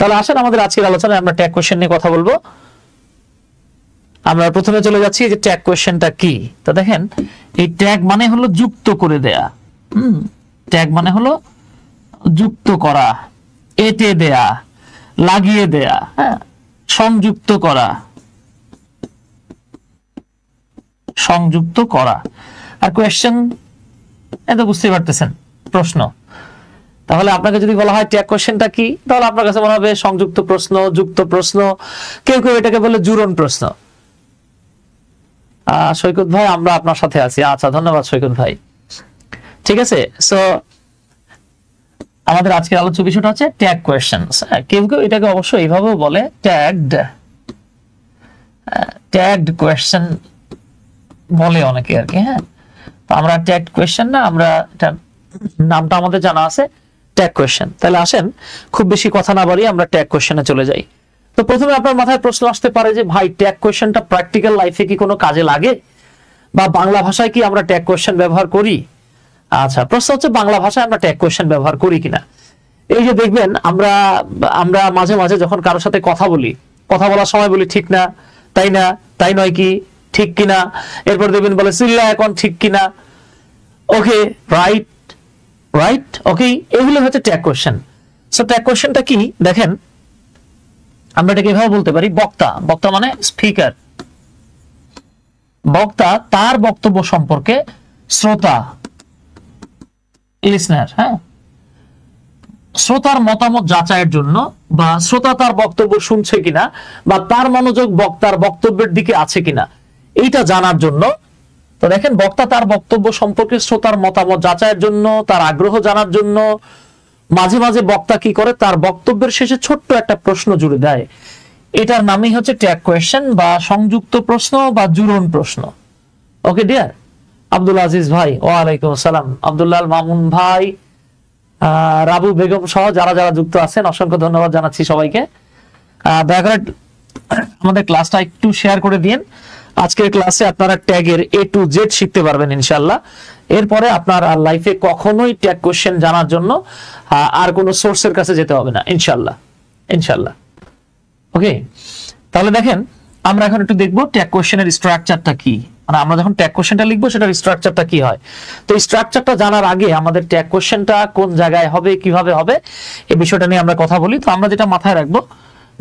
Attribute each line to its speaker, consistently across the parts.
Speaker 1: তাহলে আসেন আমাদের আজকের আলোচনায় আমরা ট্যাগ কোশ্চেন নিয়ে কথা বলবো। আমরা প্রথমে চলে যাচ্ছি যে ট্যাগ কোশ্চেনটা কি। তো দেখেন, এই ট্যাগ মানে হলো যুক্ত করে দেয়া। ট্যাগ মানে হলো যুক্ত করা, এঁটে দেয়া, লাগিয়ে দেয়া, হ্যাঁ, সংযুক্ত করা, সংযুক্ত করা। আর কোয়েশ্চেন এটা বুঝতে পারতেছেন, প্রশ্ন। তাহলে আপনাকে যদি বলা হয় ট্যাগ কোশ্চেনটা কি, তাহলে আপনার কাছে মনে হবে সংযুক্ত প্রশ্ন, যুক্ত প্রশ্ন, কেউ কেউ এটাকে বলে জুড়ন প্রশ্ন। সৈকত ভাই, আমরা আপনার সাথে আছি। আচ্ছা, ধন্যবাদ সৈকত ভাই। ঠিক আছে, সো আমাদের আজকের আলোচ্য বিষয়টা হচ্ছে ট্যাগ কোয়েশ্চেনস। কেউ কেউ এটাকে অবশ্য এইভাবেও বলে ট্যাগড কোয়েশ্চেন বলে অনেকে আর কি। হ্যাঁ, তো আমরা ট্যাগড কোয়েশ্চেন না, আমরা এটা নামটা আমাদের জানা আছে ট্যাগ কোয়েশ্চেন। তাহলে আসেন খুব বেশি কথা না বাড়িয়ে আমরা ট্যাগ কোয়েশ্চেনে চলে যাই। তো প্রথমে আপনার মাথায় প্রশ্ন আসতে পারে যে ভাই, ট্যাগ কোয়েশ্চেনটা প্র্যাকটিক্যাল লাইফে কি কোনো কাজে লাগে, বা বাংলা ভাষায় কি আমরা ট্যাগ কোয়েশ্চেন ব্যবহার করি? আচ্ছা, প্রশ্ন হচ্ছে বাংলা ভাষায় আমরা ট্যাগ কোয়েশ্চেন ব্যবহার করি কিনা। এই যে দেখবেন, আমরা মাঝে মাঝে যখন কারোর সাথে কথা বলি, কথা বলার সময় বলি ঠিক না, তাই না, তাই নয় কি, ঠিক কিনা। এরপর দেখবেন বলে সিল্লা এখন ঠিক কিনা, ওকে, রাইট, রাইট, ওকে। এগুলো হচ্ছে ট্যাগ কোয়েশ্চেন। সো ট্যাগ কোয়েশ্চেনটা কি দেখেন, আমরা এটাকে এভাবে বলতে পারি, বক্তা, বক্তা মানে স্পিকার, বক্তা তার বক্তব্য সম্পর্কে শ্রোতা, লিসনার, হ্যাঁ, শ্রোতার মতামত যাচাইয়ের জন্য, বা শ্রোতা তার বক্তব্য শুনছে কিনা, বা তার মনোযোগ বক্তার বক্তব্যের দিকে আছে কিনা, এইটা জানার জন্য। তো দেখেন, বক্তা তার বক্তব্য সম্পর্কে শ্রোতার মতামত যাচাইয়ের জন্য, তার আগ্রহ জানার জন্য মাঝে মাঝে বক্তা কি করে, তার বক্তব্যের শেষে ছোট্ট একটা প্রশ্ন জুড়ে দেয়। এটার নামই হচ্ছে ট্যাগ কোয়েশ্চেন, বা সংযুক্ত প্রশ্ন, বা জুড়ন প্রশ্ন। Okay dear. আব্দুল আজিজ ভাই, ওয়ালাইকুম আসসালাম। আব্দুল্লাহ মামুন ভাই, রাবু বেগম সহ যারা যারা যুক্ত আছেন, অসংখ্য ধন্যবাদ জানাচ্ছি সবাইকে। দয়া করে আমাদের ক্লাসটা একটু শেয়ার করে দিন। আজকের ক্লাসে আপনারা ট্যাগের A to Z শিখতে পারবেন ইনশাআল্লাহ। এরপরে আপনার আর লাইফে কখনোই ট্যাগ কোশ্চেন জানার জন্য আর কোনো সোর্সের কাছে যেতে হবে না ইনশাআল্লাহ, ইনশাআল্লাহ। ওকে, তাহলে দেখেন, আমরা এখন একটু দেখবো ট্যাগ কোশ্চেনের স্ট্রাকচারটা কি। মানে আমরা যখন ট্যাগ কোশ্চেনটা লিখবো, সেটার স্ট্রাকচারটা কি হয়। তো এই স্ট্রাকচারটা জানার আগে আমাদের ট্যাগ কোশ্চেনটা কোন জায়গায় হবে, কিভাবে হবে, এই বিষয়টা নিয়ে আমরা কথা বলি। তো আমরা যেটা মাথায় রাখবো,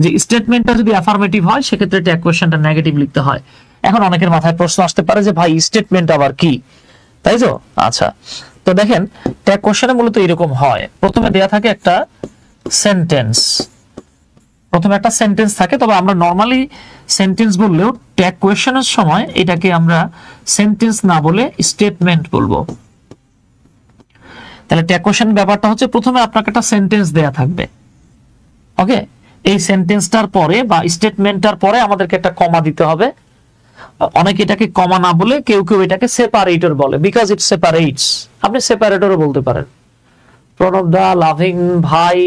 Speaker 1: যে স্টেটমেন্টটা যদি অ্যাফার্মেটিভ হয়, সেক্ষেত্রে ট্যাগ কোশ্চেনটা নেগেটিভ লিখতে হয়। এখন অনেকের মাথায় প্রশ্ন আসতে পারে যে ভাই, স্টেটমেন্ট আবার কি, তাই তো? আচ্ছা, তো দেখেন, ট্যাগ কোশ্চেনে মূলত এরকম হয়, প্রথমে দেয়া থাকে একটা সেন্টেন্স, প্রথমে একটা সেন্টেন্স থাকে। তবে আমরা নরমালি সেন্টেন্স বললেও ট্যাগ কোয়েশ্চেনের সময় এটাকে আমরা সেন্টেন্স না বলে স্টেটমেন্ট বলবো। তাহলে ট্যাগ কোয়েশ্চেন ব্যাপারটা হচ্ছে, প্রথমে আপনাকে একটা সেন্টেন্স দেয়া থাকবে, ওকে। এই সেন্টেন্সটার পরে বা স্টেটমেন্টটার পরে আমাদেরকে একটা কমা দিতে হবে। অনেকে এটাকে কমা না বলে কেউ কেউ এটাকে সেপারেটর বলে, বিকজ ইট সেপারেটস। আপনি সেপারেটরও বলতে পারেন। প্রণব দা, লাভিং ভাই,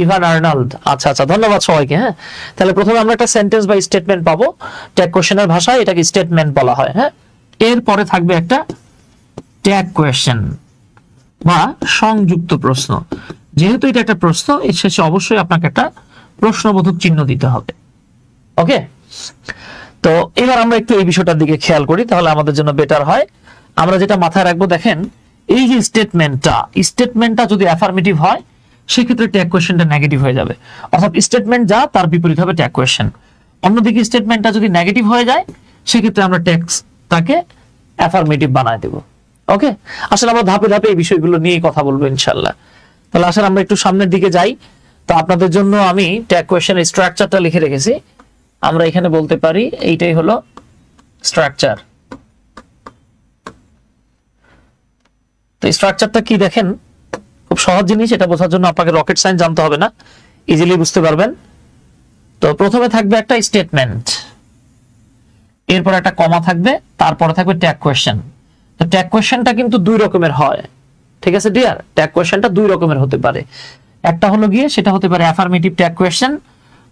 Speaker 1: ইভান আর্নল্ড, আচ্ছা আচ্ছা, ধন্যবাদ সবাইকে। হ্যাঁ, তাহলে প্রথমে আমরা একটা সেন্টেন্স বা স্টেটমেন্ট পাবো, ট্যাগ কোশ্চেনের ভাষায় এটাকে স্টেটমেন্ট বলা হয়। হ্যাঁ, এরপরে থাকবে একটা ট্যাগ কোয়েশ্চেন বা সংযুক্ত প্রশ্ন। যেহেতু এটা একটা প্রশ্ন, এর শেষে অবশ্যই আপনাকে একটা প্রশ্নবোধক চিহ্ন দিতে হবে। ওকে, তো এবার আমরা একটু এই বিষয়টার দিকে খেয়াল করি, তাহলে আমাদের জন্য বেটার হয়। আমরা যেটা মাথায় রাখবো, দেখেন, এই যে স্টেটমেন্টটা যদি অ্যাফার্মেটিভ হয়, সেক্ষেত্রে ট্যাগ কোয়েশ্চেনটা নেগেটিভ হয়ে যাবে। অর্থাৎ স্টেটমেন্ট যা, তার বিপরীত হবে ট্যাগ কোয়েশ্চেন। অন্যদিকে স্টেটমেন্টটা যদি নেগেটিভ হয়ে যায়, সেক্ষেত্রে আমরা ট্যাগটাকে অ্যাফার্মেটিভ বানায় দেব। ওকে, আসলে আমরা ধাপে ধাপে এই বিষয়গুলো নিয়ে কথা বলবো ইনশাআল্লাহ। তাহলে আসলে আমরা একটু সামনের দিকে যাই। তো আপনাদের জন্য আমি ট্যাগ কোয়েশ্চেনের স্ট্রাকচারটা লিখে রেখেছি। আমরা এখানে বলতে পারি এইটাই হলো স্ট্রাকচার। তো স্ট্রাকচারটা কি দেখেন, খুব সহজ জিনিস। এটা বোঝার জন্য আপনাকে রকেট সায়েন্স জানতে হবে না, ইজিলি বুঝতে পারবেন। তো প্রথমে থাকবে একটা স্টেটমেন্ট, এরপর একটা কমা থাকবে, তারপরে থাকবে ট্যাগ কোয়েশ্চেন। তো ট্যাগ কোয়েশ্চেনটা কিন্তু দুই রকমের হয়, ঠিক আছে ডিয়ার? ট্যাগ কোয়েশ্চেনটা দুই রকমের হতে পারে। একটা হলো গিয়ে সেটা হতে পারে অ্যাফার্মেটিভ ট্যাগ কোয়েশ্চেন,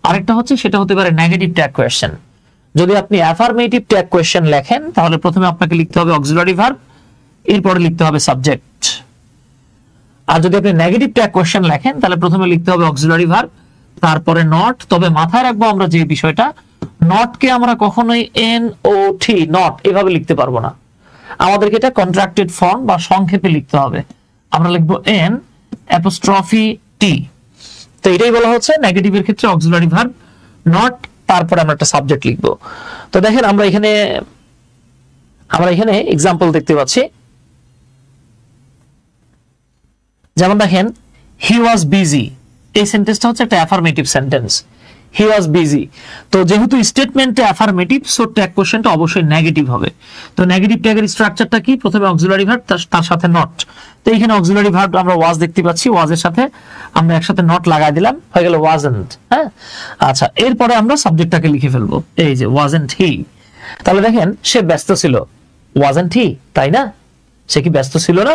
Speaker 1: আরেকটা হচ্ছে সেটা হতে পারে নেগেটিভ ট্যাগ কোয়েশ্চেন। যদি আপনি অ্যাফার্মেটিভ ট্যাগ কোয়েশ্চেন লেখেন, তাহলে প্রথমে আপনাকে লিখতে হবে অক্সিলারি ভার্ব, এরপরে লিখতে হবে সাবজেক্ট। আর যদি আপনি নেগেটিভ ট্যাগ কোয়েশ্চেন লেখেন, তাহলে প্রথমে লিখতে হবে অক্সিলারি ভার্ব, তারপরে নট। তবে মাথায় রাখবো আমরা যে বিষয়টা, নটকে আমরা কখনোই NOT নট এভাবে লিখতে পারবো না, আমাদেরকে এটা কন্ট্রাক্টেড ফর্ম বা সংক্ষেপে লিখতে হবে। আমরা লিখবো N''T। তো এটাই বলা হচ্ছে নেগেটিভের ক্ষেত্রে অক্সিলারি ভার্ব নট, তারপরে আমরা একটা সাবজেক্ট লিখবো। তো দেখেন আমরা এখানে এক্সাম্পল দেখতে পাচ্ছি, যেমন দেখেন হি ওয়াজ বিজি, এই সেন্টেন্সটা হচ্ছে একটা affirmative sentence, he was busy. তো যেহেতু স্টেটমেন্টে অ্যাফার্মেটিভ, সো ট্যাগ কোশ্চেনটা অবশ্যই নেগেটিভ হবে। তো নেগেটিভ ট্যাগের স্ট্রাকচারটা কি, প্রথমে অক্সিলারি ভার্ব তার সাথে নট। তো এখানে অক্সিলারি ভার্ব আমরা ওয়াজ দেখতে পাচ্ছি, ওয়াজের সাথে আমরা একসাথে নট লাগাই দিলাম, হয়ে গেল ওয়াজন্ট। হ্যাঁ, আচ্ছা, এরপরে আমরা সাবজেক্টটাকে লিখে ফেলবো, এই যে ওয়াজন্ট হি। তাহলে দেখেন সে ব্যস্ত ছিল, ওয়াজন্ট হি, তাই না? সে কি ব্যস্ত ছিল না?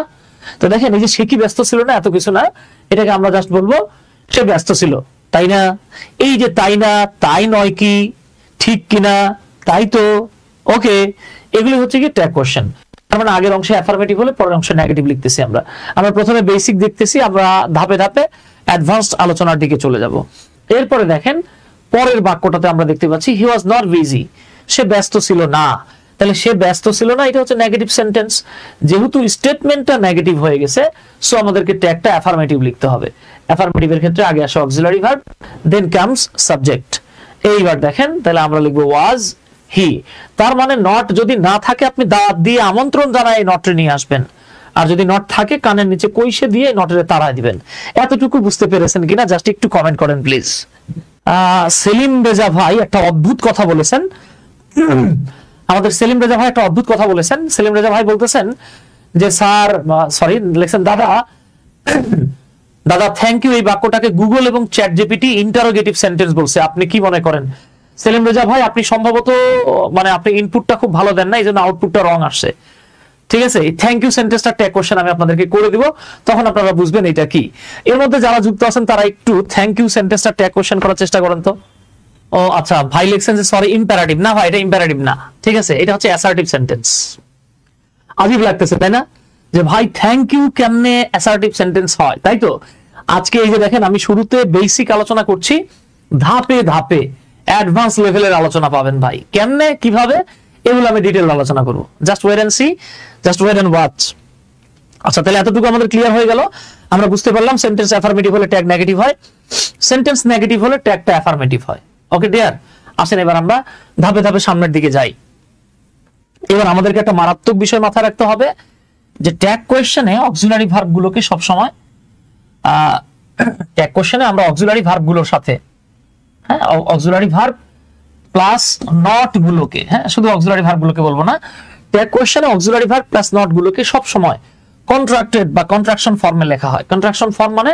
Speaker 1: তো দেখেন এই যে সে কি ব্যস্ত ছিল না, এত কিছু না, এটাকে আমরা জাস্ট বলবো সে ব্যস্ত ছিল, তাই না? এই যে তাই না, তাই নয় কি, ঠিক কিনা, তাই তো, ওকে, এগুলো হচ্ছে কি ট্যাগ কোশ্চেন। তার মানে আগের অংশে অ্যাফার্মেটিভ হলে পরের অংশে নেগেটিভ লিখতেছি আমরা। আমরা প্রথমে বেসিক দেখতেছি, আমরা ধাপে ধাপে অ্যাডভান্সড আলোচনার দিকে চলে যাব। এরপরে দেখেন পরের বাক্যটাতে আমরা দেখতে পাচ্ছি হি ওয়াজ নট বিজি, সে ব্যস্ত ছিল না। তাহলে সে ব্যস্ত ছিল না, এটা হচ্ছে নেগেটিভ সেন্টেন্স। যেহেতু স্টেটমেন্টটা নেগেটিভ হয়ে গেছে, সো আমাদেরকে ট্যাগটা অ্যাফার্মেটিভ লিখতে হবে। অ্যাফার্মেটিভের ক্ষেত্রে আগে আসে auxiliary verb, then comes subject. এইবার দেখেন তাহলে আমরা লিখবো ওয়াজ হি। তার মানে নট যদি না থাকে, আপনি দাওয়াত দিয়ে আমন্ত্রণ জানায় নটে নিয়ে আসবেন, আর যদি নট থাকে কানের নিচে কৈশে দিয়ে নটের তাড়ায় দিবেন। এতটুকু বুঝতে পেরেছেন কিনা জাস্ট একটু কমেন্ট করেন প্লিজ। সেলিম রেজা ভাই একটা অদ্ভুত কথা বলেছেন, আমাদের সেলিম রেজা ভাই একটা অদ্ভুত কথা বলেছেন। সেলিম রেজা ভাই বলতেছেন যে স্যার, সরি লিখছেন দাদা থ্যাংক ইউ, এই বাক্যটাকে গুগল এবং চ্যাট জিপিটি ইন্টারোগেটিভ সেন্টেন্স বলছে, আপনি কি মনে করেন? সেলিম রেজা ভাই আপনি সম্ভবত আপনি ইনপুটটা খুব ভালো দেন না, এই জন্য আউটপুটটা রং আসছে। ঠিক আছে, থ্যাংক ইউ সেন্টেন্সটা ট্যাগ কোশ্চেন আমি আপনাদেরকে করে দিব, তখন আপনারা বুঝবেন এটা কি। এর মধ্যে যারা যুক্ত আছেন তারা একটু থ্যাংক ইউ সেন্টেন্সটা ট্যাগ কোশ্চেন করার চেষ্টা করেন তো। ও আচ্ছা, ভাই লিখছেন যে সরি ইম্পারেটিভ না ভাই, এটা ইম্পারেটিভ না, ঠিক আছে, এটা হচ্ছে অ্যাসার্টিভ সেন্টেন্স। আজীব লাগতেছে তাই না, যে ভাই থ্যাংক ইউ কেমনে অ্যাসার্টিভ সেন্টেন্স হয়, তাই তো? আজকে এই যে দেখেন আমি শুরুতে বেসিক আলোচনা করছি, ধাপে ধাপে অ্যাডভান্স লেভেলের আলোচনা পাবেন ভাই, কেমনে কিভাবে এগুলো আমি ডিটেইল আলোচনা করব। Just wait and see, just wait and watch. আচ্ছা, তাহলে এতটুকু আমাদের ক্লিয়ার হয়ে গেল। আমরা বুঝতে পারলাম সেন্টেন্স অ্যাফার্মেটিভ হলে ট্যাগ নেগেটিভ হয়, সেন্টেন্স নেগেটিভ হলে ট্যাগটা অ্যাফার্মেটিভ হয়। ওকে ডিয়ার, আসেন এবার আমরা ধাপে ধাপে সামনের দিকে যাই। এবার আমাদেরকে একটা মারাত্মক বিষয় মাথায় রাখতে হবে, যে ট্যাগ কোয়েশ্চেনে অক্সিলারি ভার্ব গুলোকে সবসময় ট্যাগ কোয়েশ্চেনে আমরা অক্সিলারি ভার্ব গুলোর সাথে, হ্যাঁ, অক্সিলারি ভার্ব প্লাস নট গুলোকে, হ্যাঁ, শুধু অক্সিলারি ভার্ব গুলোকে বলবো না, ট্যাগ কোয়েশ্চেনে অক্সিলারি ভার্ব প্লাস নট গুলোকে সব সময় কন্ট্রাক্টেড বা কন্ট্রাকশন ফর্মে লেখা হয়। কন্ট্রাকশন ফর্ম মানে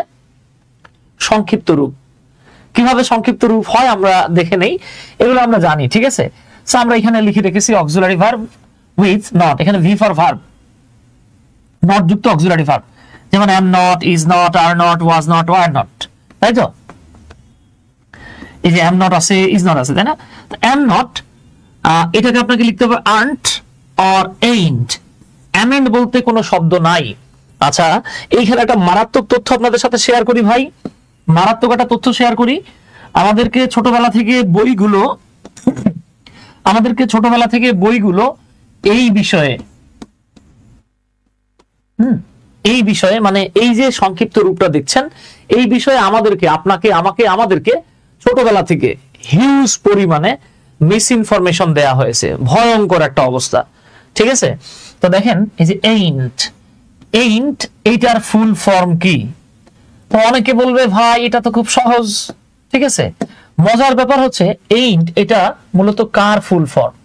Speaker 1: সংক্ষিপ্ত রূপ। কিভাবে সংক্ষিপ্ত রূপ হয় আমরা দেখে নেই, এগুলো আমরা জানি, ঠিক আছে। সো আমরা এখানে লিখে রেখেছি অক্সিলারি ভার্ব উইথ নট, এখানে ভি ফর ভার্ব, নট যুক্ত অক্সিলারি ভার্ব, যেমন am not, is not, are not, was not, were not, তাই তো? এই যে এম নট আছে, ইজ নট আছে, তাই না? এম নট এটাকে আপনাকে লিখতে হবে আর্নট অর এইন্ট। অ্যামেন্ড বলতে কোনো শব্দ নাই। আচ্ছা, এইখানে একটা মারাত্মক তথ্য আপনাদের সাথে শেয়ার করি ভাই, মারাত্মক একটা তথ্য শেয়ার করি। আমাদেরকে ছোটবেলা থেকে বইগুলো এই বিষয়ে মানে এই যে সংক্ষিপ্ত রূপটা দেখছেন, এই বিষয়ে আমাদেরকে ছোটবেলা থেকে হিউজ পরিমাণে মিস ইনফরমেশন দেয়া হয়েছে, ভয়ঙ্কর একটা অবস্থা, ঠিক আছে। তো দেখেন এই যে এইন্ট এইটার ফুল ফর্ম কি? তো অনেকে বলবে ভাই এটা তো খুব সহজ, ঠিক আছে। মজার ব্যাপার হচ্ছে এইন্ট এটা মূলত কার ফুল ফর্ম?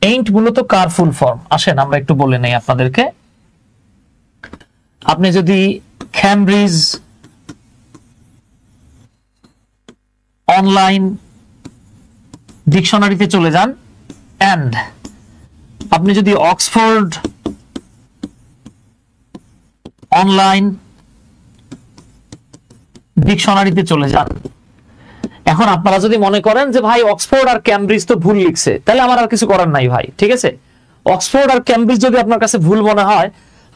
Speaker 1: এইন্ট মূলত কার ফুল ফর্ম? আসেন আমরা একটু বলে নেই আপনাদেরকে। আপনি যদি ক্যামব্রিজ অনলাইন ডিকশনারিতে চলে যান, এন্ড আপনি যদি অক্সফোর্ড অনলাইন ডিকশনারিতে চলে যান, এখন আপনারা যদি মনে করেন যে ভাই অক্সফোর্ড আর ক্যামব্রিজ তো ভুল লিখছে, তাহলে আমার আর কিছু করার নাই ভাই, ঠিক আছে। অক্সফোর্ড আর ক্যামব্রিজ যদি আপনার কাছে ভুল মনে হয়,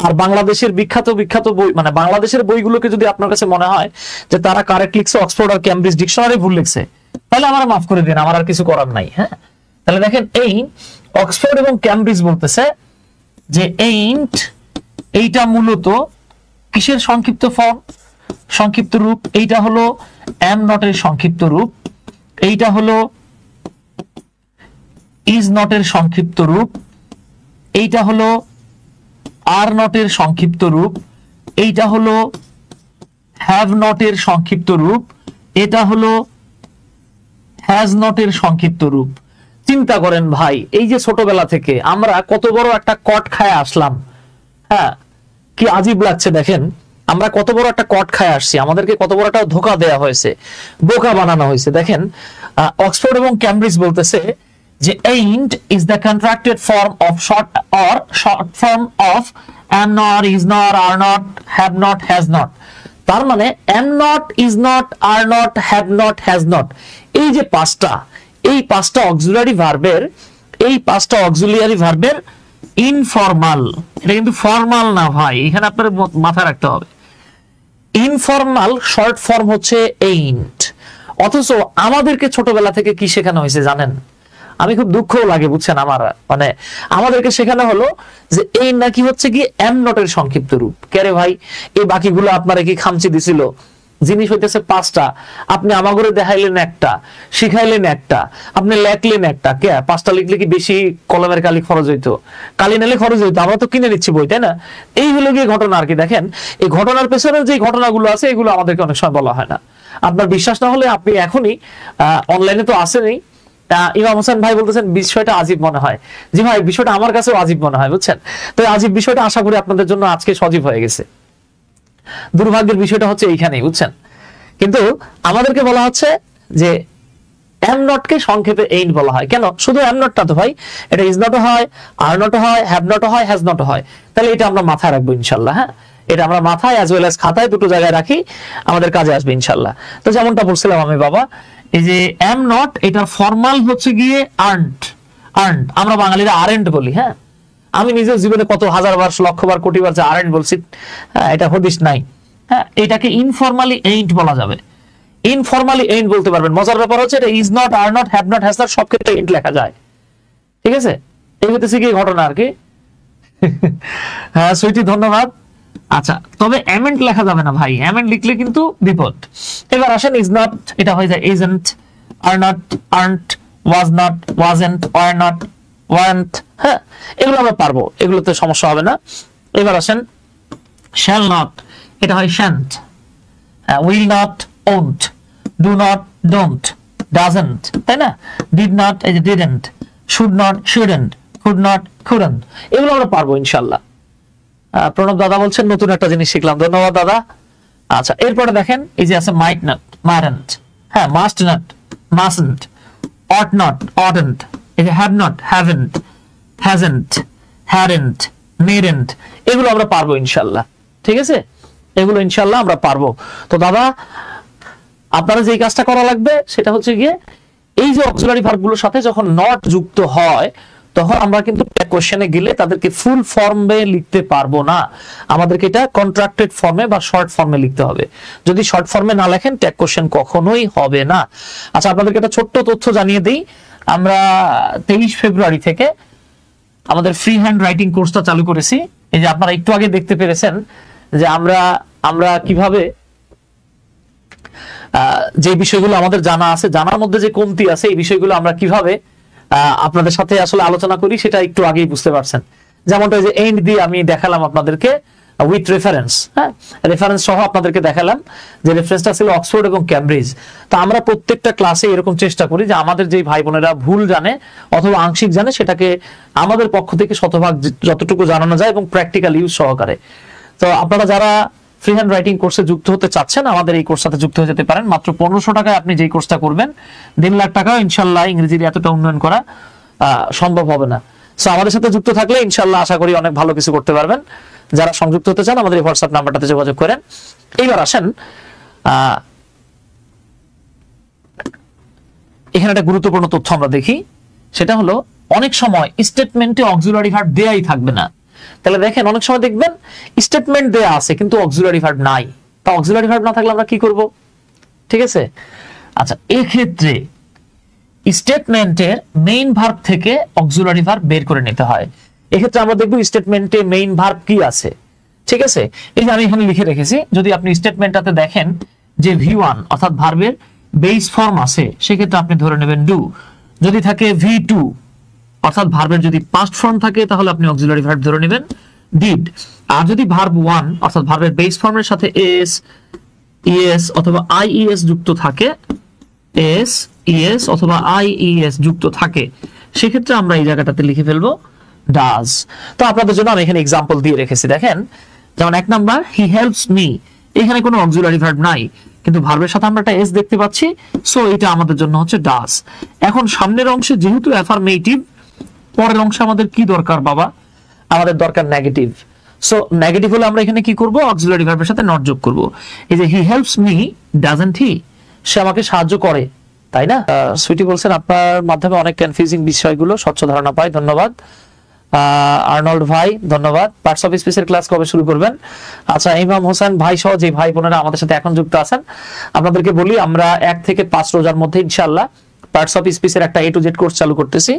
Speaker 1: আর বাংলাদেশের বিখ্যাত বিখ্যাত বই, মানে বাংলাদেশের বইগুলোকে যদি আপনার কাছে মনে হয় যে তারা কারেক্ট লিখছে, অক্সফোর্ড আর ক্যামব্রিজ ডিকশনারি ভুল লিখছে, তাহলে আমার মাফ করে দিন, আমার আর কিছু করার নাই। হ্যাঁ, তাহলে দেখেন এই অক্সফোর্ড এবং ক্যামব্রিজ বলতেছে যে এইন্ট, এইটা মূলত কিসের সংক্ষিপ্ত ফর্ম, সংক্ষিপ্ত রূপ? এইটা হলো এম নট এর সংক্ষিপ্ত রূপ, এইটা হলো ইজ নট এর সংক্ষিপ্ত রূপ, এইটা হলো আর নট এর সংক্ষিপ্ত রূপ, এইটা হলো হ্যাভ নট এর সংক্ষিপ্ত রূপ, এটা হলো হ্যাজ নট এর সংক্ষিপ্ত রূপ। চিন্তা করেন ভাই, এই যে ছোটবেলা থেকে আমরা কত বড় একটা কট খায় আসলাম। হ্যাঁ, কি আজীব লাগছে দেখেন, আমরা কত বড় একটা কট খায় আসছি, আমাদেরকে কত বড় একটা ধোকা দেয়া হয়েছে, বোকা বানানো হয়েছে। দেখেন অক্সফোর্ড এবং ক্যামব্রিজ বলতেছে যে ain't is the contracted form of short form of am not, is not, are not, have not, has not। তার মানে am not, is not, are not, have not, has not, এই যে পাঁচটা, এই পাঁচটা অক্সিলারি ভার্বের, এই পাঁচটা অক্সিলারি ভার্বের ইনফর্মাল, এটা কিন্তু ফর্মাল না ভাই, এখানে আপনার মাথায় রাখতে হবে। ইনফর্মাল শর্ট ফর্ম হচ্ছে ain't। অথচ আমাদেরকে ছোটবেলা থেকে কি শেখানো হয়েছে জানেন? আমি খুব দুঃখ লাগে, বুঝছেন, আমার মানে আমাদেরকে শেখানো হলো যে এই নাকি হচ্ছে কি এম নট এর সংক্ষিপ্ত রূপ। কেরে ভাই, এই বাকিগুলো আপনারা কি খামচি দিছিল? জিনিস হইতেছে পাঁচটা, আপনি আমাগরে দেখাইলেন একটা, শিখাইলেন একটা, আপনি লেখলেন একটা। কে পাঁচটা লিখলে কি বেশি কলমের কালি খরচ হইতো? কালি নিলে খরচ হইতো, আমরা তো কিনে নিচ্ছি বই, তাই না? এই হলো গিয়ে ঘটনা আর কি। দেখেন এই ঘটনার পেছনে যে ঘটনাগুলো আছে এগুলো আমাদেরকে অনেক সময় বলা হয় না। আপনার বিশ্বাস না হলে আপনি এখনই অনলাইনে তো আসেনই, ইমাম হোসেন ভাই বলতেছেন বিষয়টা আজীব মনে হয়। জি ভাই, বিষয়টা আমার কাছেও আজীব মনে হয়, বুঝছেন। তো আজীব বিষয়টা আশা করি আপনাদের জন্য আজকে সজীব হয়ে গেছে। দুর্ভাগ্যের বিষয়টা হচ্ছে এইখানেই, বুঝছেন। কিন্তু আমাদেরকে বলা হচ্ছে যে এম নট কে সংক্ষেপে এইন্ট বলা হয়। কেন? শুধু এম নটটা তো ভাই, এটা ইজ নট হয়, আর নট হয়, হ্যাভ নট হয়, হ্যাজ নট হয়। তাহলে এটা আমরা মাথায় রাখবো ইনশাল্লাহ। হ্যাঁ, এটা আমরা মাথায় অ্যাজ ওয়েল অ্যাজ খাতায় দুটো জায়গায় রাখি, আমাদের কাজে আসবে ইনশাল্লাহ। তো যেমনটা বলছিলাম আমি বাবা, এই যে এম নট, এটার ফর্মাল হচ্ছে গিয়ে আর্নড। আর্নড আমরা বাঙালিরা আরেন্ট বলি। হ্যাঁ, আমি নিজের জীবনে কত হাজারবার, লক্ষবার, কোটিবার যে আরেন্ট বলছি, হ্যাঁ, এটা হদিস নাই। হ্যাঁ, এটাকে ইনফর্মালি এইন্ট বলা যাবে। ইনফর্মালি এইন্ট বলতে পারবেন। মজার ব্যাপার হচ্ছে এটা is not, are not, have not, has not সব ক্ষেত্রে এইন্ট লেখা যায়। ঠিক আছে, এই হতেছে কি ঘটনা আর কি। হ্যাঁ সুইটি, ধন্যবাদ। আচ্ছা, তবে এমেন্ট লেখা যাবে না ভাই, এমেন্ট লিখলে কিন্তু বিপদ। এবার আসেন ইজ নট, এটা হয়ে যায় isn't, are not, aren't, was not, wasn't, were not, want. হ্যাঁ, এগুলো আমরা পারবো, এগুলোতে সমস্যা হবে না। এবার আসেন শ্যাল নট, এটা হয় shan't, will not, won't, do not, don't, doesn't, তাই না? ডিড নট, এই যে didn't, should not, shouldn't, could not, couldn't, এগুলো আমরা পারবো ইনশাল্লাহ। প্রণব দাদা বলছেন নতুন একটা জিনিস শিখলাম, ধন্যবাদ দাদা। আচ্ছা, এরপরে দেখেন এই যে আছে মাইট নট, মাইডন্ট, হ্যাঁ, must not, mustn't, ought not, oughtn't, এই যে have not, haven't, hasn't, hadn't, মেডেন্ট, এগুলো আমরা পারবো ইনশাল্লাহ। ঠিক আছে, এগুলো ইনশাল্লাহ আমরা পারবো। তো দাদা আপনারা যে কাজটা করা লাগবে সেটা হচ্ছে গিয়ে এই যে অক্সিলারি ভার্বগুলোর সাথে যখন নট যুক্ত হয় তখন আমরা কিন্তু কোশ্চেনে গেলে তাদেরকে ফুল ফর্মে লিখতে পারবো না, আমাদেরকে এটা কন্ট্রাক্টেড ফর্মে বা শর্ট ফর্মে লিখতে হবে। যদি শর্ট ফর্মে না লেখেন ট্যাগ কোশ্চেন কখনোই হবে না। আচ্ছা, আপনাদেরকে একটা ছোট্ট তথ্য জানিয়ে দিই, আমরা 23 ফেব্রুয়ারি থেকে আমাদের ফ্রি হ্যান্ড রাইটিং কোর্সটা চালু করেছি। এই যে আপনারা একটু আগে দেখতে পেরেছেন যে আমরা কিভাবে যে বিষয়গুলো আমাদের জানা আছে, জানার মধ্যে যে কমতি আছে, এই বিষয়গুলো আমরা কিভাবে আপনাদের সাথে আসলে আলোচনা করি সেটা একটু আগেই বুঝতে পারছেন। যেমনটা যে এন্ড দিয়ে আমি দেখালাম আপনাদেরকে উইথ রেফারেন্স, হ্যাঁ, রেফারেন্স সহ আপনাদেরকে দেখালাম যে রেফারেন্সটা ছিল অক্সফোর্ড এবং ক্যামব্রিজ। তো আমরা প্রত্যেকটা ক্লাসে এরকম চেষ্টা করি যে আমাদের যে ভাই বোনেরা ভুল জানে অথবা আংশিক জানে সেটাকে আমাদের পক্ষ থেকে শতভাগ যতটুকু জানানো যায় এবং প্র্যাকটিক্যাল ইউজ সহকারে। তো আপনারা যারা ফ্রি হ্যান্ড রাইটিং কোর্সে যুক্ত হতে চাচ্ছেন আমাদের এই কোর্সের সাথে যুক্ত হয়ে যেতে পারেন। মাত্র 1500 টাকায় আপনি যেই কোর্সটা করবেন 1.5 লাখ টাকা ইনশাল্লাহ ইংরেজির এতটা উন্নয়ন করা সম্ভব হবে না। সো আমাদের সাথে যুক্ত থাকলে ইনশাল্লাহ আশা করি অনেক ভালো কিছু করতে পারবেন। যারা সংযুক্ত হতে চান আমাদের এই হোয়াটসঅ্যাপ নাম্বারটাতে যোগাযোগ করেন। এইবার আসেন এখানে একটা গুরুত্বপূর্ণ তথ্য আমরা দেখি, সেটা হলো অনেক সময় স্টেটমেন্টে অক্সিলারি ভার্ব দেয়াই থাকবে না। তাহলে দেখেন অনেক সময় দেখবেন স্টেটমেন্ট দেয়া আছে কিন্তু অক্সিলারি ভার্ব নাই। তা অক্সিলারি ভার্ব না থাকলে আমরা কি করব? ঠিক আছে, আচ্ছা এই ক্ষেত্রে স্টেটমেন্টের মেইন ভার্ব থেকে অক্সিলারি ভার্ব বের করে নিতে হয়। এক্ষেত্রে আমরা দেখব স্টেটমেন্টে মেইন ভার্ব কি আছে। ঠিক আছে, এই যে আমি এখানে লিখে রেখেছি, যদি আপনি স্টেটমেন্টটাতে দেখেন যে V1 অর্থাৎ ভার্বের বেস ফর্ম আছে, সেক্ষেত্রে আপনি ধরে নেবেন ডু। যদি থাকে V2 অর্থাৎ ভার্বের যদি পাস্ট ফর্ম থাকে তাহলে আপনি অক্সিলারি ভার্ব ধরে নেবেন ডিড। আর যদি ভার্ব 1 অর্থাৎ ভার্বের বেস ফর্মের সাথে এস, ইএস অথবা আইইএস যুক্ত থাকে, এস, ইএস অথবা আইইএস যুক্ত থাকে, সেক্ষেত্রে আমরা এই জায়গাটাতে লিখে ফেলবো ডাজ। তো আপনাদের জন্য আমি এখানে एग्जांपल দিয়ে রেখেছি। দেখেন যেমন এক নাম্বার হি হেল্পস মি, এখানে কোনো অক্সিলারি ভার্ব নাই কিন্তু ভার্বের সাথে আমরা একটা এস দেখতে পাচ্ছি, সো এটা আমাদের জন্য হচ্ছে ডাজ। এখন সামনের অংশে যেহেতু অ্যাফার্মেটিভ, পরের অংশে আমাদের কি দরকার বাবা? আমাদের দরকার নেগেটিভ। সো নেগেটিভ হলে আমরা এখানে কি করব? অক্সিলারি ভার্বের সাথে নট যোগ করব। এই যে হি হেল্পস মি ডাজন্ট হি, সে আমাকে সাহায্য করে, তাই না? সুইটি বলছেন আপনার মাধ্যমে অনেক কনফিউজিং বিষয়গুলো স্বচ্ছ ধারণা পাই, ধন্যবাদ। আর্নল্ড ভাই ধন্যবাদ। পার্টস অফ স্পিচের ক্লাস কবে শুরু করবেন? আচ্ছা ইমাম হোসেন ভাই সহ যে ভাই বোনেরা আমাদের সাথে এখন যুক্ত আছেন, আপনাদেরকে বলি আমরা 1 থেকে 5 রোজার মধ্যে ইনশাআল্লাহ পার্টস অফ স্পিচের একটা A to Z কোর্স চালু করতেছি,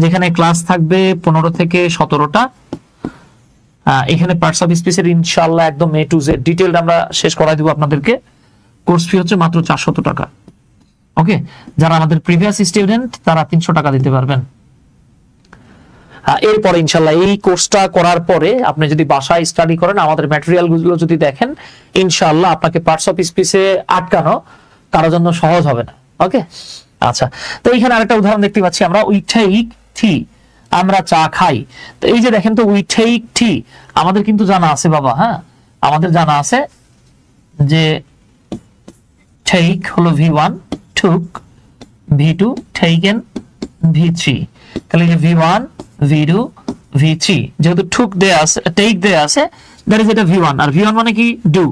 Speaker 1: যেখানে ক্লাস থাকবে 15 থেকে 17টা। এখানে পার্টস অফ স্পিচের ইনশাআল্লাহ একদম A to Z ডিটেইলড আমরা শেষ করাই দেব আপনাদেরকে। কোর্স ফি হচ্ছে মাত্র 400 টাকা। ওকে, যারা আমাদের প্রিভিয়াস স্টুডেন্ট তারা 300 টাকা দিতে পারবেন। এরপরে ইনশাআল্লাহ এই কোর্সটা করার পরে আপনি যদি বাসায় স্টাডি করেন, আমাদের ম্যাটেরিয়াল গুলো যদি দেখেন, ইনশাআল্লাহ আপনাকে পার্টস অফ স্পিচে আটকানো কারোর জন্য সহজ হবে না। ওকে, আচ্ছা তো এখানে আরেকটা উদাহরণ দেখতে পাচ্ছি আমরা, উই টেক টি, আমরা চা খাই। তো এই যে দেখেন তো উই টেক টি আমাদের কিন্তু জানা আছে বাবা, হ্যাঁ আমাদের জানা আছে যে টেক হলো V1, took V2, taken V3। তাহলে যে V1 V2 V3 যেহেতু took দেয়া আছে, take দেয়া আছে, দ্যাট ইজ এটা V1। আর V1 মানে কি? ডু।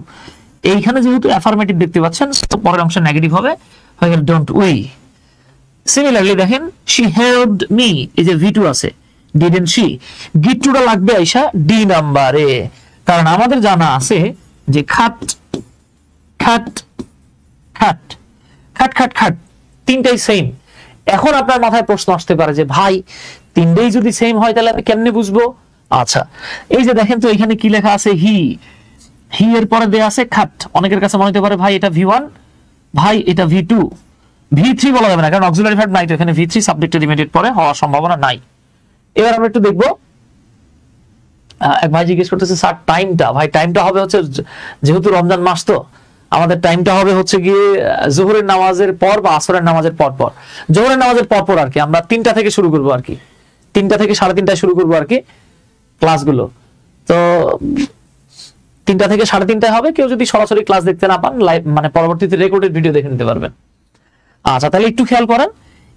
Speaker 1: এইখানে যেহেতু অ্যাফার্মেটিভ দেখতে পাচ্ছেন, তো পরের অংশ নেগেটিভ হবে, হয়ে গেল ডোন্ট উই। সিমিলারলি দেখেন she helped me, এই যে V2 আছে, didn't she, গিট টুটা লাগবে আইসা ডি নাম্বারে, কারণ আমাদের জানা আছে যে খাট খাট খাট খাট খাট খাট তিনটাই সেম। এখন আপনার মাথায় প্রশ্ন আসতে পারে যে ভাই তিনটাই যদি সেম হয় তাহলে আমি কেমনে বুঝবো? আচ্ছা এই যে দেখেন তো এখানে কি লেখা আছে, হি, হি এর পরে দেয়া আছে খাট। অনেকের কাছে মনে হতে পারে ভাই এটা V1, ভাই এটা V2, V3 বলা যাবে না কারণ অক্সিলারি ভার্ব নাই, তো এখানে V3 সাবজেক্টের ইমিডিয়েট পরে হওয়ার সম্ভাবনা নাই। এবার আমরা একটু দেখবো, এক ভাই জিজ্ঞেস করতেছে স্যার টাইমটা, ভাই টাইমটা হবে হচ্ছে যেহেতু রমজান মাস তো আমাদের টাইমটা হবে হচ্ছে গিয়ে জোহরের নামাজের পর বা আসরের নামাজের পর পর। জোহরের নামাজের পর পর আর কি আমরা 3টা থেকে শুরু করবো আর কি, 3টা থেকে 3:30টায় শুরু করবো আর কি ক্লাসগুলো। তো 3টা থেকে 3:30টায় হবে। কেউ যদি সরাসরি ক্লাস দেখতে না পান, লাইভ মানে পরবর্তীতে রেকর্ডেড ভিডিও দেখে নিতে পারবেন। আচ্ছা তাহলে একটু খেয়াল করেন,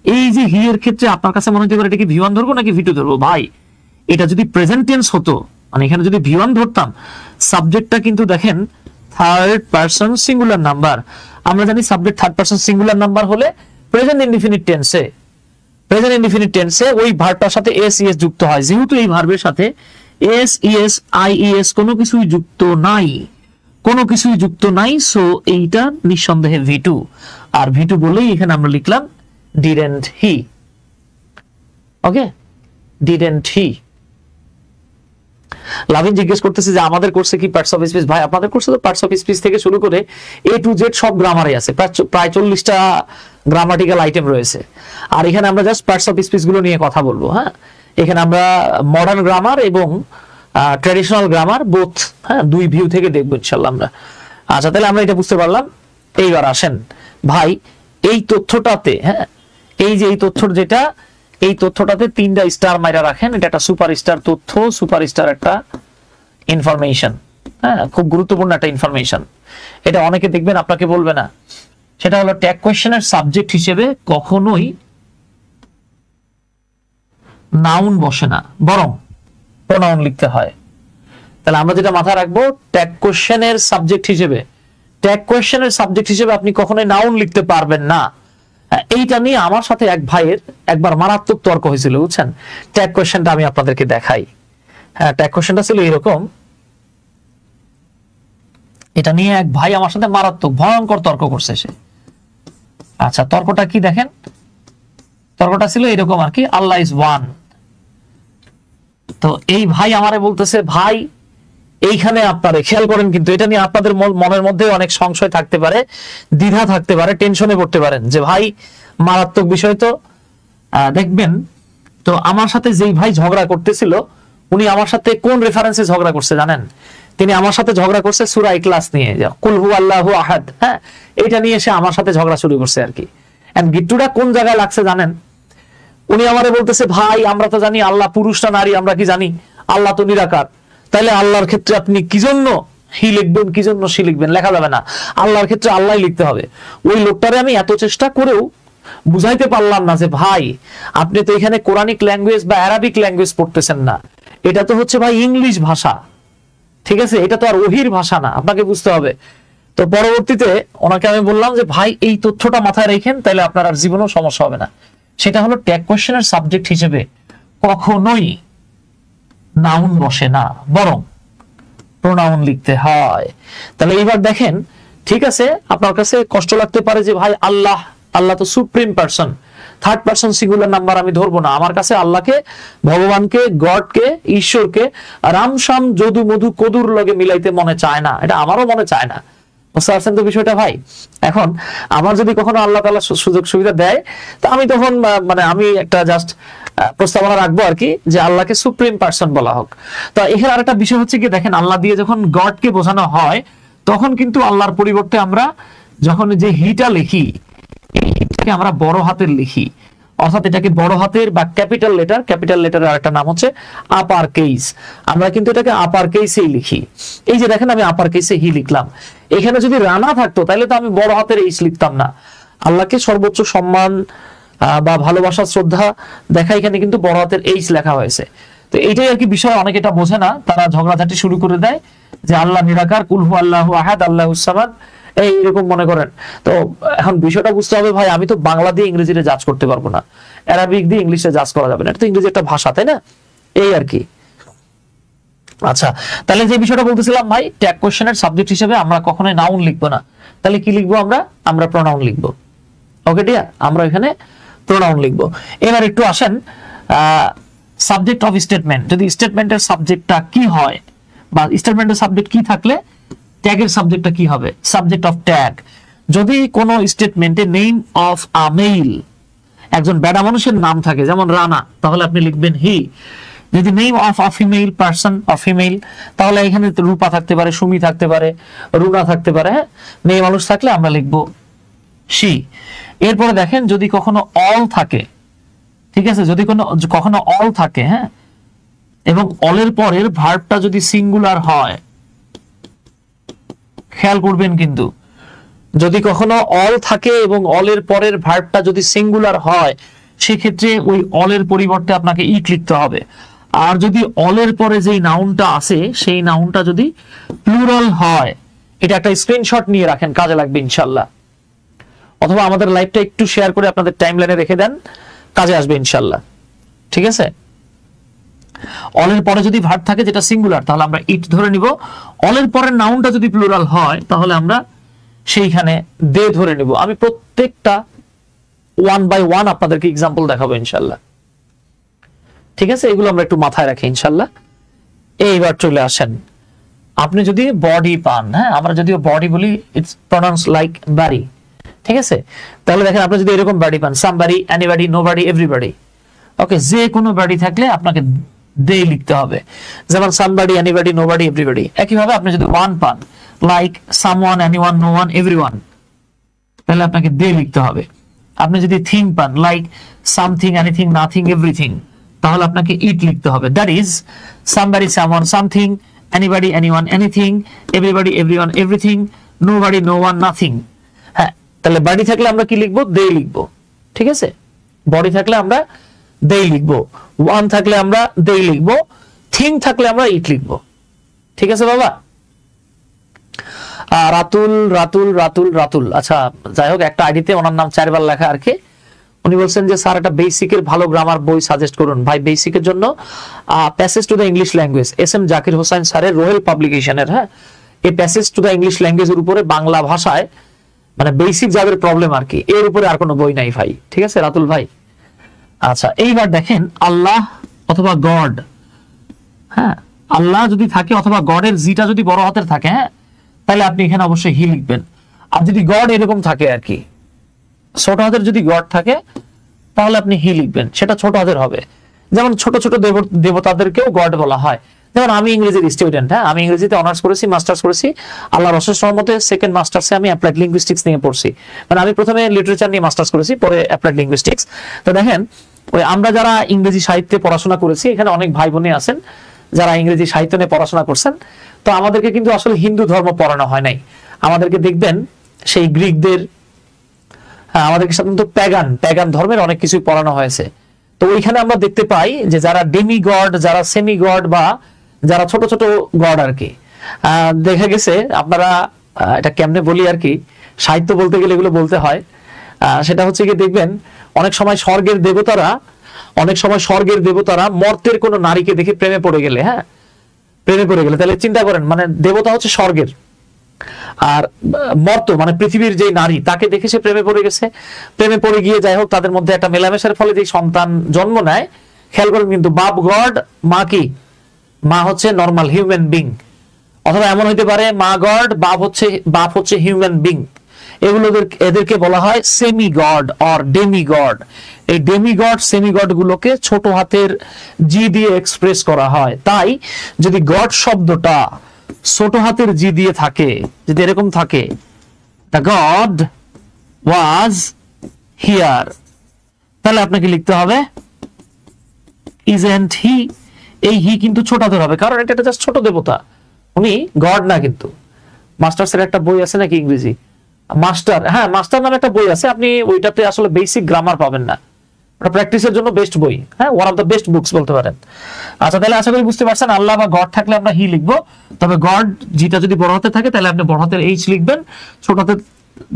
Speaker 1: এই যে হি এর ক্ষেত্রে আপনার কাছে মনে হতে পারে এটা কি V1 ধরবো নাকি V2 ধরবো? ভাই এটা যদি প্রেজেন্ট টেন্স হতো, মানে এখানে যদি V1 ধরতাম, সাবজেক্টটা কিন্তু দেখেন থার্ড পারসন সিঙ্গুলার নাম্বার। আমরা জানি subject third person singular number হলে প্রেজেন্ট ইনডিফিনিট টেন্সে, প্রেজেন্ট ইনডিফিনিট টেন্সে ওই ভার্বটার সাথে এস ইএস যুক্ত হয়। যেহেতু এই ভার্বের সাথে এস ইএস আইইএস কোনো কিছুই যুক্ত নাই, কোনো কিছুই যুক্ত নাই, সো এইটা নিঃসন্দেহে V2। আর V2 বলেই এখানে আমরা লিখলাম didn't he। Okay, didn't he। লাভিন জিজ্ঞেস করতেছে যে আমাদের কোর্সে কি পার্টস অফ স্পিচ? ভাই আপনাদের কোর্সে তো পার্টস অফ স্পিচ থেকে শুরু করে A to Z সব গ্রামারে আছে, প্রায় 40টা গ্রামাটিক্যাল আইটেম রয়েছে। আর এখানে আমরা জাস্ট পার্টস অফ স্পিচ গুলো নিয়ে কথা বলবো। হ্যাঁ, এখানে আমরা মডার্ন গ্রামার এবং ট্র্যাডিশনাল গ্রামার বোথ, হ্যাঁ দুই ভিউ থেকে দেখবো ইনশাআল্লাহ আমরা। আচ্ছা তাহলে আমরা এটা বুঝতে পারলাম। এইবার আসেন ভাই এই তথ্যটাতে, হ্যাঁ এই যে এই তথ্যর যেটা, এই তথ্যটাতে 3টা স্টার মাইরা রাখেন। এটা একটা সুপারস্টার তথ্য, সুপারস্টার একটা ইনফরমেশন, হ্যাঁ খুব গুরুত্বপূর্ণ একটা ইনফরমেশন। এটা অনেকে দেখবেন আপনাকে বলবে না, সেটা হলো ট্যাগ কোয়েশ্চেনের সাবজেক্ট হিসেবে কখনোই নাউন বসে না, বরং প্রোনাউন লিখতে হয়। তাহলে আমরা যেটা মাথায় রাখবো, ট্যাগ কোয়েশ্চেনের সাবজেক্ট হিসেবে, ট্যাগ কোয়েশ্চেনের সাবজেক্ট হিসেবে আপনি কখনোই নাউন লিখতে পারবেন না। এইটা নিয়ে আমার সাথে এক ভাইয়ের একবার মারাত্মক তর্ক হয়েছিল, বুঝছেন। ট্যাগ কোয়েশ্চেনটা আমি আপনাদেরকে দেখাই, হ্যাঁ, ট্যাগ কোশ্চেনটা ছিল এরকম, এটা নিয়ে এক ভাই আমার সাথে মারাত্মক ভয়ঙ্কর তর্ক করছে সে। আচ্ছা, তর্কটা কি দেখেন, তর্কটা ছিল এরকম আর কি, আল্লাহ ইজ ওয়ান। তো এই ভাই আমারে বলতেছে, ভাই এইখানে আপনারে খেয়াল করেন, কিন্তু এটা নিয়ে আপনাদের মনের মধ্যে অনেক সংশয় থাকতে পারে, দ্বিধা থাকতে পারে, টেনশনে পড়তে পারেন যে ভাই মারাত্মক বিষয় তো। দেখবেন তো আমার সাথে যেই ভাই ঝগড়া করতেছিল, উনি আমার সাথে কোন রেফারেন্সে ঝগড়া করছে জানেন? তিনি আমার সাথে ঝগড়া করছে সূরা ইখলাস নিয়ে, কুল হু আল্লাহু আহাদ, হ্যাঁ, এটা নিয়ে এসে আমার সাথে ঝগড়া শুরু করছে আর কি। এন্ড গিট্টুটা কোন জায়গায় লাগছে জানেন? উনি আমারে বলতেছে, ভাই আমরা তো জানি আল্লাহ পুরুষ না নারী, আমরা কি জানি? আল্লাহ তো নিরাকার, তাইলে আল্লাহর ক্ষেত্রে আপনি কি জন্য হি লিখবেন, কি জন্য সি লিখবেন? লেখা যাবে না, আল্লাহর ক্ষেত্রে আল্লাহ লিখতে হবে। ওই লোকটারে আমি এত চেষ্টা করেও বুঝাইতে পারলাম না যে ভাই আপনি তো এখানে কোরআনিক ল্যাঙ্গুয়েজ বা আরবিক ল্যাঙ্গুয়েজ পড়তেছেন না, এটা তো হচ্ছে ভাই ইংলিশ ভাষা, ঠিক আছে? এটা তো আর ওহির ভাষা না, আপনাকে বুঝতে হবে। তো পরবর্তীতে ওনাকে আমি বললাম যে ভাই এই তথ্যটা মাথায় রাখেন, তাহলে আপনার আর জীবনেও সমস্যা হবে না। সেটা হলো ট্যাগ কোশ্চেনের সাবজেক্ট হিসেবে কখনোই নাউন বসে না, বরং প্রোনাউন লিখতে হয়। তাহলে এইবার দেখেন, ঠিক আছে, আপনার কাছে কষ্ট লাগতে পারে যে ভাই আল্লাহ, আল্লাহ তো supreme person, third person singular number আমি ধরবো না, আমার কাছে আল্লাহকে, ভগবানকে, গডকে, ঈশ্বরকে রাম শাম যদু মধু কদুর লগে মিলাইতে মনে চায় না, এটা আমারও মনে চায় না। বুঝতে পারছেন তো বিষয়টা ভাই? এখন আমার যদি কখনো আল্লাহ তাআলা সুযোগ সুবিধা দেয়, তো আমি তখন মানে আমি একটা জাস্ট প্রস্তাবনা রাখবো আর কি, যে আল্লাহকে সুপ্রিম পারসন বলা হোক। তো এখানে আরেকটা বিষয় হচ্ছে কি, দেখেন আল্লাহ দিয়ে যখন গডকে বোঝানো হয়, তখন কিন্তু আল্লাহর পরিবর্তে আমরা যখন যে হিটা লিখি, এই হিটাকে আমরা বড় হাতের লিখি, অর্থাৎ এটাকে বড় হাতের বা ক্যাপিটাল লেটার, ক্যাপিটাল লেটারের আরেকটা নাম হচ্ছে আপার কেস, আমরা কিন্তু এটাকে আপার কেসেই লিখি। এই যে দেখেন আমি আপার কেসে হি লিখলাম, এখানে যদি রানা থাকতো তাহলে তো আমি বড় হাতের এইচ লিখতাম না। আল্লাহকে সর্বোচ্চ সম্মান বা ভালোবাসা, শ্রদ্ধা দেখা এখানে কিন্তু বড় হাতের এইচ লেখা হয়েছে। তো এইটাই আর কি বিষয়, অনেকে এটা বোঝে না, তারা ঝগড়াঝাটি শুরু করে দেয় যে আল্লাহ নিরাকার, কুল হু আল্লাহু আহাদ, আল্লাহুস সামাদ, এইরকম মনে করেন। তো এখন বিষয়টা বুঝতে হবে ভাই, আমি তো বাংলা দিয়ে ইংরেজিতে জাজ করতে পারবো না, আরবিক দিয়ে ইংলিশে জাজ করা যাবে না, এটা তো ইংরেজি একটা ভাষা, তাই না? এই আর কি। আচ্ছা, তাহলে যে বিষয়টা বলতেছিলাম ভাই, ট্যাগ কোশ্চেনের সাবজেক্ট হিসেবে আমরা কখনোই নাউন লিখবো না, তাহলে কি লিখবো আমরা? আমরা প্রোনাউন লিখবো। ওকে ডিয়ার, আমরা এখানে প্রোনাউন লিখবো। এবার একটু আসেন সাবজেক্ট অফ স্টেটমেন্ট, যদি স্টেটমেন্টের সাবজেক্টটা কি হয় বা স্টেটমেন্টের সাবজেক্ট কি থাকলে ট্যাগের সাবজেক্টটা কি হবে? সাবজেক্ট অফ ট্যাগ, যদি কোনো স্টেটমেন্টে নেম অফ আ মেল, একজন বেডা মানুষের নাম থাকে, যেমন রানা, তাহলে আপনি লিখবেন হি। যদি name of a female person of female, তাহলে এখানে রূপা থাকতে পারে, সুমি থাকতে পারে, রুনা থাকতে পারে, হ্যাঁ, মেয়ে মানুষ থাকলে আমরা লিখবো শি। এরপরে দেখেন যদি কখনো অল থাকে, ঠিক আছে, যদি কখনো অল থাকে, হ্যাঁ, এবং অলের পরের ভার্বটা যদি সিঙ্গুলার হয়, খেয়াল করবেন কিন্তু, যদি কখনো অল থাকে এবং অলের পরের ভার্বটা যদি সিঙ্গুলার হয়, সেক্ষেত্রে ওই অলের পরিবর্তে আপনাকে ইট লিখতে হবে। আর যদি অলের পরে যেই নাউনটা আছে, সেই নাউনটা যদি প্লুরাল হয়, এটা একটা স্ক্রিনশট নিয়ে রাখেন, কাজে লাগবে ইনশাল্লাহ। অথবা আমাদের লাইভটা একটু শেয়ার করে আপনাদের টাইমলাইনে রেখে দেন, কাজে আসবে ইনশাল্লাহ। ঠিক আছে? অলের পরে যদি ভার্ব থাকে যেটা সিঙ্গুলার, তাহলে আমরা ইট ধরে নিব। অলের পরের নাউনটা যদি প্লুরাল হয়, তাহলে আমরা সেইখানে দে ধরে নিব। আমি প্রত্যেকটা ওয়ান বাই ওয়ান আপনাদেরকে এক্সাম্পল দেখাবো ইনশাল্লাহ। ঠিক আছে, এগুলো আমরা একটু মাথায় রাখি ইনশাল্লাহ। এইবার চলে আসেন, আপনি যদি বডি পান, হ্যাঁ, আমরা যদিও বডি বলি, ইটস প্রনাউন্স লাইক বডি, ঠিক আছে, তাহলে দেখেন আপনি যদি এরকম বডি পান, সামবডি, এনিবডি, নোবডি, এভরিবডি, ওকে, যে কোনো বডি থাকলে আপনাকে দে লিখতে হবে, যেমন সামবডি, এনিবডি, নোবডি, এভরিবডি। একইভাবে আপনি যদি ওয়ান পান, like someone, anyone, no one, everyone, তাহলে আপনাকে দে লিখতে হবে। আপনি যদি থিং পান, like something, anything, nothing, everything, তাহলে আপনাকে ইট লিখতে হবে। That is somebody, someone, something, anybody, anyone, anything, everybody, everyone, everything, nobody, no one, nothing. হ্যাঁ, তাহলে বডি থাকলে আমরা কি লিখবো? দে লিখবো। ঠিক আছে, বডি থাকলে আমরা দে লিখবো, ওয়ান থাকলে আমরা দে লিখবো, থিং থাকলে আমরা ইট লিখবো। ঠিক আছে বাবা? রাতুল, রাতুল, রাতুল, রাতুল, আচ্ছা যাই হোক, একটা আইডিতে ওনার নাম 4 বার লেখা আর কি, উনি বলছেন যে স্যার একটা বেসিকের ভালো গ্রামার বই সাজেস্ট করুন। ভাই বেসিকের জন্য passage to the English language SM. Zakir Hossain স্যারের রোহেল পাবলিকেশনের, হ্যাঁ, এই প্যাসেজ টু দ্য ইংলিশ ল্যাঙ্গুয়েজের উপরে বাংলা ভাষায় মানে বেসিক যাদের প্রবলেম আর কি, এর উপরে আর কোনো বই নাই ভাই। ঠিক আছে রাতুল ভাই। আচ্ছা এইবার দেখেন আল্লাহ অথবা গড, হ্যাঁ, আল্লাহ যদি থাকে অথবা গডের জিটা যদি বড় হাতের থাকে, হ্যাঁ, তাহলে আপনি এখানে অবশ্যই হি লিখবেন। আর যদি গড এরকম থাকে আর কি, ছোট হাতের যদি গড থাকে তাহলে আপনি হি লিখবেন, সেটা ছোট হাতের হবে। যেমন ছোট ছোট দেবতাদেরকেও গড বলা হয়। যেমন আমি ইংরেজির স্টুডেন্ট, হ্যাঁ, আমি ইংরেজিতে অনার্স করেছি, মাস্টার্স করেছি, আল্লাহর অশেষ রহমতে সেকেন্ড মাস্টার্সে আমি অ্যাপ্লাইড লিঙ্গুইস্টিক্স নিয়ে পড়ছি। মানে আমি প্রথমে লিটারেচার নিয়ে মাস্টার্স করেছি, পরে অ্যাপ্লাইড লিঙ্গুইস্টিক্স। তো দেখেন ওই আমরা যারা ইংরেজি সাহিত্যে পড়াশোনা করেছি, এখানে অনেক ভাই বোনে আছেন যারা ইংরেজি সাহিত্য নিয়ে পড়াশোনা করছেন। তো আমাদেরকে কিন্তু আসলে হিন্দু ধর্ম পড়ানো হয় নাই, আমাদেরকে দেখবেন সেই গ্রিকদের, হ্যাঁ, আমাদেরকে সাধারণত প্যাগান ধর্মের অনেক কিছুই পড়ানো হয়েছে। তো ওইখানে আমরা দেখতে পাই যে যারা ডেমি গড, যারা সেমি গড বা যারা ছোট ছোট গড আর কি, দেখা গেছে আপনারা এটা কেমনে বলি আর কি, সাহিত্য বলতে গেলে এগুলো বলতে হয়। সেটা হচ্ছে কি দেখবেন অনেক সময় স্বর্গের দেবতারা মর্তের কোনো নারীকে দেখে প্রেমে পড়ে গেলে, হ্যাঁ, প্রেমে পড়ে গেলে, তাহলে চিন্তা করেন মানে দেবতা হচ্ছে স্বর্গের, আর মর্ত মানে পৃথিবীর যে নারী তাকে দেখে সে প্রেমে পড়ে গেছে। প্রেমে পড়ে গিয়ে যাই হোক তাদের মধ্যে একটা মেলামেশার ফলে যে সন্তান জন্ম নেয়, খেয়াল করেন কিন্তু বাপ গড, মা কি, মা হচ্ছে নর্মাল হিউম্যান বিং, অথবা এমন হইতে পারে মা গড, বাপ হচ্ছে হিউম্যান বিং। এদেরকে বলা হয় semi god or demi god. এই ডেমি গড সেমি গড গুলোকে ছোট হাতের জি দিয়ে এক্সপ্রেস করা হয়। তাই যদি গড শব্দটা ছোট হাতের জি দিয়ে থাকে, যদি এরকম থাকে, দ্য গড ওয়াজ হিয়ার, তাহলে আপনাকে লিখতে হবে ইজন্ট হি। এই হি কিন্তু ছোট হাতের হবে, কারণ এটা জাস্ট ছোট দেবতা, উনি গড না। কিন্তু মাস্টার্সের একটা বই আছে নাকি ইংরেজি মাস্টার, হ্যাঁ, মাস্টার নামে একটা বই আছে, আপনি ওইটাতে আসলে বেসিক গ্রামার পাবেন না, ওটা প্র্যাকটিসের জন্য বেস্ট বই, হ্যাঁ, one of the best books বলতে পারেন। আচ্ছা তাহলে আশা করি বুঝতে পারছেন, আল্লাহ বা গড থাকলে আমরা হি লিখবো, তবে গড জিটা যদি বড় হাতে থাকে তাহলে আপনি বড় হাতের এইচ লিখবেন, ছোট হাতের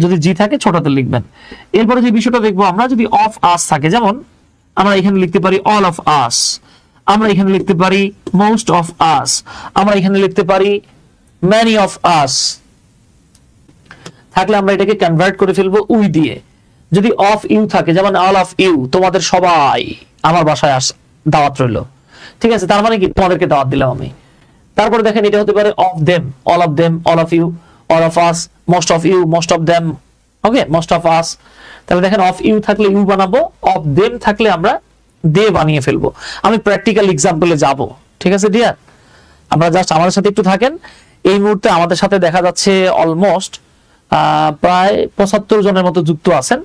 Speaker 1: যদি জি থাকে ছোট হাতের লিখবেন। এরপরে যে বিষয়টা দেখবো আমরা, যদি অফ আস থাকে, যেমন আমরা এখানে লিখতে পারি অল অফ আস, আমরা এখানে লিখতে পারি মোস্ট অফ আস, আমরা এখানে লিখতে পারি মেনি অফ আস, থাকলে আমরা এটাকে কনভার্ট করে ফেলবো উই দিয়ে। যদি অফ ইউ থাকে, যেমন অল অফ ইউ, তোমাদের সবাই আমার বাসায় দাওয়াত রইল, ঠিক আছে, তার মানে কি তোমাদেরকে দাওয়াত দিলাম আমি। তারপরে দেখেন এটা হতে পারে of them, all of them, all of you, all of us, most of you, most of them, okay, most of us. তাহলে দেখেন অফ ইউ থাকলে ইউ বানাবো, অফ দেম থাকলে আমরা দে বানিয়ে ফেলবো। আমি প্র্যাকটিক্যাল এক্সাম্পলে যাব, ঠিক আছে ডিয়ার, আমরা জাস্ট আমাদের সাথে একটু থাকেন। এই মুহূর্তে আমাদের সাথে দেখা যাচ্ছে অলমোস্ট প্রায় 75 জনের মতো যুক্ত আছেন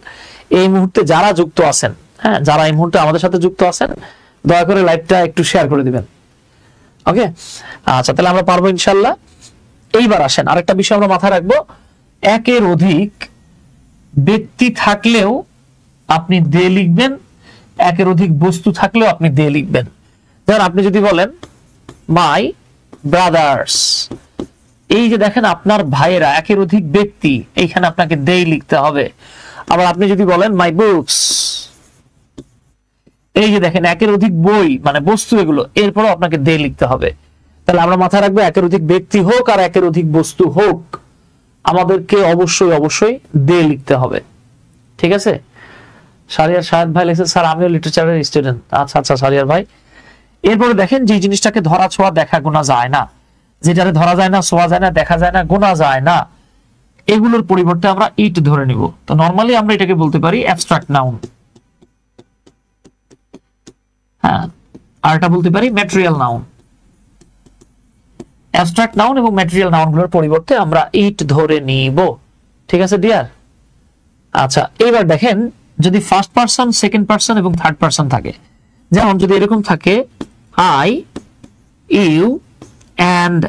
Speaker 1: এই মুহূর্তে। যারা যুক্ত আছেন, হ্যাঁ, যারা এই মুহূর্তে আমাদের সাথে যুক্ত আছেন, দয়া করে লাইভটা একটু শেয়ার করে দিবেন, ওকে। আচ্ছা তাহলে আমরা পারবো ইনশাল্লাহ। এইবার আসেন আরেকটা বিষয় আমরা মাথায় রাখবো, একের অধিক ব্যক্তি থাকলেও আপনি দে লিখবেন, একের অধিক বস্তু থাকলেও আপনি দে লিখবেন। যেমন আপনি যদি বলেন মাই ব্রাদার্স, এই যে দেখেন আপনার ভাইয়েরা, একের অধিক ব্যক্তি, এইখানে আপনাকে দে লিখতে হবে। আবার আপনি যদি বলেন মাই বুকস, এই যে দেখেন একের অধিক বই মানে বস্তু এগুলো, এরপরও আপনাকে দে লিখতে হবে। তাহলে আমরা মাথায় রাখবো একের অধিক ব্যক্তি হোক আর একের অধিক বস্তু হোক, আমাদেরকে অবশ্যই দে লিখতে হবে, ঠিক আছে। সারিয়ার শাহেদ ভাই লিখছে স্যার আমিও লিটারেচারের স্টুডেন্ট। আচ্ছা সারিয়ার ভাই। এরপরে দেখেন যে জিনিসটাকে ধরা ছোঁয়া দেখা গোনা যায় না, যেটারে ধরা যায় না, ছোঁয়া যায় না, দেখা যায় না, গোনা যায় না, এগুলোর পরিবর্তে আমরা ইট ধরে নিব। তো নরমালি আমরা এটাকে বলতে পারি অ্যাবস্ট্রাক্ট নাউন, হ্যাঁ, আর এটা বলতে পারি ম্যাটেরিয়াল নাউন। অ্যাবস্ট্রাক্ট নাউন এবং ম্যাটেরিয়াল নাউনগুলোর পরিবর্তে আমরা ইট ধরে নিব, ঠিক আছে ডিয়ার। আচ্ছা এবার দেখেন যদি ফার্স্ট পারসন, সেকেন্ড পারসন এবং থার্ড পারসন থাকে, যেমন যদি এরকম থাকে আই, ইউ এন্ড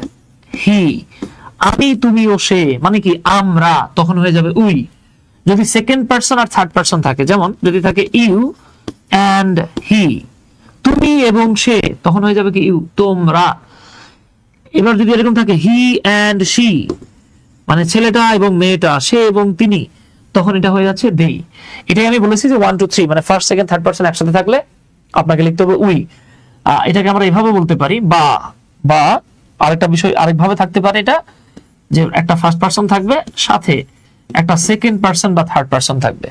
Speaker 1: হি, আমি, তুমি ও সে, মানে কি আমরা, তখন হয়ে যাবে উই। যদি সেকেন্ড পারসন আর থার্ড পারসন থাকে, যেমন যদি থাকে ইউ এন্ড হি, তুমি এবং সে, তখন হয়ে যাবে কি ইউ, তোমরা। এবার যদি এরকম থাকে হি এন্ড শি, মানে ছেলেটা এবং মেয়েটা, সে এবং তিনি, তখন এটা হয়ে যাচ্ছে দেই। এটাই আমি বলেছি যে 1 2 3 মানে ফার্স্ট সেকেন্ড থার্ড পারসন একসাথে থাকলে আপনাকে লিখতে হবে উই। এটাকে আমরা এভাবে বলতে পারি, বা বা আরেকটা বিষয় আরেকভাবে থাকতে পারে, এটা যে একটা ফার্স্ট পারসন থাকবে সাথে একটা সেকেন্ড পারসন বা থার্ড পারসন থাকবে।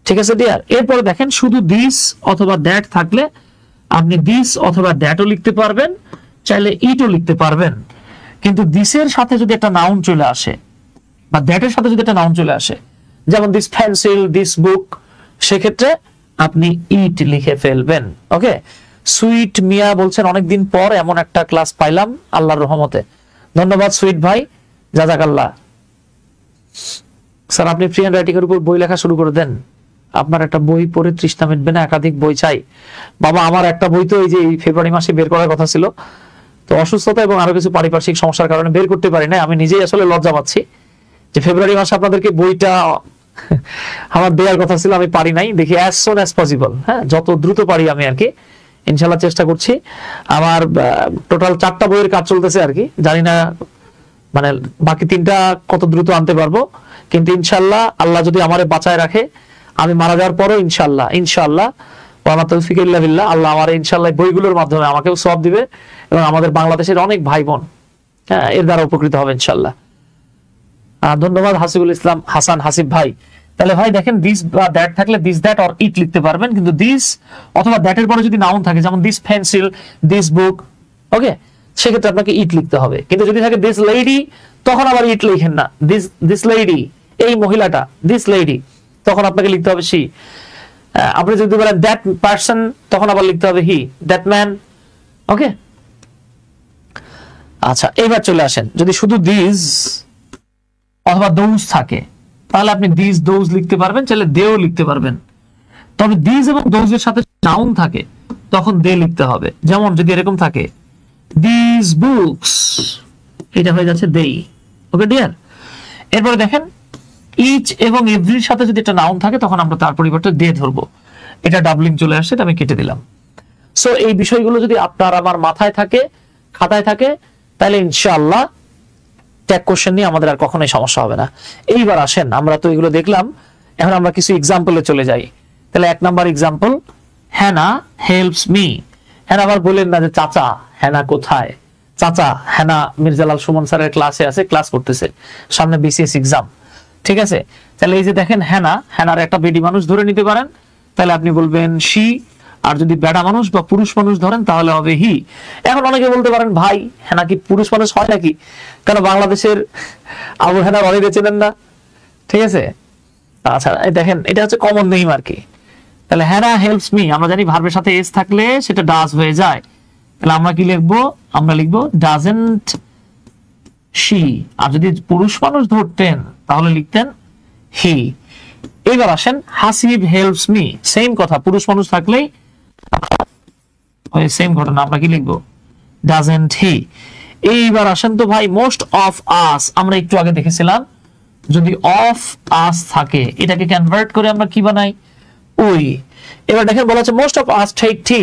Speaker 1: ঠিক আছে ডিয়ার? এরপরে দেখেন শুধু দিস অথবা দ্যাট থাকলে আপনি দিস অথবা দ্যাটও লিখতে পারবেন, চাইলে ইটও লিখতে পারবেন। কিন্তু দিসের সাথে যদি একটা নাউন চলে আসে বা দ্যাটের সাথে যদি একটা নাউন চলে আসে, যেমন দিস পেন্সিল, দিস বুক, সেক্ষেত্রে আপনি ইট লিখে ফেলবেন। ওকে, সুইট মিয়া বলছেন অনেকদিন পর এমন একটা ক্লাস পাইলাম আল্লাহর রহমতে। ধন্যবাদ সুইট ভাই, জাযাকাল্লাহ। স্যার আপনি ফ্রি হ্যান্ড রাইটিং এর উপর বই লেখা শুরু করে দেন, আপনার একটা বই পড়ে তৃষ্ণা মিটবে না, একাধিক বই চাই। বাবা আমার একটা বই তো এই যে ফেব্রুয়ারি মাসে বের করার কথা ছিল, তো অসুস্থতা এবং আরো কিছু পারিপার্শ্বিক সমস্যার কারণে বের করতে পারি না। আমি নিজেই আসলে লজ্জা পাচ্ছি যে ফেব্রুয়ারি মাসে আপনাদেরকে বইটা আমার দেওয়ার কথা ছিল, আমি পারি নাই। দেখি অ্যাজ সুন অ্যাজ পসিবল, হ্যাঁ যত দ্রুত পারি আমি আর কি ইনশাল্লাহ চেষ্টা করছি। আমার টোটাল 4টা বইয়ের কাজ চলতেছে আর কি, জানি না মানে বাকি 3টা কত দ্রুত আনতে পারবো, কিন্তু ইনশাল্লাহ আল্লাহ যদি আমারে বাঁচায় রাখে, আমি মারা যাওয়ার পরও ইনশাল্লাহ ইনশাল্লাহ ওয়া তৌফিক ইল্লা বিল্লাহ, আল্লাহ আমার ইনশাল্লাহ বইগুলোর মাধ্যমে আমাকেও সওয়াব দিবে এবং আমাদের বাংলাদেশের অনেক ভাই বোন হ্যাঁ এর দ্বারা উপকৃত হবে ইনশাল্লাহ। ধন্যবাদ হাসিবুল ইসলাম হাসান হাসিব ভাই। তাহলে ভাই দেখেন দিস বা দ্যাট থাকলে দিস দ্যাট অর ইট লিখতে পারবেন, কিন্তু দিস অথবা দ্যাটের পরে যদি নাউন থাকে যেমন দিস পেন্সিল, দিস বুক, ওকে, সেক্ষেত্রে আপনাকে ইট লিখতে হবে। কিন্তু যদি থাকে দিস লেডি, তখন আবার ইট লিখেন না, দিস লেডি, এই মহিলাটা, দিস লেডি, তখন আপনাকে লিখতে হবে শি। আপনি যদি বলেন দ্যাট পারসন, তখন আবার লিখতে হবে হি, দ্যাট ম্যান। ওকে, আচ্ছা এবার চলে আসেন, যদি শুধু দিস অথবা দোজ থাকে তাহলে আপনি দিস দোজ লিখতে পারবেন, চাইলে দেও লিখতে পারবেন। তবে দিস এবং দোজের সাথে নাউন থাকে তখন দে লিখতে হবে। যেমন যদি এরকম থাকে দিস বুকস, এটা হয়ে যাচ্ছে দেই। Okay dear? এরপরে দেখেন ইচ এবং এভরির সাথে যদি একটা নাউন থাকে তখন আমরা তার পরিবর্তে দে ধরবো। এটা ডাবলিং চলে আসছে, এটা আমি কেটে দিলাম। সো এই বিষয়গুলো যদি আপনার আমার মাথায় থাকে, খাতায় থাকে, তাহলে ইনশাআল্লাহ ট্যাগ কোশ্চেন নিয়ে আমাদের আর কখনোই সমস্যা হবে না। এইবার আসেন, আমরা তো এগুলো দেখলাম, এখন আমরা কিছু এক্সাম্পলে চলে যাই। তাহলে 1 নাম্বার এক্সাম্পল, হ্যানা হেল্পস মি। হ্যানা আবার বলেন না যে চাচা হ্যানা কোথায়, চাচা হ্যানা মির্জালাল সুমন স্যারের ক্লাসে আছে, ক্লাস করতেছে, সামনে বিসিএস এক্সাম। ঠিক আছে? তাহলে এই যে দেখেন হ্যানা, হ্যানার একটা বেডি মানুষ ধরে নিতে পারেন, তাহলে আপনি বলবেন শি। আর যদি বেড়া মানুষ বা পুরুষ মানুষ ধরেন তাহলে হবে হি। এখন অনেকে বলতে পারেন ভাই হ্যানা কি পুরুষ মানুষ হয় নাকি? কেন বাংলাদেশের আবু হ্যানার অনেকে চেনেন না? ঠিক আছে, আচ্ছা দেখেন এটা হচ্ছে কমন নেম আর কি। তাহলে হ্যানা হেল্পস মি, আমরা জানি ভার্বের সাথে এস থাকলে সেটা ডাজ হয়ে যায়। তাহলে আমরা কি লিখবো? আমরা লিখবো ডাজেন্ট শি। আর যদি পুরুষ মানুষ ধরতেন তাহলে লিখতেন হি। এবার আসেন হাসিব হেল্পস মি, সেম কথা, পুরুষ মানুষ থাকলেই ওই সেম ঘটনা, আমরা কি লিখবো? Doesn't he. এইবার আসেন তো ভাই মোস্ট অফ আস, আমরা একটু আগে দেখেছিলাম যদি অফ আস থাকে এটাকে কনভার্ট করে আমরা কি বানাই? উই। এবার দেখেন বলা আছে most of us take tea.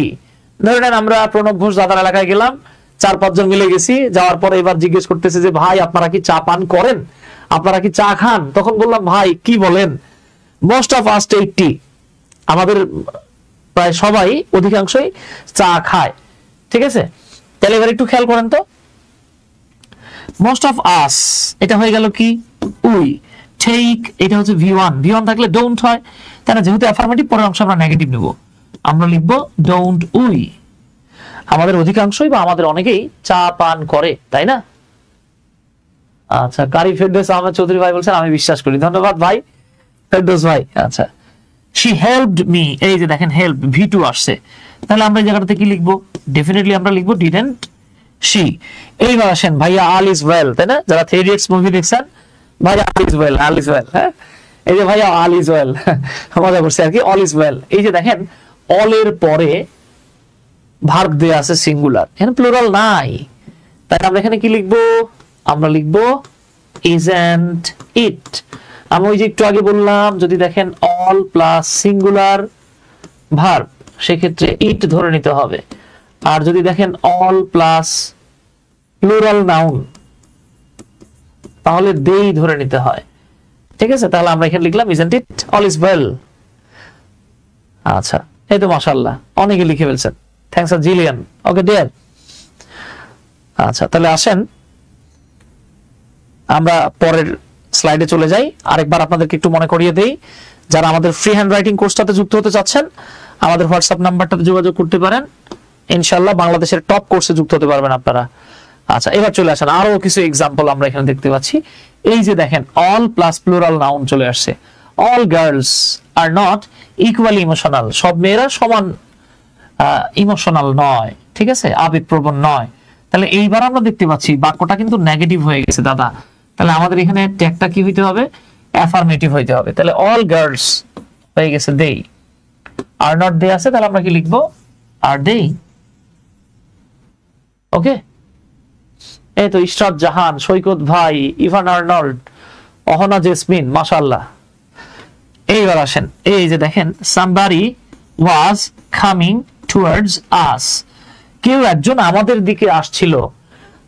Speaker 1: ধরে নেন আমরা প্রণব ঘোষ দাদার এলাকায় গেলাম, 4-5 জন মিলে গেছি, যাওয়ার পরে এবার জিজ্ঞেস করতেছে যে ভাই আপনারা কি চা পান করেন, আপনারা কি চা খান? তখন বললাম ভাই কি বলেন, most of us take tea, আমাদের প্রায় সবাই অধিকাংশই চা খায়। ঠিক আছে, তাহলে এবার একটু খেয়াল করেন তো, মোস্ট অফ আস এটা হয়ে গেল কি? উই। টেক এটা হচ্ছে ভি1, ভি1 থাকলে ডোন্ট হয়, তাই না? যেহেতু অ্যাফার্মেটিভ, পরের অংশ আমরা নেগেটিভ নেব, আমরা লিখবো ডোন্ট উই। আমাদের অধিকাংশই বা আমাদের অনেকেই চা পান করে, তাই না? আচ্ছা, কারি ফেরদৌস আহমেদ চৌধুরী ভাই বলছেন আমি বিশ্বাস করি, ধন্যবাদ ভাই ফেরদৌস ভাই। আচ্ছা, she helped me, এই যে দেখেন হেল্প ভি2 আসছে, তাহলে আমরা এই জায়গাটাতে কি লিখবো? ডেফিনেটলি আমরা লিখবো didn't she। এইবার আসেন ভাইয়া all is well, তাই না? যারা 3 Idiots মুভি দেখছেন, ভাইয়া all is well, all is well, হ্যাঁ এই যে ভাইয়া all is well, মজা করছে আর কি, all is well। এই যে দেখেন all এর পরে ভার্ব দেয়া আছে সিঙ্গুলার, এখানে প্লুরাল নাই, তাই আমরা এখানে কি লিখবো? আমরা লিখবো isn't it। আমি ওই যে একটু আগে বললাম যদি দেখেন অল প্লাস সিঙ্গুলার ভার্ব সেক্ষেত্রে ইট ধরে নিতে হবে, আর যদি দেখেন অল প্লাস প্লুরাল নাউন তাহলে দেই ধরে নিতে হয়। ঠিক আছে, তাহলে আমরা এখানে লিখলাম isn't it all is well। আচ্ছা, এই তো মাশাআল্লাহ অনেকে লিখে ফেলছেন, thanks a zillion. Okay dear. আচ্ছা, তাহলে আসেন আমরা পরের স্লাইডে চলে যাই। আরেকবার আপনাদেরকে একটু মনে করিয়ে দেই, যারা আমাদের ফ্রি হ্যান্ড রাইটিং কোর্সটাতে যুক্ত হতে চাচ্ছেন আমাদের হোয়াটসঅ্যাপ নাম্বারটাতে যোগাযোগ করতে পারেন, ইনশাআল্লাহ বাংলাদেশের টপ কোর্সে যুক্ত হতে পারবেন আপনারা। আচ্ছা, এবার চলে আসেন, আরো কিছু এক্সাম্পল আমরা এখানে দেখতে পাচ্ছি। এই যে দেখেন, অল প্লাস প্লুরাল নাউন চলে আসছে। All girls are not equally emotional, সব মেয়েরা সমান ইমোশনাল নয়, ঠিক আছে, আবেগপ্রবণ নয়। তাহলে এইবার আমরা দেখতে পাচ্ছি বাক্যটা কিন্তু নেগেটিভ হয়ে গেছে দাদা। তাহলে আমাদের এখানে ট্যাগটা কি হইতে হবে? অ্যাফার্মেটিভ হইতে হবে। তাহলে অল গার্লস হয়ে গেছে দে, আর নট দে আছে, তাহলে আমরা কি লিখবো? আর দে। ওকে, এই তো ইশরাত জাহান, সৈকত ভাই, ইভান আর্নল্ড, অহনা জেসমিন, মাশাআল্লাহ। এইবার আসেন, এই যে দেখেন, somebody was coming towards us, কেউ একজন আমাদের দিকে আসছিল।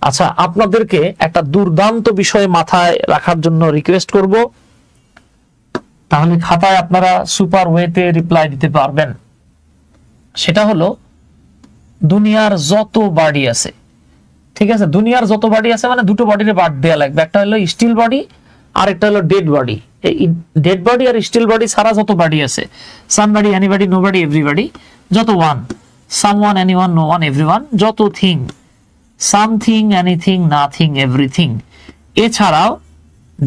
Speaker 1: আচ্ছা, আপনাদেরকে একটা দুর্দান্ত বিষয় মাথায় রাখার জন্য রিকোয়েস্ট করব, তাহলে খাতায় আপনারা সুপার ওয়েতে রিপ্লাই দিতে পারবেন। সেটা হলো, দুনিয়ার যত বডি আছে, ঠিক আছে, দুনিয়ার যত বডি আছে মানে দুটো বডির বাদ দেয়া লাগবে, একটা হলো স্টিল বডি আর একটা হলো ডেড বডি। এই ডেড বডি আর স্টিল বডি ছাড়া যত বডি আছে, সামবডি, এনিবডি, নোবডি, এভরিবডি, যত one, someone, anyone, no one, everyone, যত thing, something, anything, nothing, everything, এছাড়াও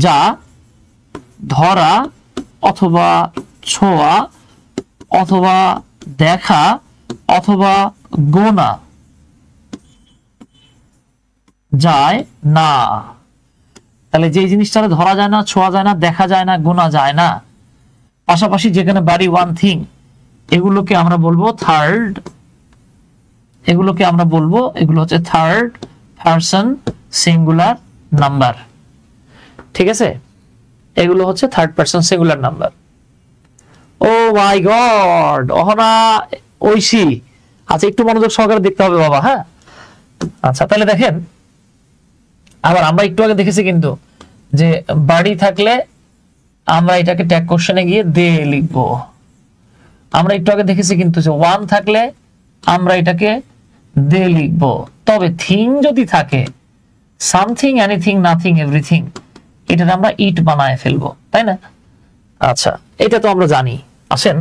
Speaker 1: যা ধরা অথবা ছোঁয়া অথবা দেখা অথবা গোনা যায় না। তাহলে যে জিনিসটা ধরা যায় না, ছোঁয়া যায় না, দেখা যায় না, গোনা যায় না, পাশাপাশি যেখানে বাড়ি ওয়ান থিং, এগুলোকে আমরা বলবো থার্ড, এগুলোকে আমরা বলবো, এগুলো হচ্ছে থার্ড পারসন সিঙ্গুলার নাম্বার, ঠিক আছে, এগুলো হচ্ছে থার্ড পারসন সিঙ্গুলার নাম্বার। ও মাই গড, অহনা, ঐশী, আচ্ছা একটু মনোযোগ সহকারে দেখতে হবে বাবা, হ্যাঁ। আচ্ছা, তাহলে দেখেন, আবার আমরা একটু আগে দেখেছি কিন্তু যে বাড়ি থাকলে আমরা এটাকে ট্যাগ কোশ্চেনে গিয়ে দে লিখবো। আমরা একটু আগে দেখেছি কিন্তু যে ওয়ান থাকলে আমরা এটাকে দে লিখবো। তবে থিং যদি থাকে, সামথিং, এনিথিং, নাথিং, এভরিথিং, এটা আমরা ইট বানায় ফেলবো, তাই না? আচ্ছা, এটা তো আমরা জানি। আসেন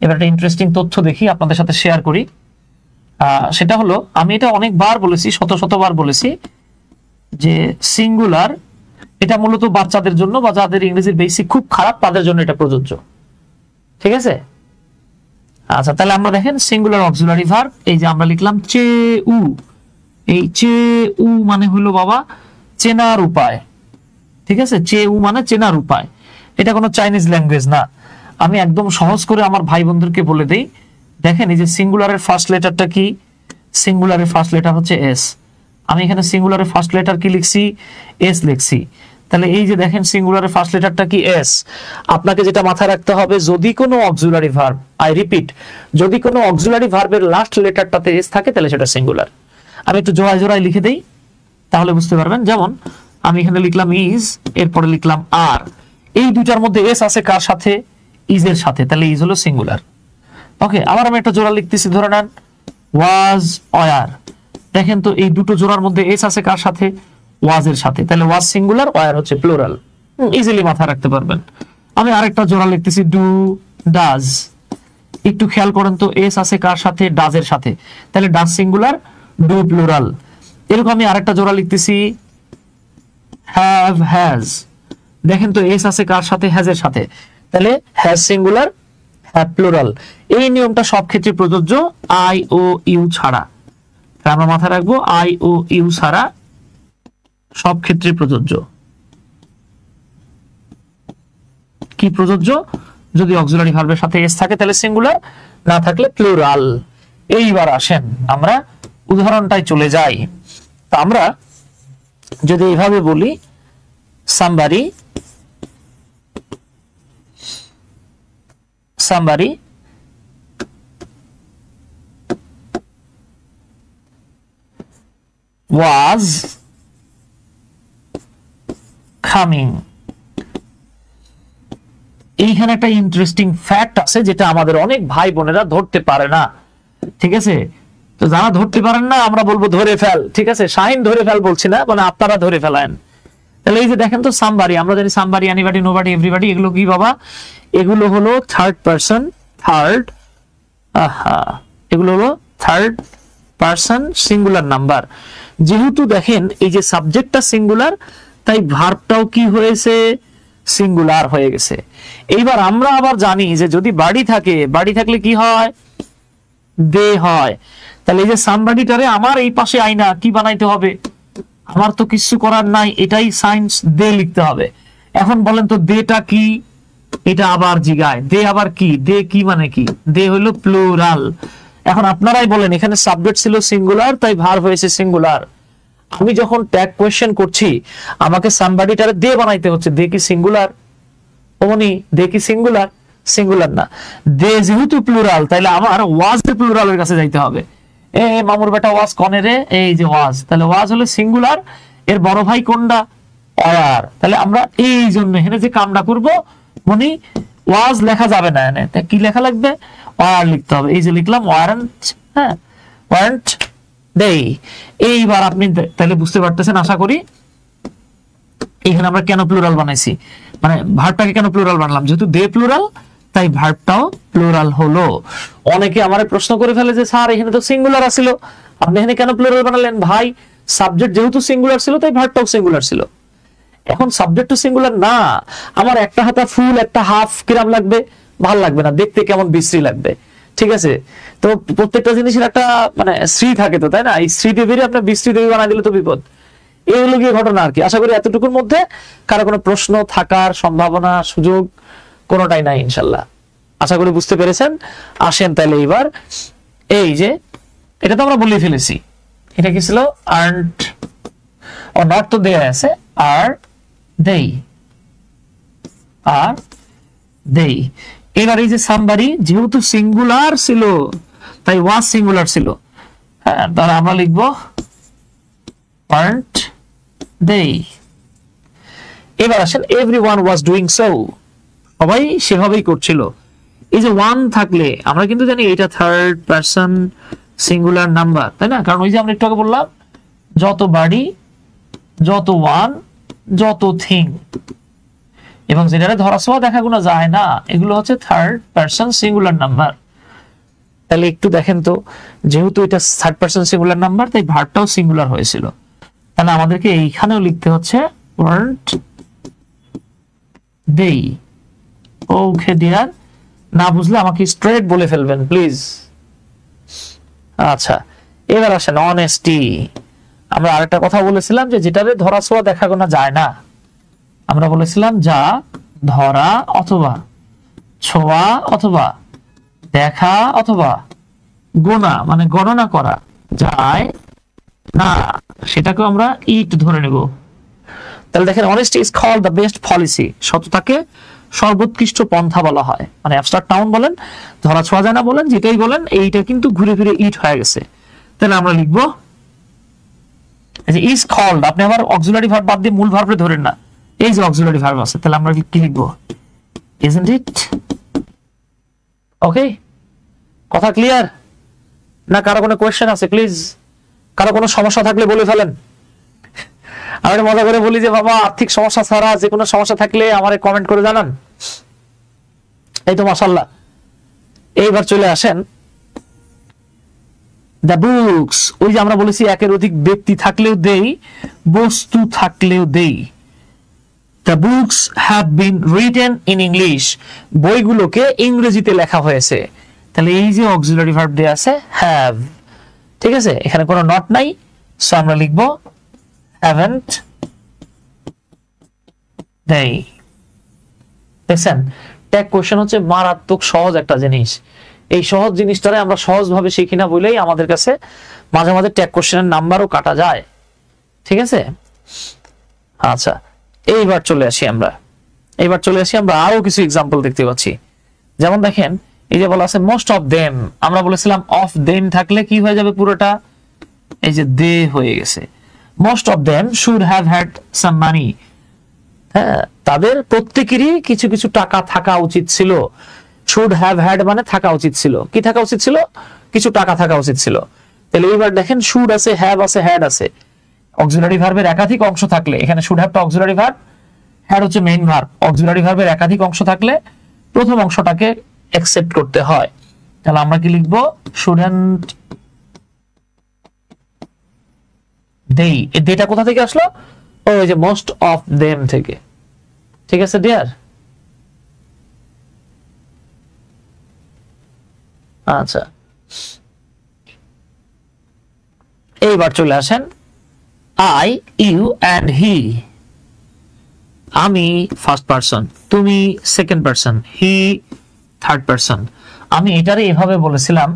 Speaker 1: এবার একটা ইন্টারেস্টিং তথ্য দেখি, আপনাদের সাথে শেয়ার করি। সেটা হলো, আমি এটা অনেকবার বলেছি, শতবার বলেছি, যে সিঙ্গুলার এটা মূলত বাচ্চাদের জন্য বা যাদের ইংরেজির বেসিক খুব খারাপ তাদের জন্য এটা প্রযোজ্য, ঠিক আছে। আচ্ছা, তাহলে আমরা দেখেন সিঙ্গুলার অক্সিলারি ভার্ব, এই যে আমরা লিখলাম চে উ, এই চে উ মানে হলো বাবা চেনার উপায়, ঠিক আছে, চে উ মানে চেনার উপায়। এটা কোনো চাইনিজ ল্যাঙ্গুয়েজ না। আমি একদম সহজ করে আমার ভাই বোনদেরকে বলে দেই, দেখেন এই যে সিঙ্গুলারের ফার্স্ট লেটারটা কি? সিঙ্গুলারের ফার্স্ট লেটার হচ্ছে এস। আমি এখানে সিঙ্গুলারের ফার্স্ট লেটার কি লিখছি? এস লিখছি। তাহলে এই যে দেখেন সিঙ্গুলারের ফার্স্ট লেটারটা কি? এস। আপনাকে যেটা মাথায় রাখতে হবে, যদি কোনো অক্সিলারি ভার্ব, আই রিপিট, যদি কোনো অক্সিলারি ভার্বের লাস্ট লেটারটাতে এস থাকে তাহলে সেটা সিঙ্গুলার। আমি একটু জোড়ায় জোড়ায় লিখে দেই, তাহলে বুঝতে পারবেন। যেমন আমি এখানে লিখলাম ইজ, এরপরে লিখলাম আর, এই দুটার মধ্যে এস আছে কার সাথে? ইজ এর সাথে, তাহলে ইজ হলো সিঙ্গুলার। ওকে, আবার আমি একটা জোড়া লিখতেছি, ধরে নেন ওয়াজ, ওয়ার, দেখেন তো এই দুটো জোড়ার মধ্যে এস আছে কার সাথে? ওয়াজ এর সাথে, তাহলে ওয়াজ সিঙ্গুলার, ওয়ার হচ্ছে প্লুরাল। ইজিলি মাথায় রাখতে পারবেন। আমি আরেকটা জোড়া লিখতেছি ডু, ডাজ, একটু খেয়াল করেন তো এস আছে কার সাথে? ডাজ এর সাথে, তাহলে ডাজ সিঙ্গুলার, ডু প্লুরাল। এরকম আমি আরেকটা জোড়া লিখতেছি হ্যাভ, হ্যাজ, দেখেন তো এস আছে কার সাথে? হ্যাজ এর সাথে, তাহলে হ্যাজ সিঙ্গুলার, হ্যাভ প্লুরাল। এই নিয়মটা সব ক্ষেত্রে প্রযোজ্য, আই ও ইউ ছাড়া। আমরা মাথায় রাখবো আই ও ইউ ছাড়া সব ক্ষেত্রে প্রযোজ্য। কি প্রযোজ্য? যদি অক্সিলারি ভার্বের সাথে এস থাকে তাহলে সিঙ্গুলার, না থাকলে প্লুরাল। এইবার আসেন আমরা উদাহরণটায় চলে যাই। তা আমরা যদি এইভাবে বলি, somebody was coming এইখানে একটা ইন্টারেস্টিং ফ্যাক্ট আছে যেটা আমাদের অনেক ভাই বোনেরা ধরতে পারে না, ঠিক আছে? তো যারা ধরতে পারেন না আমরা বলবো ধরে ফেল, ঠিক আছে? শাহিন ধরে ফেল বলছি না, মানে আপনারা ধরে ফেলেন। তাহলে এই যে দেখেন তো সামবারি, আমরা জানি সামবারি, এনিবডি, নোবডি, এভরিবডি, এগুলো কি বাবা? এগুলো হলো থার্ড পারসন, এগুলো হলো থার্ড পারসন সিঙ্গুলার নাম্বার। যেহেতু দেখেন এই যে সাবজেক্টটা সিঙ্গুলার, তাই ভার্বটাও কি হয়েছে? সিঙ্গুলার হয়ে গেছে। এইবার আমরা আবার জানি যে যদি বাড়ি থাকে, বাড়ি থাকলে কি হয়? দে হয়। তাহলে এই যে সামবাডিটারে আমার এই পাশে আইনা কি বানাইতে হবে? আমার তো কিছু করার নাই, এটাই সাইন্স, দে লিখতে হবে। এখন বলেন তো দেটা কি? এটা আবার জিগায়, দে আবার কি? দে কি মানে কি? দে হলো প্লুরাল। এখন আপনারাই বলেন, এখানে সাবজেক্ট ছিল সিঙ্গুলার, তাই ভার্ব হয়েছে সিঙ্গুলার। আমি যখন ট্যাগ কোয়েশ্চেন করছি, আমাকে সামবাডিটারে দে বানাইতে হচ্ছে, দে কি সিঙ্গুলার? ওমনি দে কি সিঙ্গুলার? সিঙ্গুলার না। দে যেহেতু প্লুরাল, তাইলে আমার ওয়াজ এর প্লুরালের কাছে যাইতে হবে। এ মামুর বেটা ওয়াজ কনে রে? এই যে ওয়াজ। তাহলে ওয়াজ হলো সিঙ্গুলার, এর বড় ভাই কোনটা? ওয়ার। তাহলে আমরা এই জন্য এখানে যে কামটা করব, মানে ওয়াজ লেখা যাবে না, এনে কি লেখা লাগবে? ওয়ার লিখতে হবে। এই যে লিখলাম ওয়ারেন্ট, হ্যাঁ, ওয়ারেন্ট দেই। এইবার আপনি তাহলে বুঝতে পারতেছেন আশা করি এখানে আমরা কেন প্লুরাল বানাইছি, মানে ভার্বটাকে কেন প্লুরাল বানালাম? যেহেতু দে প্লুরাল, তাই ভার্বটাও প্লুরাল হলো। অনেকে আমারে প্রশ্ন করে ফেলে যে স্যার এখানে তো সিঙ্গুলার আছিল, আপনি এখানে কেন প্লুরাল বানালেন? ভাই সাবজেক্ট যেহেতু সিঙ্গুলার ছিল, তাই ভার্বটাও সিঙ্গুলার ছিল। এখন সাবজেক্ট তো সিঙ্গুলার না, আমার একটা হাতা ফুল একটা হাফ কিরাম লাগবে? ভাল লাগবে না, দেখতে কেমন বিশ্রী লাগবে, ঠিক আছে? তো প্রত্যেকটা জিনিসের একটা মানে শ্রী থাকে তো, তাই না? এই শ্রী দেবীর আপনার বিশ্রী দেবী বানাই দিলে তো বিপদ। এই হলো গিয়ে ঘটনা আর কি। আশা করি এতটুকুর মধ্যে কারো কোনো প্রশ্ন থাকার সম্ভাবনা, সুযোগ কোনোটাই নাই ইনশাল্লাহ। আশা করি বুঝতে পেরেছেন। আসেন তাহলে এবার এই যে এটা তো আমরা বলে ফেলেছি, এটা কি ছিল? আর্নড ও নট তো দেয়া আছে, আর দেই, আর দেই। এবার এই যে সামবারি যেহেতু সিঙ্গুলার ছিল, তাই ওয়াজ সিঙ্গুলার ছিল, হ্যাঁ, তাহলে আমরা লিখবো weren't they। এবার আসেন everyone was doing so, সবাই সেভাবেই করছিল। এই যে ওয়ান থাকলে আমরা কিন্তু জানি এটা থার্ড পারসন সিঙ্গুলার নাম্বার, তাই না? কারণ ওই যে আমরা একটু আগে বললাম যত বাড়ি, যত ওয়ান, যত থিং, এবং যেটা ধরাছোঁয়া দেখা গোনা যায় না, এগুলো হচ্ছে থার্ড পারসন সিঙ্গুলার নাম্বার। তাহলে একটু দেখেন তো, যেহেতু এটা থার্ড পারসন সিঙ্গুলার নাম্বার, তাই ভার্বটাও সিঙ্গুলার হয়েছিল। তাহলে আমাদেরকে এইখানেও লিখতে হচ্ছে weren't they। ওকে ডিয়ার, না বুঝলে আমাকে স্ট্রেট বলে ফেলবেন প্লিজ। আচ্ছা, এবার আসেন অনেস্টি। আমরা আরেকটা কথা বলেছিলাম যে যেটারে ধরা ছোঁয়া দেখা গোনা যায় না, আমরা বলেছিলাম যা ধরা অথবা ছোঁয়া অথবা দেখা অথবা গোনা মানে গণনা করা যায় না, সেটাকে আমরা ইট ধরে নেব। তাহলে দেখেন honesty is called the best policy, সততাকে সর্বোৎকৃষ্ট পন্থা বলা হয়। মানে অ্যাবস্ট্রাক্ট নাউন বলেন, ধরা ছোঁয়া যায় না বলেন, যেটাই বলেন, এইটা কিন্তু ঘুরে ফিরে ইট হয়ে গেছে। তাহলে আমরা লিখবো এই যে ইজ কল্ড, আপনি আবার অক্সিলারি ভার্ব বাদ দিয়ে মূল ভার্বে ধরেন না, এই যে অক্সিলারি ভার্ব আছে, তাহলে আমরা কি লিখবো? Isn't it? ওকে, কথা ক্লিয়ার না? কারো কোনো কোয়েশ্চেন আছে প্লিজ? কারো কোনো সমস্যা থাকলে বলে ফেলেন। আমি মজা করে বলি যে বাবা আর্থিক সমস্যা ছাড়া যে কোনো সমস্যা থাকলে আমারে কমেন্ট করে জানান। এই তো মাশাআল্লাহ। এইবার চলে আসেন দ্য বুকস। ওই যে আমরা বলেছি একের অধিক ব্যক্তি থাকলেও দেই, বস্তু থাকলেও দেই। The books have been written in English, বইগুলোকে ইংরেজিতে লেখা হয়েছে। তাহলে এই যে অক্সিলারি ভার্ব দেয়া আছে হ্যাভ, ঠিক আছে? এখানে কোনো নট নাই, সো আমরা লিখবো haven't they। দেখছেন, ট্যাগ কোশ্চেন হচ্ছে মারাত্মক সহজ একটা জিনিস। এই সহজ জিনিসটারে আমরা সহজভাবে শিখি না বলেই আমাদের কাছে মাঝে মাঝে ট্যাগ কোশ্চেনের নাম্বারও কাটা যায়, ঠিক আছে? আচ্ছা, এইবার চলে আসি আমরা আরো কিছু এক্সাম্পল দেখতে পাচ্ছি। যেমন দেখেন এই যে বলা আছে মোস্ট অফ দেম, আমরা বলেছিলাম অফ দেম থাকলে কি হয়ে যাবে? পুরোটা এই যে দে হয়ে গেছে। Most of them should have had some money, হ্যাঁ, তাদের প্রত্যেকেরই কিছু কিছু টাকা থাকা উচিত ছিল। শুড হ্যাভ হ্যাড মানে থাকা উচিত ছিল। কি থাকা উচিত ছিল? কিছু টাকা থাকা উচিত ছিল। তাহলে এইবার দেখেন শুড আছে, হ্যাভ আছে, হ্যাড আছে। অক্সিলারি ভার্বের একাধিক অংশ থাকলে, এখানে শুড হ্যাভটা অক্সিলারি ভার্ব, হ্যাড হচ্ছে মেইন ভার্ব। অক্সিলারি ভার্বের একাধিক অংশ থাকলে প্রথম অংশটাকে অ্যাকসেপ্ট করতে হয়। তাহলে আমরা কি লিখবো? শুডন্ট দেই। এই দেটা কোথা থেকে আসলো? ওই যে মোস্ট অফ দেম থেকে। ঠিক আছে ডিয়ার? আচ্ছা, এইবার চলে আসেন আই, ইউ অ্যান্ড হি। আমি ফার্স্ট পারসন, তুমি second person, he third person. আমি এটারে এভাবে বলেছিলাম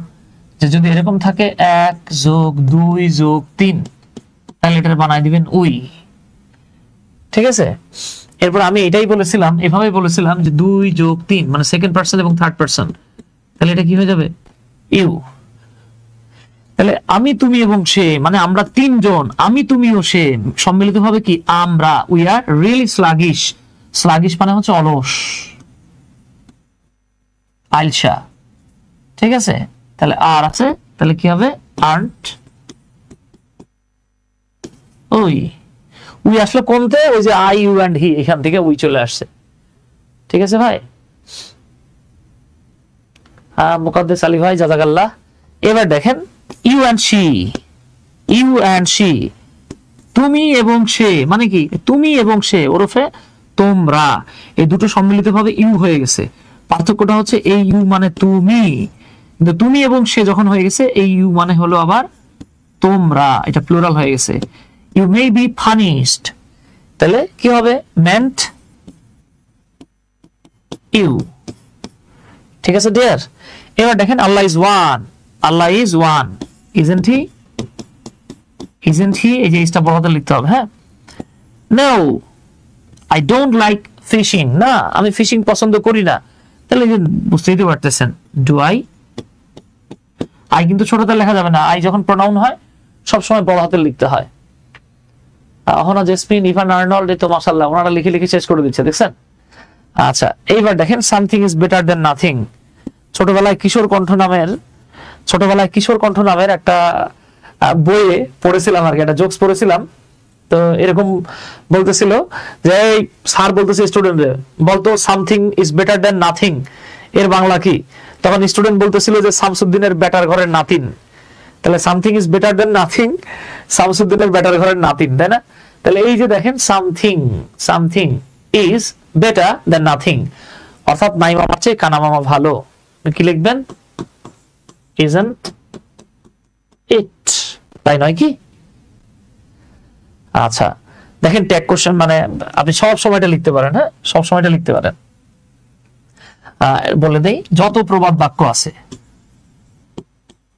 Speaker 1: যে যদি এরকম থাকে 1 যোগ 2 যোগ 3, তাহলে এটা বানাই দিবেন উই। ঠিক আছে? এরপর আমি এটাই বলেছিলাম, এভাবে বলেছিলাম যে 2 যোগ 3 মানে সেকেন্ড পারসন এবং থার্ড পারসন, তাহলে এটা কি হয়ে যাবে? ইউ। তাহলে আমি, তুমি এবং সে মানে আমরা তিনজন, আমি, তুমি ও সে সম্মিলিত ভাবে কি? আমরা। We are really sluggish. Sluggish মানে হচ্ছে অলস, আলসা। ঠিক আছে? তাহলে আর আছে, তাহলে কি হবে? আর্নট। ওই উই আসলে কোনতে? ওই যে আই, ইউ অ্যান্ড হি, এখান থেকে উই চলে আসছে। ঠিক আছে ভাই? হ্যাঁ মুকাদ্দেস আলী ভাই, জাযাকাল্লাহ। এবার দেখেন you and she. You and she, তুমি এবং সে মানে কি? তুমি এবং সে ওরফে তোমরা, এই দুটো সম্মিলিত ভাবে ইউ হয়ে গেছে। পার্থক্যটা হচ্ছে এই ইউ মানে তুমি, কিন্তু তুমি এবং সে যখন হয়ে গেছে এই ইউ মানে হলো আবার তোমরা, এটা প্লুরাল হয়ে গেছে। ইউ মে বি পানিশড, তাহলে কি হবে? মেন্ট ইউ। ঠিক আছে ডিয়ার? এবার দেখেন Allah is one. Allah is one, isn't he? Isn't he, এই যে ইসটা বড় হাতে লিখতে হবে। হ্যাঁ, no I don't like fishing, না আমি ফিশিং পছন্দ করি না। তাহলে বুঝতেই তো পারতেছেন, ডু আই। আই কিন্তু ছোটতে লেখা যাবে না, আই যখন প্রোনাউন হয় সবসময় বড় হাতে লিখতে হয়। অহনা, জেসমিন, ইভান, আর্নল্ড, এই তো মাশাআল্লাহ ওনারা লিখে লিখে শেষ করে দিচ্ছে, দেখছেন? আচ্ছা, এইবার দেখেন something is better than nothing. ছোটবেলায় কিশোর কণ্ঠ নামের একটা বইয়ে পড়েছিলাম আর কি, একটা জোকস পড়েছিলাম। তো এরকম বলতেছিল যে স্যার বলতেছে স্টুডেন্টদের, বলতো something is better than nothing, এর বাংলা কি? তখন স্টুডেন্ট বলতেছিল যে শামসুদ্দিনের বেটার ঘরের নাতিন। তাহলে something is better than nothing, শামসুদ্দিনের বেটার ঘরের নাতিন, তাই না? তাহলে এই যে দেখেন something is better than nothing, অর্থাৎ নাই মামার চেয়ে কানা মামা ভালো। কি লিখবেন? isn't it, তাই নয় কি? আচ্ছা দেখেন ট্যাগ কোশ্চেন মানে আপনি সব সময়টা লিখতে পারেন। হ্যাঁ, সব সময়টা লিখতে পারেন। বলে দেই, যত প্রবাদ বাক্য আছে,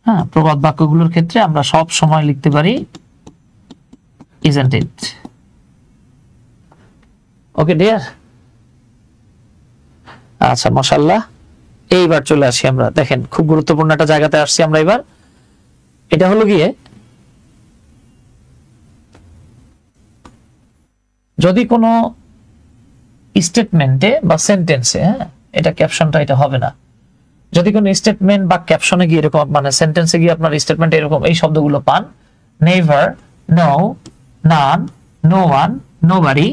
Speaker 1: হ্যাঁ প্রবাদ বাক্যগুলোর ক্ষেত্রে আমরা সব সময় লিখতে পারি isn't it। Okay dear? আচ্ছা মাশাআল্লাহ। এইবার চলে আসি আমরা, দেখেন খুব গুরুত্বপূর্ণ একটা জায়গাতে আসছি আমরা এবার। এটা হলো গিয়ে যদি কোনো স্টেটমেন্টে বা সেন্টেন্সে, হ্যাঁ এটা ক্যাপশনটা এটা হবে না, যদি কোনো স্টেটমেন্ট বা ক্যাপশনে গিয়ে এরকম মানে সেন্টেন্সে গিয়ে আপনার স্টেটমেন্টে এরকম এই শব্দগুলো পান, never, no, none, no one, nobody,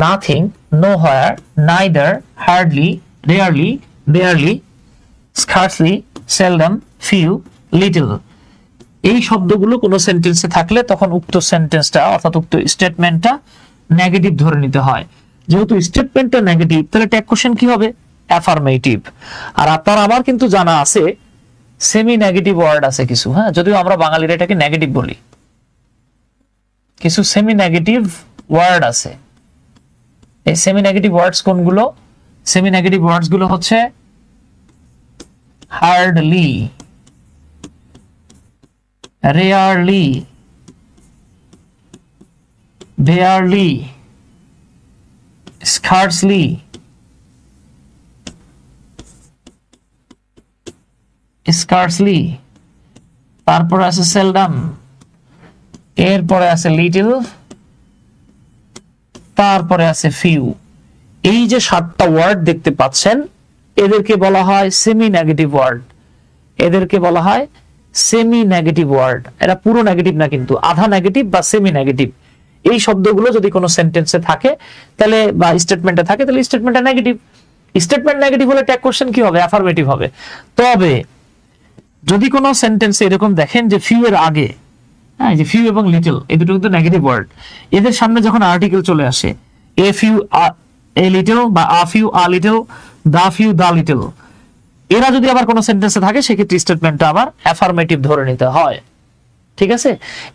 Speaker 1: nothing, nowhere, neither, hardly, rarely, barely, scarcely, seldom, few, little, এই শব্দগুলো কোনো সেন্টেন্সে থাকলে তখন উক্ত সেন্টেন্সটা অর্থাৎ উক্ত স্টেটমেন্টটা নেগেটিভ ধরে নিতে হয়। যেহেতু স্টেটমেন্টটা নেগেটিভ, তাহলে ট্যাগ কোশ্চেন কি হবে? অ্যাফার্মেটিভ। আর আপনার আমার কিন্তু জানা আছে সেমি নেগেটিভ ওয়ার্ড আছে কিছু, হ্যাঁ যদিও আমরা বাঙালিরা এটাকে নেগেটিভ বলি, কিছু সেমি নেগেটিভ ওয়ার্ড আছে। এই সেমি নেগেটিভ ওয়ার্ডস কোনগুলো? সেমি নেগেটিভ ওয়ার্ডস গুলো হচ্ছে হার্ডলি, রেয়ারলি, barely, scarcely, তারপরে আছে seldom, এরপরে আছে little, তারপরে আছে ফিউ। এই যে 7টা ওয়ার্ড দেখতে পাচ্ছেন এদেরকে বলা হয় সেমি নেগেটিভ ওয়ার্ড। এদেরকে বলা হয় সেমি নেগেটিভ ওয়ার্ড। এরা পুরো নেগেটিভ না, কিন্তু আধা নেগেটিভ বা সেমি নেগেটিভ। এই শব্দগুলো যদি কোনো সেন্টেন্সে থাকে তাহলে বা স্টেটমেন্টে থাকে তাহলে স্টেটমেন্টটা নেগেটিভ। স্টেটমেন্ট নেগেটিভ হলে ট্যাগ কোশ্চেন কি হবে? অ্যাফারমেটিভ হবে। তবে যদি কোনো সেন্টেন্সে এরকম দেখেন যে ফিউ এর আগে, হ্যাঁ, যে ফিউ এবং লিটল এই দুটো কিন্তু নেগেটিভ ওয়ার্ড, এদের সামনে যখন আর্টিকেল চলে আসে, এ ফিউ এ লিটল বা a few a little, the few the little, এরা যদি আবার কোনো সেন্টেন্সে থাকে সেক্ষেত্রে স্টেটমেন্টটা আবার অ্যাফারমেটিভ ধরে নিতে হয়। ঠিক আছে,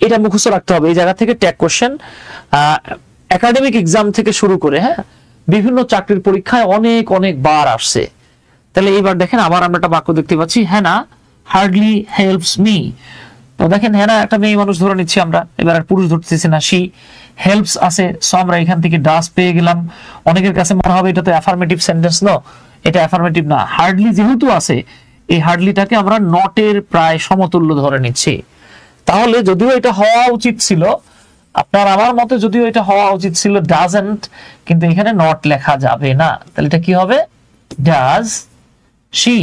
Speaker 1: এটা মুখস্থ রাখতে হবে। এই জায়গা থেকে ট্যাগ কোশ্চেন একাডেমিক এক্সাম থেকে শুরু করে, হ্যাঁ, বিভিন্ন চাকরির পরীক্ষায় অনেক অনেক বার আসছে। তাহলে এইবার দেখেন আবার আমরা একটা বাক্য দেখতে পাচ্ছি, হ্যানা হার্ডলি হেল্পস মি। তো দেখেন হ্যানা একটা মেয়ে মানুষ ধরে নিচ্ছি আমরা, এবার আর পুরুষ ধরতেছি না। শি হেল্পস আছে, সো আমরা এখান থেকে ডাস পেয়ে গেলাম। অনেকের কাছে মনে হবে এটা তো অ্যাফারমেটিভ সেন্টেন্স, নো, এটা অ্যাফারমেটিভ না। হার্ডলি যেহেতু আছে, এই হার্ডলিটাকে আমরা নটের প্রায় সমতুল্য ধরে নিচ্ছি। তাহলে যদিও এটা হওয়া উচিত ছিল, আপনার আমার মতে যদিও এটা হওয়া উচিত ছিল ডাজন্ট, কিন্তু এখানে নট লেখা যাবে না। তাহলে এটা কি হবে? Does she.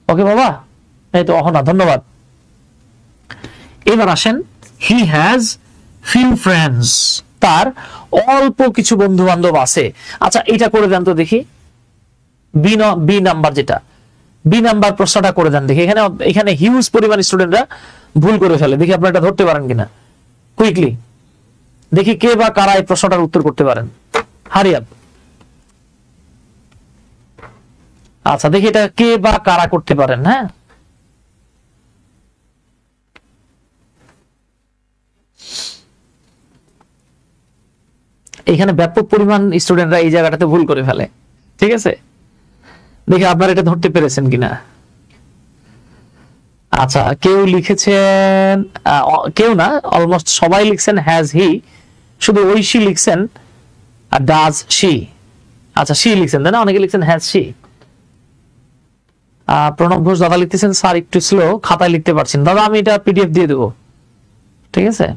Speaker 1: ওকে বাবা, এই তো অহনা, ধন্যবাদ। এবার আসেন, হি হ্যাজ ফিউ ফ্রেন্ডস। তার অল্প কিছু বন্ধু বান্ধব আছে। আচ্ছা, এটা করে দেন তো দেখি, বি নাম্বার, যেটা বি নাম্বার প্রশ্নটা করে দেন দেখি। এখানে হিউজ পরিমাণ স্টুডেন্টরা ভুল করে ফেলে, দেখি আপনারা এটা ধরতে পারেন কিনা কুইকলি। দেখি কে বা কারা এই প্রশ্নটার উত্তর করতে পারেন। Hurry up. আচ্ছা, দেখি এটা কে বা কারা করতে পারেন। হ্যাঁ, এখানে ব্যাপক পরিমাণ স্টুডেন্টরা এই জায়গাটাতে ভুল করে ফেলে। ঠিক আছে, দেখি আপনারা এটা ধরতে পেরেছেন কিনা। আচ্ছা, কেউ লিখেছেন, কেউ না, অলমোস্ট সবাই লিখছেন হ্যাজ হি, শুধু ঐশী লিখছেন আর ডাজ শি। আচ্ছা, শি লিখছেন তাই না? অনেকে লিখছেন হ্যাজ শি। প্রণব ঘোষ দাদা লিখতেছেন স্যার একটু স্লো, খাতায় লিখতে পারছেন। দাদা আমি এটা পিডিএফ দিয়ে দেবো, ঠিক আছে,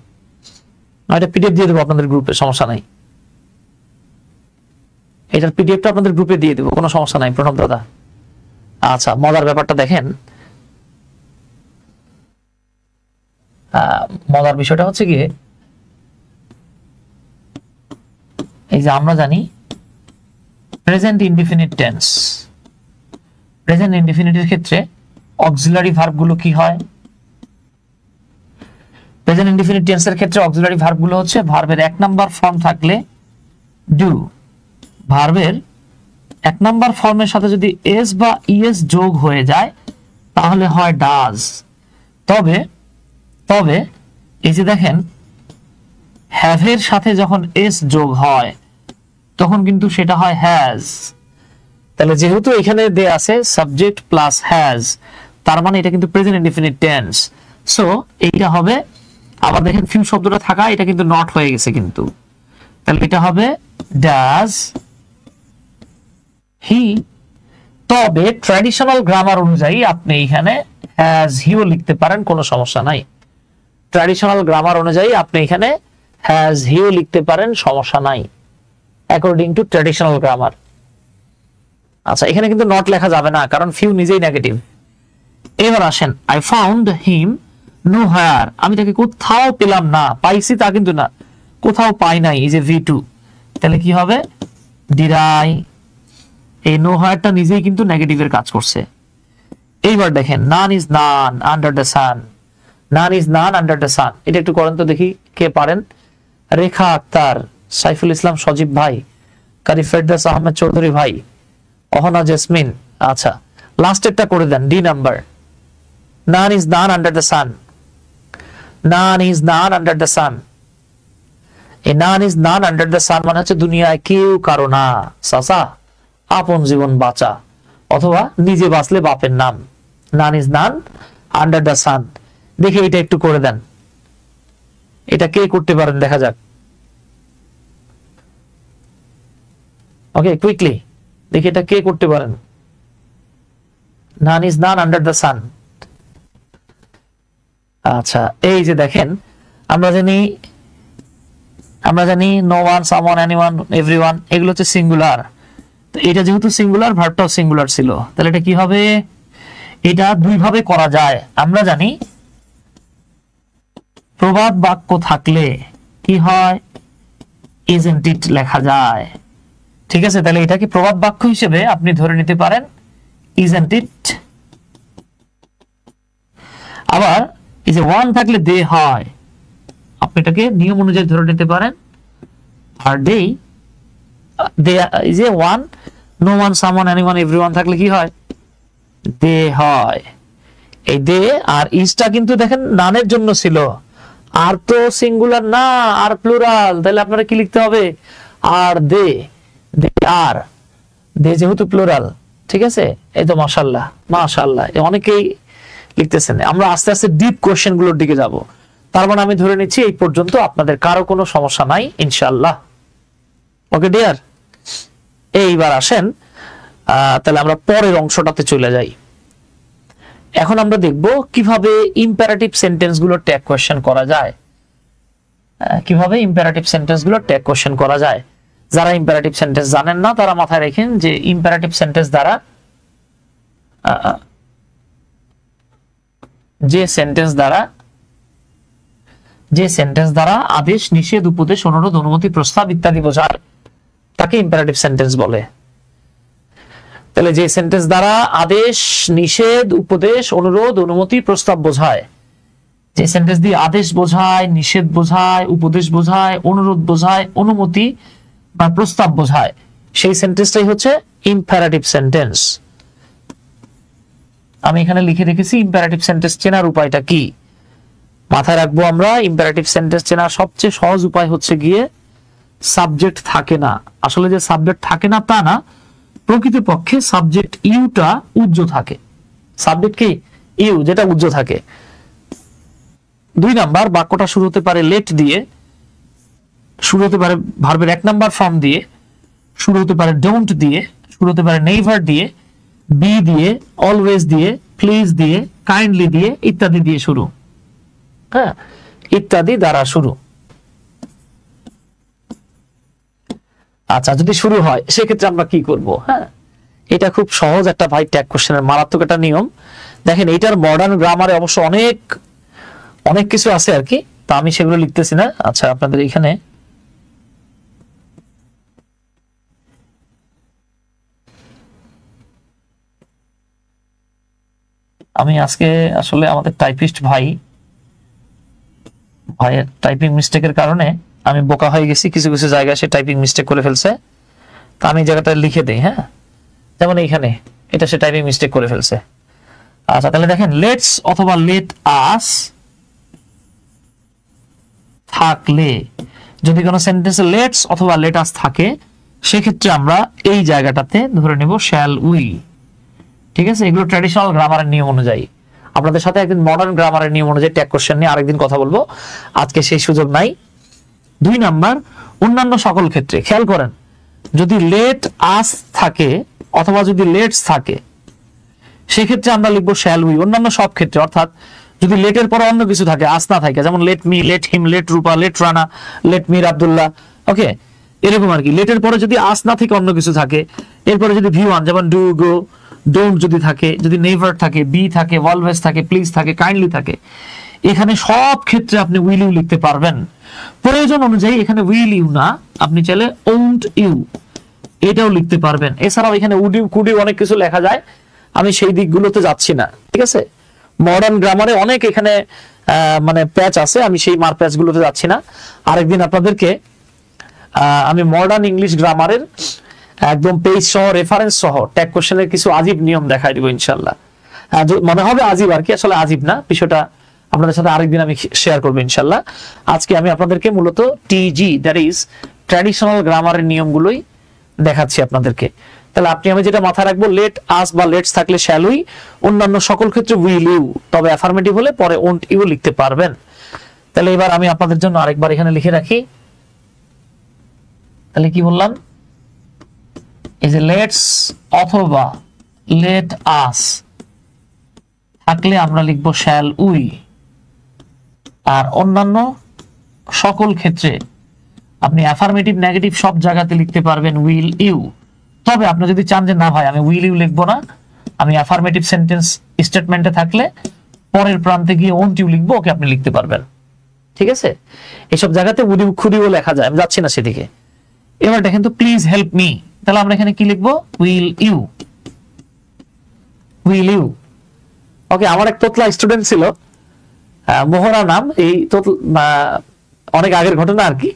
Speaker 1: এটা পিডিএফ দিয়ে দেবো আপনাদের গ্রুপে, সমস্যা নাই। এটার পিডিএফটা আপনাদের গ্রুপে দিয়ে দেবো, কোনো সমস্যা নাই প্রণব দাদা। আচ্ছা, মজার ব্যাপারটা দেখেন, মজার বিষয়টা হচ্ছে গিয়ে এই যে আমরা জানি প্রেজেন্ট ইনডিফিনিট টেন্স, প্রেজেন্ট ইনডিফিনিটের ক্ষেত্রে অক্সিলারি ভার্ব গুলো কি হয়? প্রেজেন্ট ইনডিফিনিট টেন্সের ক্ষেত্রে অক্সিলারি ভার্ব গুলো হচ্ছে ভার্বের 1 নাম্বার ফর্ম থাকলে ডু, ভার্বের 1 নাম্বার ফর্মের সাথে যদি এস বা ইএস যোগ হয়ে যায় তাহলে হয় ডাজ। তবে তবে এই যে দেখেন হ্যাভের সাথে যখন এস যোগ হয় তখন কিন্তু সেটা হয় হ্যাজ। তাহলে যেহেতু এখানে দেয়া আছে সাবজেক্ট প্লাস হ্যাজ, তার মানে এটা কিন্তু প্রেজেন্ট ইনডিফিনিট টেন্স। সো এইটা হবে, আবার দেখেন ফিউ শব্দটা থাকা, এটা কিন্তু নট হয়ে গেছে কিন্তু, তাহলে এটা হবে ডাজ হি। তবে ট্র্যাডিশনাল গ্রামার অনুযায়ী আপনি এখানে হ্যাজ হিও লিখতে পারেন, কোনো সমস্যা নাই। ট্র্যাডিশনাল গ্রামার অনুযায়ী আপনি এখানে হ্যাজ হিও লিখতে পারেন, সমস্যা নাই, অ্যাকর্ডিং টু ট্র্যাডিশনাল গ্রামার। আচ্ছা, এখানে কিন্তু নট লেখা যাবে না কারণ ফিউ নিজেই নেগেটিভ। এবার আসেন, I found him know where, আমি তাকে কোথাও পেলাম না, পাইছি তা কিন্তু না, কোথাও পাই নাই, এই যে V2, তাহলে কি হবে? Did I. এই নো হোয়ারটা নিজেই কিন্তু নেগেটিভের কাজ করছে। এইবার দেখেন, নান is none under the sun, none is none under the সান, এটা একটু করেন তো দেখি কে পারেন। রেখা আক্তার, সাইফুল ইসলাম সজীব ভাই, কারি ফেরদাস আহমেদ চৌধুরী ভাই, অহনা জেসমিন। আচ্ছা, লাস্টেরটা করে দেন, D number. None is none under the sun, none is none under the sun. এই none is none under the sun মানে হচ্ছে দুনিয়ায় কেউ কারো না, চাচা আপন জীবন বাঁচা, অথবা নিজে বাঁচলে বাপের নাম। নান ইজ নান আন্ডার দ্য সান। দেখে এটা একটু করে দেন, এটা কে করতে পারেন দেখা যাক। ওকে, কুইকলি দেখি এটা কে করতে পারেন। None is none under the sun. আচ্ছা, এই যে দেখেন আমরা জানি আমরা জানি no one, someone, anyone, everyone, এগুলো হচ্ছে সিঙ্গুলার। তো এটা যেহেতু সিঙ্গুলার, ভার্বটাও সিঙ্গুলার ছিল, তাহলে এটা কি হবে? এটা দুই ভাবে করা যায়। আমরা জানি প্রবাদ বাক্য থাকলে কি হয়? ইজন্ট ইট লেখা যায়। ঠিক আছে, তাহলে এটাকে প্রবাদ বাক্য হিসেবে আপনি ধরে নিতে পারেন ইজন্ট ইট। আবার এই যে ওয়ান থাকলে দে হয়, আপনি এটাকে নিয়ম অনুযায়ী ধরে নিতে পারেন আর দে এই যে one, no one, someone, anyone, everyone থাকলে কি হয়? দে হয়। এই দে আর ইজটা কিন্তু দেখেন নানের জন্য ছিল, আর তো সিঙ্গুলার না, আর প্লুরাল, তাহলে আপনারা কি লিখতে হবে? আর দে, দে আর, দে যেহেতু প্লুরাল। ঠিক আছে, এই তো মাশাআল্লাহ মাশাআল্লাহ, অনেকেই লিখতেছেন। আমরা আস্তে আস্তে ডিপ কোশ্চেন গুলোর দিকে যাব। তার মানে আমি ধরে নিচ্ছি এই পর্যন্ত আপনাদের কারো কোনো সমস্যা নাই ইনশাআল্লাহ। ওকে ডিয়ার, এইবার আসেন তাহলে আমরা পরের অংশটাতে চলে যাই। এখন আমরা দেখব কিভাবে ইম্পারেটিভ সেন্টেন্স গুলো ট্যাগ কোশ্চেন করা যায়। কিভাবে ইম্পারেটিভ সেন্টেন্স গুলো ট্যাগ কোশ্চেন করা যায়। যারা ইম্পারেটিভ সেন্টেন্স জানেন না তারা মাথায় রাখেন যে ইম্পারেটিভ সেন্টেন্স দ্বারা যে সেন্টেন্স দ্বারা আদেশ, নিষেধ, উপদেশ, অনুরোধ, অনুমতি, প্রস্তাব ইত্যাদি বোঝায় তাকে ইম্পারেটিভ সেন্টেন্স বলে। তাহলে যে সেন্টেন্স দ্বারা আদেশ, নিষেধ, উপদেশ, অনুরোধ, অনুমতি, প্রস্তাব বোঝায়, যে সেন্টেন্স দিয়ে আদেশ বোঝায়, নিষেধ বোঝায়, উপদেশ বোঝায়, অনুরোধ বোঝায়, অনুমতি বা প্রস্তাব বোঝায়, সেই সেন্টেন্সটাই হচ্ছে ইম্পারেটিভ সেন্টেন্স। আমি এখানে লিখে রেখেছি ইম্পারেটিভ সেন্টেন্স চেনার উপায়টা কি। মাথায় রাখবো আমরা ইম্পারেটিভ সেন্টেন্স চেনার সবচেয়ে সহজ উপায় হচ্ছে গিয়ে সাবজেক্ট থাকে না। আসলে যে সাবজেক্ট থাকে না তা না, প্রকৃতপক্ষে সাবজেক্ট ইউটা উজ্জ থাকে। সাবজেক্ট কি? ইউ, যেটা উজ্জ থাকে। 2 নাম্বার, বাক্যটা শুরু হতে পারে লেট দিয়ে, শুরু হতে পারে ভার্বের 1 নাম্বার ফর্ম দিয়ে, শুরু হতে পারে ডোন্ট দিয়ে, শুরু হতে পারে নেভার দিয়ে, বি দিয়ে, অলওয়েজ দিয়ে, প্লিজ দিয়ে, কাইন্ডলি দিয়ে, ইত্যাদি দিয়ে শুরু। হ্যাঁ, ইত্যাদি দ্বারা শুরু। আচ্ছা, যদি শুরু হয় সেক্ষেত্রে আমরা কি করব? হ্যাঁ, এটা খুব সহজ একটা ভাই ট্যাগ কোশ্চেনের মারাত্মক একটা নিয়ম। দেখেন এটার মডার্ন গ্রামারে অবশ্য অনেক কিছু আছে আর কি, তা আমি সেগুলো লিখতেছি না। আচ্ছা, আপনাদের এখানে আমি আজকে আসলে আমাদের টাইপিস্ট ভাইয়ের টাইপিং মিস্টেকের কারণে আমি বোকা হয়ে গেছি, কিছু কিছু জায়গায় সে টাইপিং মিস্টেক করে ফেলছে, তা আমি জায়গাটা লিখে দেই। হ্যাঁ, যেমন এইখানে এটা সে টাইপিং মিস্টেক করে ফেলছে। আচ্ছা, তাহলে দেখেন লেটস অথবা লেট আস থাকলে, যদি কোনো সেন্টেন্সে লেটস অথবা লেট আস থাকে সেক্ষেত্রে আমরা এই জায়গাটাতে ধরে নেব শ্যাল উই। ঠিক আছে, এগুলো ট্র্যাডিশনাল গ্রামারের নিয়ম অনুযায়ী। আপনাদের সাথে একদিন মডার্ন গ্রামারের নিয়ম অনুযায়ী ট্যাগ কোশ্চেন নিয়ে আরেকদিন কথা বলবো, আজকে সেই সুযোগ নাই। 2 নাম্বার, অন্যান্য সকল ক্ষেত্রে। খেয়াল করেন, যদি লেট আস থাকে অথবা যদি লেটস থাকে সেক্ষেত্রে আমরা লিখবো শ্যাল উই। অন্যান্য সব ক্ষেত্রে, অর্থাৎ যদি লেটের পরে অন্য কিছু থাকে, আস না থাকে, যেমন let me, let him, let Rupa, let Rana, let Mir Abdullah, okay, এরকম আর কি। লেটের পরে যদি আস না থেকে অন্য কিছু থাকে, এরপরে যদি ভি ওয়ান যেমন ডু, গো, ডোন্ট যদি থাকে, যদি নেভার থাকে, বি থাকে, অলওয়েজ থাকে, প্লিজ থাকে, কাইন্ডলি থাকে, এখানে সব ক্ষেত্রে আপনি উইল ইউ লিখতে পারবেন। প্রয়োজন অনুযায়ী এখানে উইল ইউ না, আপনি চাইলে ওন্ট ইউ এটাও লিখতে পারবেন। এছাড়াও এখানে উড ইউ, কুড ইউ অনেক কিছু লেখা যায়, আমি সেই দিকগুলোতে যাচ্ছি না। ঠিক আছে, মডার্ন গ্রামারে অনেক এখানে মানে প্যাচ আছে, আমি সেই মার প্যাচ গুলোতে যাচ্ছি না। আরেকদিন আপনাদেরকে আমি মডার্ন ইংলিশ গ্রামারের একদম পেজ সহ, রেফারেন্স সহ ট্যাগ কোশ্চেনের কিছু আজীব নিয়ম দেখাই দিব ইনশাআল্লাহ। মনে হবে আজীব আর কি, আসলে আজীব না, বিষয়টা আপনাদের সাথে আরেকদিন আমি শেয়ার করবো ইনশাআল্লাহ। আজকে আমি আপনাদেরকে মূলত টিজি, দ্যাট ইজ ট্র্যাডিশনাল গ্রামারের নিয়মগুলোই দেখাচ্ছি আপনাদেরকে। তাহলে আপনি আমি যেটা মাথায় রাখবো, লেট আস বা লেটস থাকলে শ্যাল উই, অন্যান্য সকল ক্ষেত্রে উইল ইউ, তবে অ্যাফার্মেটিভ হলে পরে ওন্ট ইউ লিখতে পারবেন। তাহলে এবার আমি আপনাদের জন্য আরেকবার এখানে লিখে রাখি। তাহলে কি বললাম, এই যে লেটস অথবা লেট আস থাকলে আমরা লিখবো শ্যাল উই, আর অন্যান্য সকল ক্ষেত্রে আপনি অ্যাফার্মেটিভ নেগেটিভ সব জায়গাতে লিখতে পারবেন উইল ইউ। তবে আপনি যদি চান যে না ভাই আমি উইল ইউ লিখবো না, আমি অ্যাফার্মেটিভ সেন্টেন্স স্টেটমেন্টে থাকলে পরের প্রান্তে গিয়ে ওন্ট ইউ লিখবো, ওকে আপনি লিখতে পারবেন। ঠিক আছে, এইসব জায়গাতে উড ইউ খুড ইউ লেখা যায়, আমি যাচ্ছি না সেদিকে। এবার দেখেন তো প্লিজ হেল্প মি, তাহলে আমরা এখানে কি লিখবো? Will you, will you. Okay, আমার এক তোতলা স্টুডেন্ট ছিল, মোহরা নাম, এই অনেক আগের ঘটনা আর কি।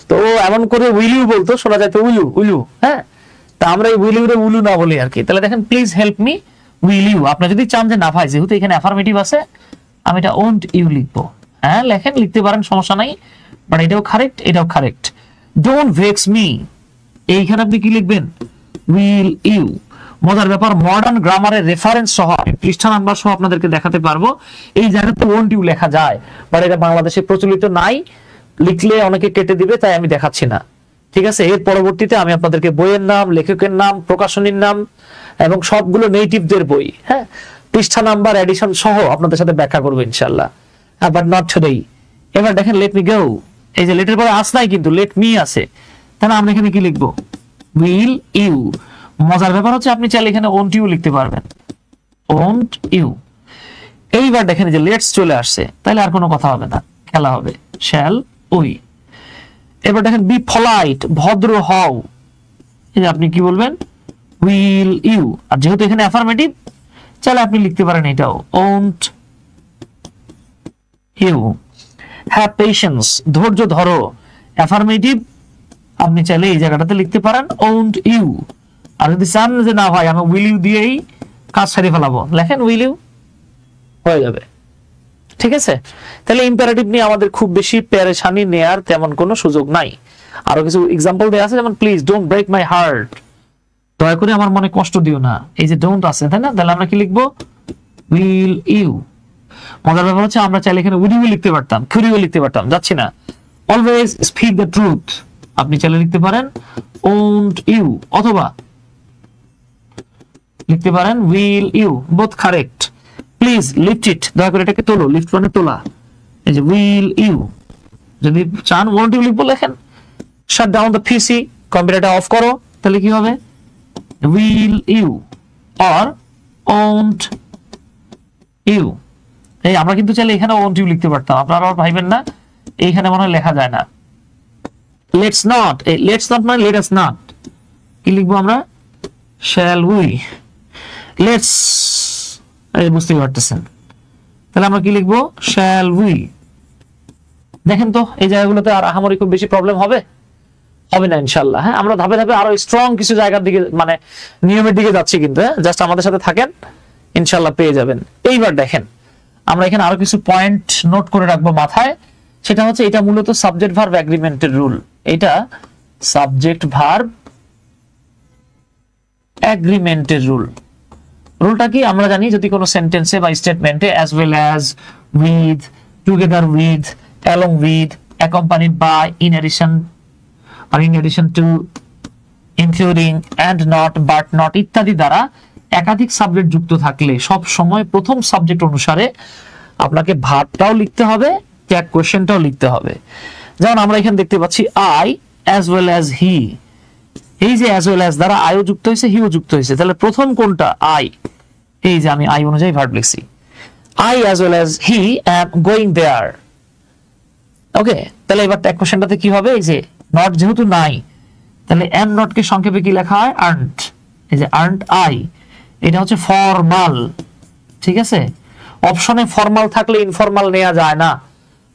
Speaker 1: তো ও এমন করে উইল ইউ বলতো, শোনা যায় তো উইলু উইলু, হ্যাঁ। তা আমরা এই উইল ইউ রে উইলু না বলি আর কি। তাহলে দেখেন please help me will you. আপনি যদি চান যে না ভাই যেহেতু এখানে অ্যাফার্মেটিভ আছে আমি এটা ওন্ট ইউ লিখবো, হ্যাঁ লেখেন, লিখতে পারেন, সমস্যা নাই। বাট এটাও কারেক্ট, এটাও কারেক্ট। ডোন্ট ভেক্স মি, এইখানে আপনি কি লিখবেন? Will you. মজার ব্যাপার, মডার্ন গ্রামারের রেফারেন্স সহ পৃষ্ঠা নাম্বার সহ আপনাদেরকে দেখাতে পারবো। এই জায়গাতে ওন্ট ইউ লেখা যায়, বাট এটা বাংলাদেশে প্রচলিত নাই, লিখলে অনেকে কেটে দিবে, তাই আমি দেখাচ্ছি না। ঠিক আছে, এর পরবর্তীতে আমি আপনাদেরকে বইয়ের নাম, লেখকের নাম, প্রকাশনীর নাম এবং সবগুলো নেটিভদের বই, হ্যাঁ, পৃষ্ঠা নাম্বার এডিশন সহ আপনাদের সাথে ব্যাখ্যা করবো ইনশাআল্লাহ, বাট নট টুডে। এবার দেখেন লেট মি গো, এই যে লেটের পরে আস নাই কিন্তু লেট মি আছে, তাহলে আমরা এখানে কি লিখবো? Will you. মজার ব্যাপার হচ্ছে আপনি চাইলে এখানে ওন্ট ইউ লিখতে পারবেন, ওন্ট ইউ। এইবার দেখেন যে লেটস চলে আসছে, তাহলে আর কোনো কথা হবে না, খেলা হবে, শ্যাল উই। এবার দেখেন বি পলাইট, ভদ্র হও, এই যে আপনি কি বলবেন? Will you. আর যেহেতু এখানে অ্যাফার্মেটিভ, চাইলে আপনি লিখতে পারেন এটাও, ওন্ট ইউ। হ্যাভ পেশেন্স, ধৈর্য ধরো, অ্যাফার্মেটিভ, আপনি চাইলে এই জায়গাটাতে লিখতে পারেন ওন্ট ইউ। আর যদি চান যে না ভাই আমি উইল ইউ দিয়েই কাজ সারিয়ে ফেলাবো, লেখেন উইল ইউ, হয়ে যাবে। ঠিক আছে, তাহলে ইম্পারেটিভ নিয়ে আমাদের খুব বেশি পেরেশানি নেয়ার তেমন কোনো সুযোগ নাই। আরো কিছু এক্সাম্পল দেয়া আছে, যেমন please don't break my heart, দয়া করে আমার মনে কষ্ট দিও না, এই যে ডোন্ট আছে, তাই না? তাহলে আমরা কি লিখবো? Will you. মজার ব্যাপার হচ্ছে আমরা চাইলে এখানে উড ইউ লিখতে পারতাম, কুড ইউ লিখতে পারতাম, যাচ্ছি না। অলওয়েজ স্পিক দ্য ট্রুথ, আপনি চাইলে লিখতে পারেন ওন্ট ইউ, অথবা লিখতে পারেন will you, both correct. Please lift it, দয়া করে এটাকে তোলো, লিফট মানে তোলা, এই যে উইল ইউ। যদি চান ওন্ট ইউ লিখবো, লেখেন শাট ডাউন দ্য পিসি, কম্পিউটারটা অফ করো, তাহলে কি হবে? Will you or won't you. এই আমরা কিন্তু চাইলে এখানে ওন্ট ইউ লিখতে পারতাম, আপনারা আর ভাইবেন না, এইখানে মনে হয় লেখা যায় না। লেটস নট, এই লেটস নট মানে লেট আস নট, কি লিখবো আমরা? Shall we. লেটস, এই বুঝতেই পারতেছেন, তাহলে আমরা কি লিখবো? Shall we. দেখেন তো এই জায়গাগুলোতে আর আহামরি খুব বেশি প্রবলেম হবে না ইনশাআল্লাহ। হ্যাঁ, আমরা ধাপে ধাপে আরো স্ট্রং কিছু জায়গার দিকে, মানে নিয়মের দিকে যাচ্ছি, কিন্তু জাস্ট আমাদের সাথে থাকেন, ইনশাআল্লাহ পেয়ে যাবেন। এইবার দেখেন আমরা এখানে আরো কিছু পয়েন্ট নোট করে রাখবো মাথায়, সেটা হচ্ছে এটা মূলত সাবজেক্ট ভার্ব এগ্রিমেন্টের রুল। এটা সাবজেক্ট ভার্ব এগ্রিমেন্টের রুল। রুলটা কি আমরা জানি, যদি কোনো সেন্টেন্সে বা স্টেটমেন্টে as well as, with, together with, along with, accompanied by, in addition আর in addition to, including, and not, but not ইত্যাদি দ্বারা একাধিক সাবজেক্ট যুক্ত থাকলে সব সময় প্রথম সাবজেক্ট অনুসারে আপনাকে ভার্বটাও লিখতে হবে, ট্যাগ কোয়েশ্চেনটাও লিখতে হবে। যেমন আমরা এখানে দেখতে পাচ্ছি আই অ্যাজ ওয়েল অ্যাজ হি, এই যে অ্যাজ ওয়েল অ্যাজ দ্বারা আইও যুক্ত হয়েছে, হিও যুক্ত হয়েছে, তাহলে প্রথম কোনটা? আই। এই যে আমি আই অনুযায়ী ভার্ব লিখছি, I as well as he am going there. Okay, তাহলে এবার ট্যাগ কোয়েশ্চেনটাতে কি হবে? এই যে নট যেহেতু নাই, তাহলে এম নট কে সংক্ষেপে কি লেখা হয়? আর্নড। এই যে আর্নড আই, এটা হচ্ছে ফর্মাল। ঠিক আছে, অপশনে ফর্মাল থাকলে ইনফর্মাল নেওয়া যায় না,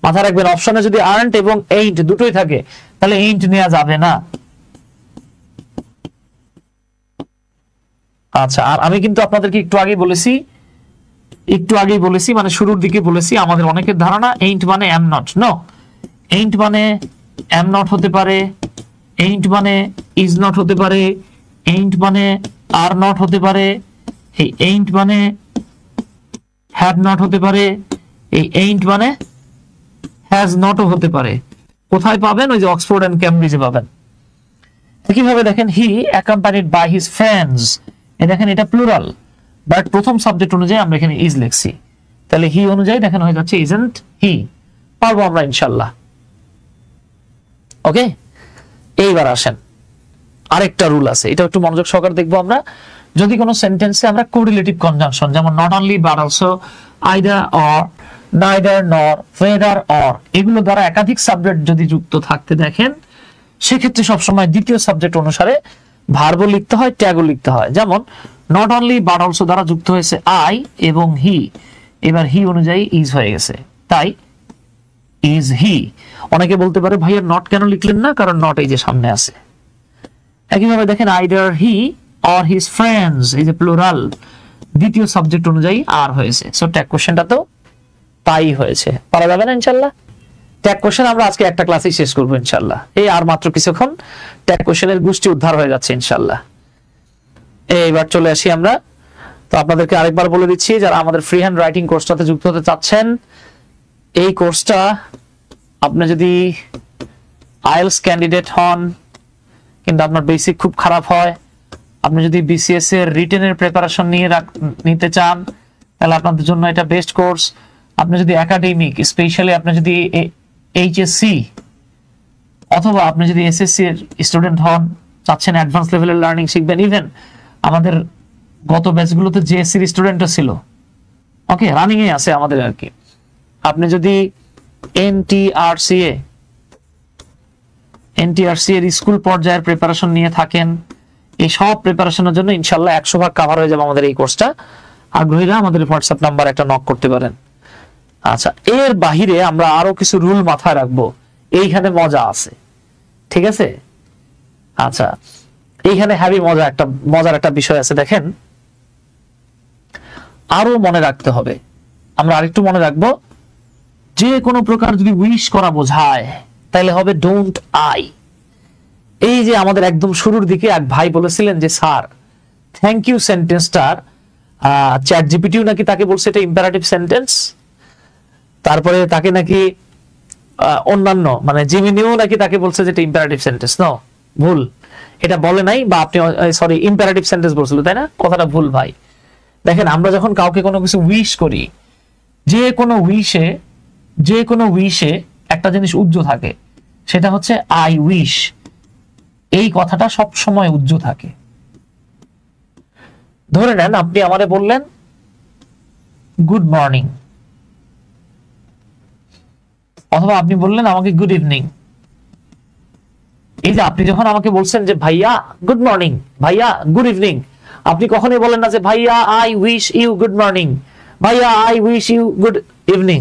Speaker 1: মাথায় রাখবেন। অপশনে যদি আর্নড এবং এইন্ট দুটোই থাকে তাহলে এইন্ট নেওয়া যাবে না। আচ্ছা, আর আমি কিন্তু আপনাদেরকে একটু আগেই বলেছি, মানে শুরুর দিকে বলেছি, আমাদের অনেকের ধারণা এইন্ট মানে এম নট। নো, এইন্ট মানে এম নট হতে পারে, এইন্ট মানে ইজ নট হতে পারে, এইন্ট মানে আর নট হতে পারে, এই এইন্ট মানে হ্যাভ নট হতে পারে, এই এইন্ট মানে হ্যাজ নটও হতে পারে। কোথায় পাবেন? ওই যে অক্সফোর্ড এন্ড ক্যামব্রিজে পাবেন। একইভাবে দেখেন হি অ্যাকম্পানিড বাই হিজ ফ্রেন্ডস, এই দেখেন এটা প্লুরাল, বাট প্রথম সাবজেক্ট অনুযায়ী আমরা এখানে ইজ লিখছি, তাহলে হি অনুযায়ী দেখেন হয়ে যাচ্ছে ইজন্ট হি। পারবো আমরা ইনশাআল্লাহ। ওকে, এইবার আসেন, আরেকটা রুল আছে, এটা একটু মনোযোগ সহকারে দেখবো আমরা। যদি কোনো সেন্টেন্সে আমরা কোরিলেটিভ কনজাংশন, যেমন not only but also, either or, neither নর, ওয়েদার অর, এগুলো দ্বারা একাধিক সাবজেক্ট যদি যুক্ত থাকতে দেখেন, সেক্ষেত্রে সবসময় দ্বিতীয় সাবজেক্ট অনুসারে ভার্বও লিখতে হয়, ট্যাগও লিখতে হয়। যেমন নট অনলি বাট অলসো দ্বারা যুক্ত হয়েছে আই এবং হি, এবার হি অনুযায়ী ইজ হয়ে গেছে, তাই ইজ হি। অনেকে বলতে পারে ভাইয়া নট কেন লিখলেন না, কারণ নট এই যে সামনে আছে। একইভাবে দেখেন either he or his friends, এই যে প্লুরাল, দ্বিতীয় সাবজেক্ট অনুযায়ী আর হয়েছে। সো ট্যাগ কোশ্চেনটা তো তাই হয়েছে। পারা যাবে না ইনশাআল্লাহ? ট্যাগ কোশ্চেন আমরা আজকে একটা ক্লাসেই শেষ করবো ইনশাআল্লাহ। এই আর মাত্র কিছুক্ষণ ট্যাগ কোশ্চেনের গোষ্ঠী উদ্ধার হয়ে যাচ্ছে ইনশাআল্লাহ। এইবার চলে আসি আমরা। তো আপনাদেরকে আরেকবার বলে দিচ্ছি, যারা আমাদের ফ্রি হ্যান্ড রাইটিং কোর্সটাতে যুক্ত হতে চাচ্ছেন, এই কোর্সটা আপনি যদি আইএলটিএস ক্যান্ডিডেট হন কিন্তু আপনার বেসিক খুব খারাপ হয়, আপনি যদি বিসিএস এর রিটেনের প্রিপারেশন নিতে চান, তাহলে আপনাদের জন্য এটা বেস্ট কোর্স। আপনি যদি একাডেমিক, স্পেশালি আপনি যদি এইচএসসি অথবা আপনি যদি এসএসসি এর স্টুডেন্ট হন, চাচ্ছেন অ্যাডভান্স লেভেলের লার্নিং শিখবেন, ইভেন আমাদের গত ব্যাচগুলোতে জেএসসি এর স্টুডেন্টও ছিল, ওকে, রানিং এ আছে আমাদের আর কি। আপনি যদি এনটিআরসি এর স্কুল পর্যায়ের প্রিপারেশন নিয়ে থাকেন, এই সব প্রিপারেশনের জন্য ইনশাআল্লাহ 100% কভার হয়ে যাবে আমাদের এই কোর্সটা। আগ্রহীরা আমাদের হোয়াটসঅ্যাপ নাম্বার একটা নক করতে পারেন। আচ্ছা, এর বাহিরে আমরা আরো কিছু রুল মাথায় রাখবো, এইখানে মজা আছে, ঠিক আছে? আচ্ছা, এইখানে হ্যাভি মজার একটা বিষয় আছে, দেখেন আরো মনে রাখতে হবে। আমরা আরেকটু মনে রাখবো, যে কোনো প্রকার যদি উইশ করা বোঝায় তাহলে হবে ডোন্ট আই। এই যে আমাদের একদম শুরুর দিকে এক ভাই বলেছিলেন যে স্যার থ্যাংক ইউ সেন্টেন্সটার চ্যাট জিপিটিও নাকি তাকে বলছে এটা ইম্পারেটিভ সেন্টেন্স, তারপরে তাকে নাকি অন্যান্য মানে জিমিনিও নাকি তাকে বলছে যে এটা ইম্পারেটিভ সেন্টেন্স। নো, ভুল, এটা বলে নাই, বা আপনি সরি ইম্পারেটিভ সেন্টেন্স বলছিল, তাই না? কথাটা ভুল ভাই। দেখেন আমরা যখন কাউকে কোনো কিছু উইশ করি, যে কোনো উইশে একটা জিনিস উজ্জ্ব থাকে, সেটা হচ্ছে আই উইশ। এই কথাটা সব সময় উজ্জ্ব থাকে। ধরে নেন আপনি আমারে বললেন গুড মর্নিং, অথবা আপনি বললেন আমাকে গুড ইভিনিং। এই যে আপনি যখন আমাকে বলছেন যে ভাইয়া গুড মর্নিং, ভাইয়া গুড ইভিনিং, আপনি কখনোই বলেন না যে ভাইয়া I wish you good morning, ভাইয়া I wish you good evening.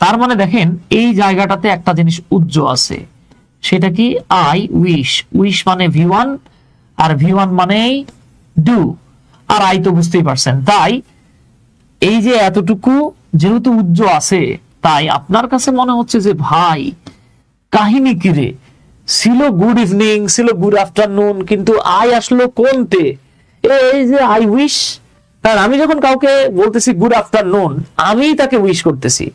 Speaker 1: তার মানে দেখেন এই জায়গাটাতে একটা জিনিস উজ্জ্ব আছে, সেটা কি আই উইশ। উইশ মানে V1, আর V1 মানে ডু, আর আই তো বুঝতেই পারছেন। তাই এই যে এতটুকু যেহেতু উজ্জ্ব আছে, তাই আপনার কাছে মনে হচ্ছে যে ভাই কাহিনী কি রে, ছিল গুড ইভিনিং, ছিল গুড আফটারনুন, কিন্তু আই আসলো কোনতে? এই যে আই উইশ। কারণ আমি যখন কাউকে বলতেছি গুড আফটারনুন, আমি তাকে উইশ করতেছি।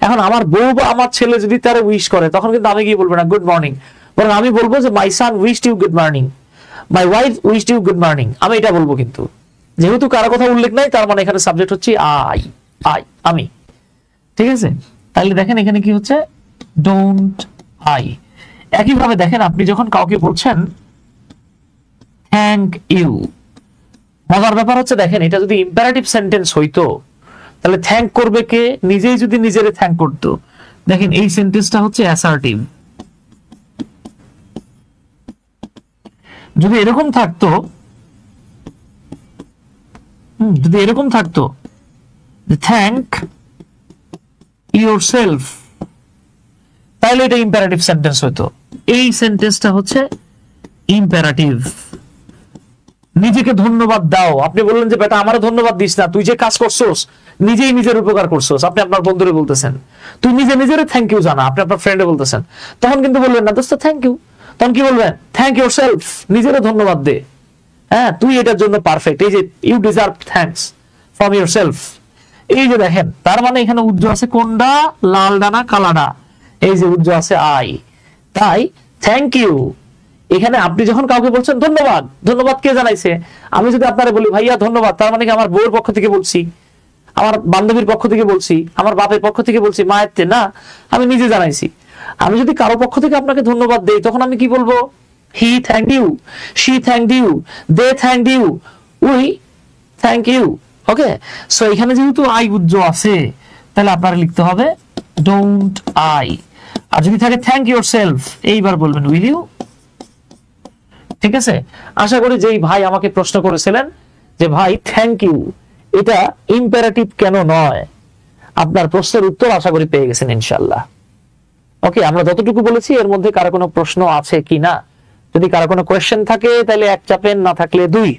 Speaker 1: এখন আমার বউ বা আমার ছেলে যদি তারা উইশ করে, তখন কিন্তু আমি কি বলবো না গুড মর্নিং, বরং আমি বলবো যে my son wished you good morning, my wife wished you good morning, আমি এটা বলবো। কিন্তু যেহেতু কারো কথা উল্লেখ নাই, তার মানে এখানে সাবজেক্ট হচ্ছে আই, আমি, ঠিক আছে? তাহলে দেখেন এখানে কি হচ্ছে, ডোন্ট আই। একইভাবে দেখেন আপনি যখন কাউকে বলছেন থ্যাংক ইউ, মজার ব্যাপার হচ্ছে দেখেন এটা যদি ইম্পারেটিভ সেন্টেন্স হইতো, তাহলে থ্যাংক করবে কে? নিজেই যদি নিজেরে থ্যাংক করতো। দেখেন এই সেন্টেন্সটা হচ্ছে অ্যাসার্টিভ। যদি এরকম থাকতো থ্যাংক ইয়োরসেলফ, তাহলে এটা ইম্পারেটিভ সেন্টেন্স হইতো। এই সেন্টেন্সটা হচ্ছে ইম্পারেটিভ। নিজেকে ধন্যবাদ দাও, আপনি বললেন যে বেটা আমারে ধন্যবাদ দিস না, তুই যে কাজ করছোস নিজেই নিজের উপকার করছোস, আপনি আপনার বন্ধুরে বলতেছেন। তুই নিজের থ্যাংক ইউ জানা, আপনি আপনার ফ্রেন্ডে বলতেছেন। তখন কিন্তু বলবেন না দোস্ত থ্যাংক ইউ, তখন কি বলবেন? থ্যাংক ইয়োরসেলফ, নিজের ধন্যবাদ দে। হ্যাঁ, তুই এটার জন্য পারফেক্ট, এই যে you deserve thanks from yourself. এই যে দেখেন, তার মানে এখানে উজ্জ্ব আছে কোনটা? লাল ডানা কালাডা, এই যে উজ্জ্ব আছে আই। তাই থ্যাংক ইউ, এখানে আপনি যখন কাউকে বলছেন ধন্যবাদ, ধন্যবাদ কে জানাইছে? আমি যদি আপনারে বলি ভাইয়া ধন্যবাদ, তার মানে কি আমার বউয়ের পক্ষ থেকে বলছি, আমার বান্ধবীর পক্ষ থেকে বলছি, আমার বাপের পক্ষ থেকে বলছি, মায়ের না, আমি নিজে জানাইছি। আমি যদি কারো পক্ষ থেকে আপনাকে ধন্যবাদ দেই, তখন আমি কি বলবো? He thank you, she thank you, they thank you, we thank you. Okay, so এখানে যেহেতু আই উজ্জ আছে তাহলে আপনারা লিখতে হবে ডোন্ট আই। আর যদি থাকে থ্যাংক ইউর সেলফ, এইবার বলবেন উইল ইউ। ঠিক আছে, আশা করি যেই ভাই আমাকে প্রশ্ন করেছিলেন যে ভাই থ্যাংক ইউ এটা ইম্পারেটিভ কেন নয়, আপনার প্রশ্নের উত্তর আশা করি পেয়ে গেছেন ইনশাআল্লাহ। ওকে, আমরা যতটুকু বলেছি এর মধ্যে কারো কোনো প্রশ্ন আছে কিনা, যদি কারো কোনো কোয়েশ্চেন থাকে তাহলে এক চাপেন, না থাকলে দুই।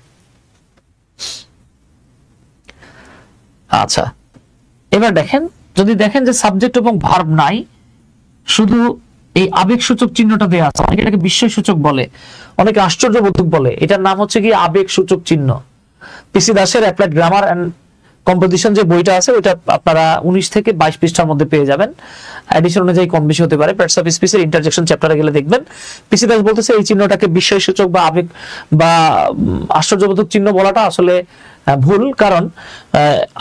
Speaker 1: আচ্ছা, এবার দেখেন, যদি দেখেন যে সাবজেক্ট এবং ভার্ব নাই, শুধু এই আবেগসূচক চিহ্নটা দেয়া আছে, অনেকে এটাকে বিস্ময়সূচক বলে, অনেকে আশ্চর্যবোধক বলে, এটার নাম হচ্ছে কি আবেগসূচক চিহ্ন। পিসি দাসের অ্যাপ্লাইড গ্রামার এন্ড কম্পোজিশন যে বইটা আছে ওইটা আপনারা 19 থেকে 22 পৃষ্ঠার মধ্যে পেয়ে যাবেন, এডিশন অনুযায়ী কম বেশি হতে পারে। পার্টস অফ স্পিচের ইন্টারজেকশন চ্যাপ্টারে গেলে দেখবেন পিসি দাস বলতেছে এই চিহ্নটাকে বিস্ময়সূচক বা আবেগ বা আশ্চর্যবোধক চিহ্ন বলাটা আসলে ভুল, কারণ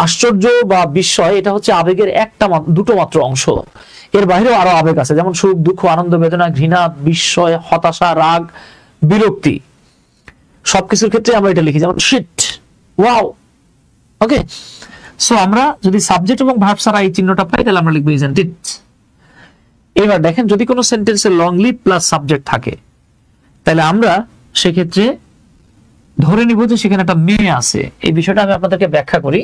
Speaker 1: আশ্চর্য বা বিস্ময় এটা হচ্ছে আবেগের দুটো মাত্র অংশ, এর বাইরেও আরো আবেগ আছে, যেমন সুখ, দুঃখ, আনন্দ, বেদনা, ঘৃণা, বিস্ময়, হতাশা, রাগ, বিরক্তি, সবকিছুর ক্ষেত্রে আমরা এটা লিখি, যেমন শিট, ওয়াও। ওকে, সো আমরা যদি সাবজেক্ট এবং ভার্ব ছাড়া এই চিহ্নটা পাই তাহলে আমরা লিখবো ইজন্ট ইট। এবার দেখেন, যদি কোনো সেন্টেন্সে লং লিভ প্লাস সাবজেক্ট থাকে তাহলে আমরা সেক্ষেত্রে ধরে নিব যে সেখানে একটা মেয়ে আছে। এই বিষয়টা আমি আপনাদেরকে ব্যাখ্যা করি।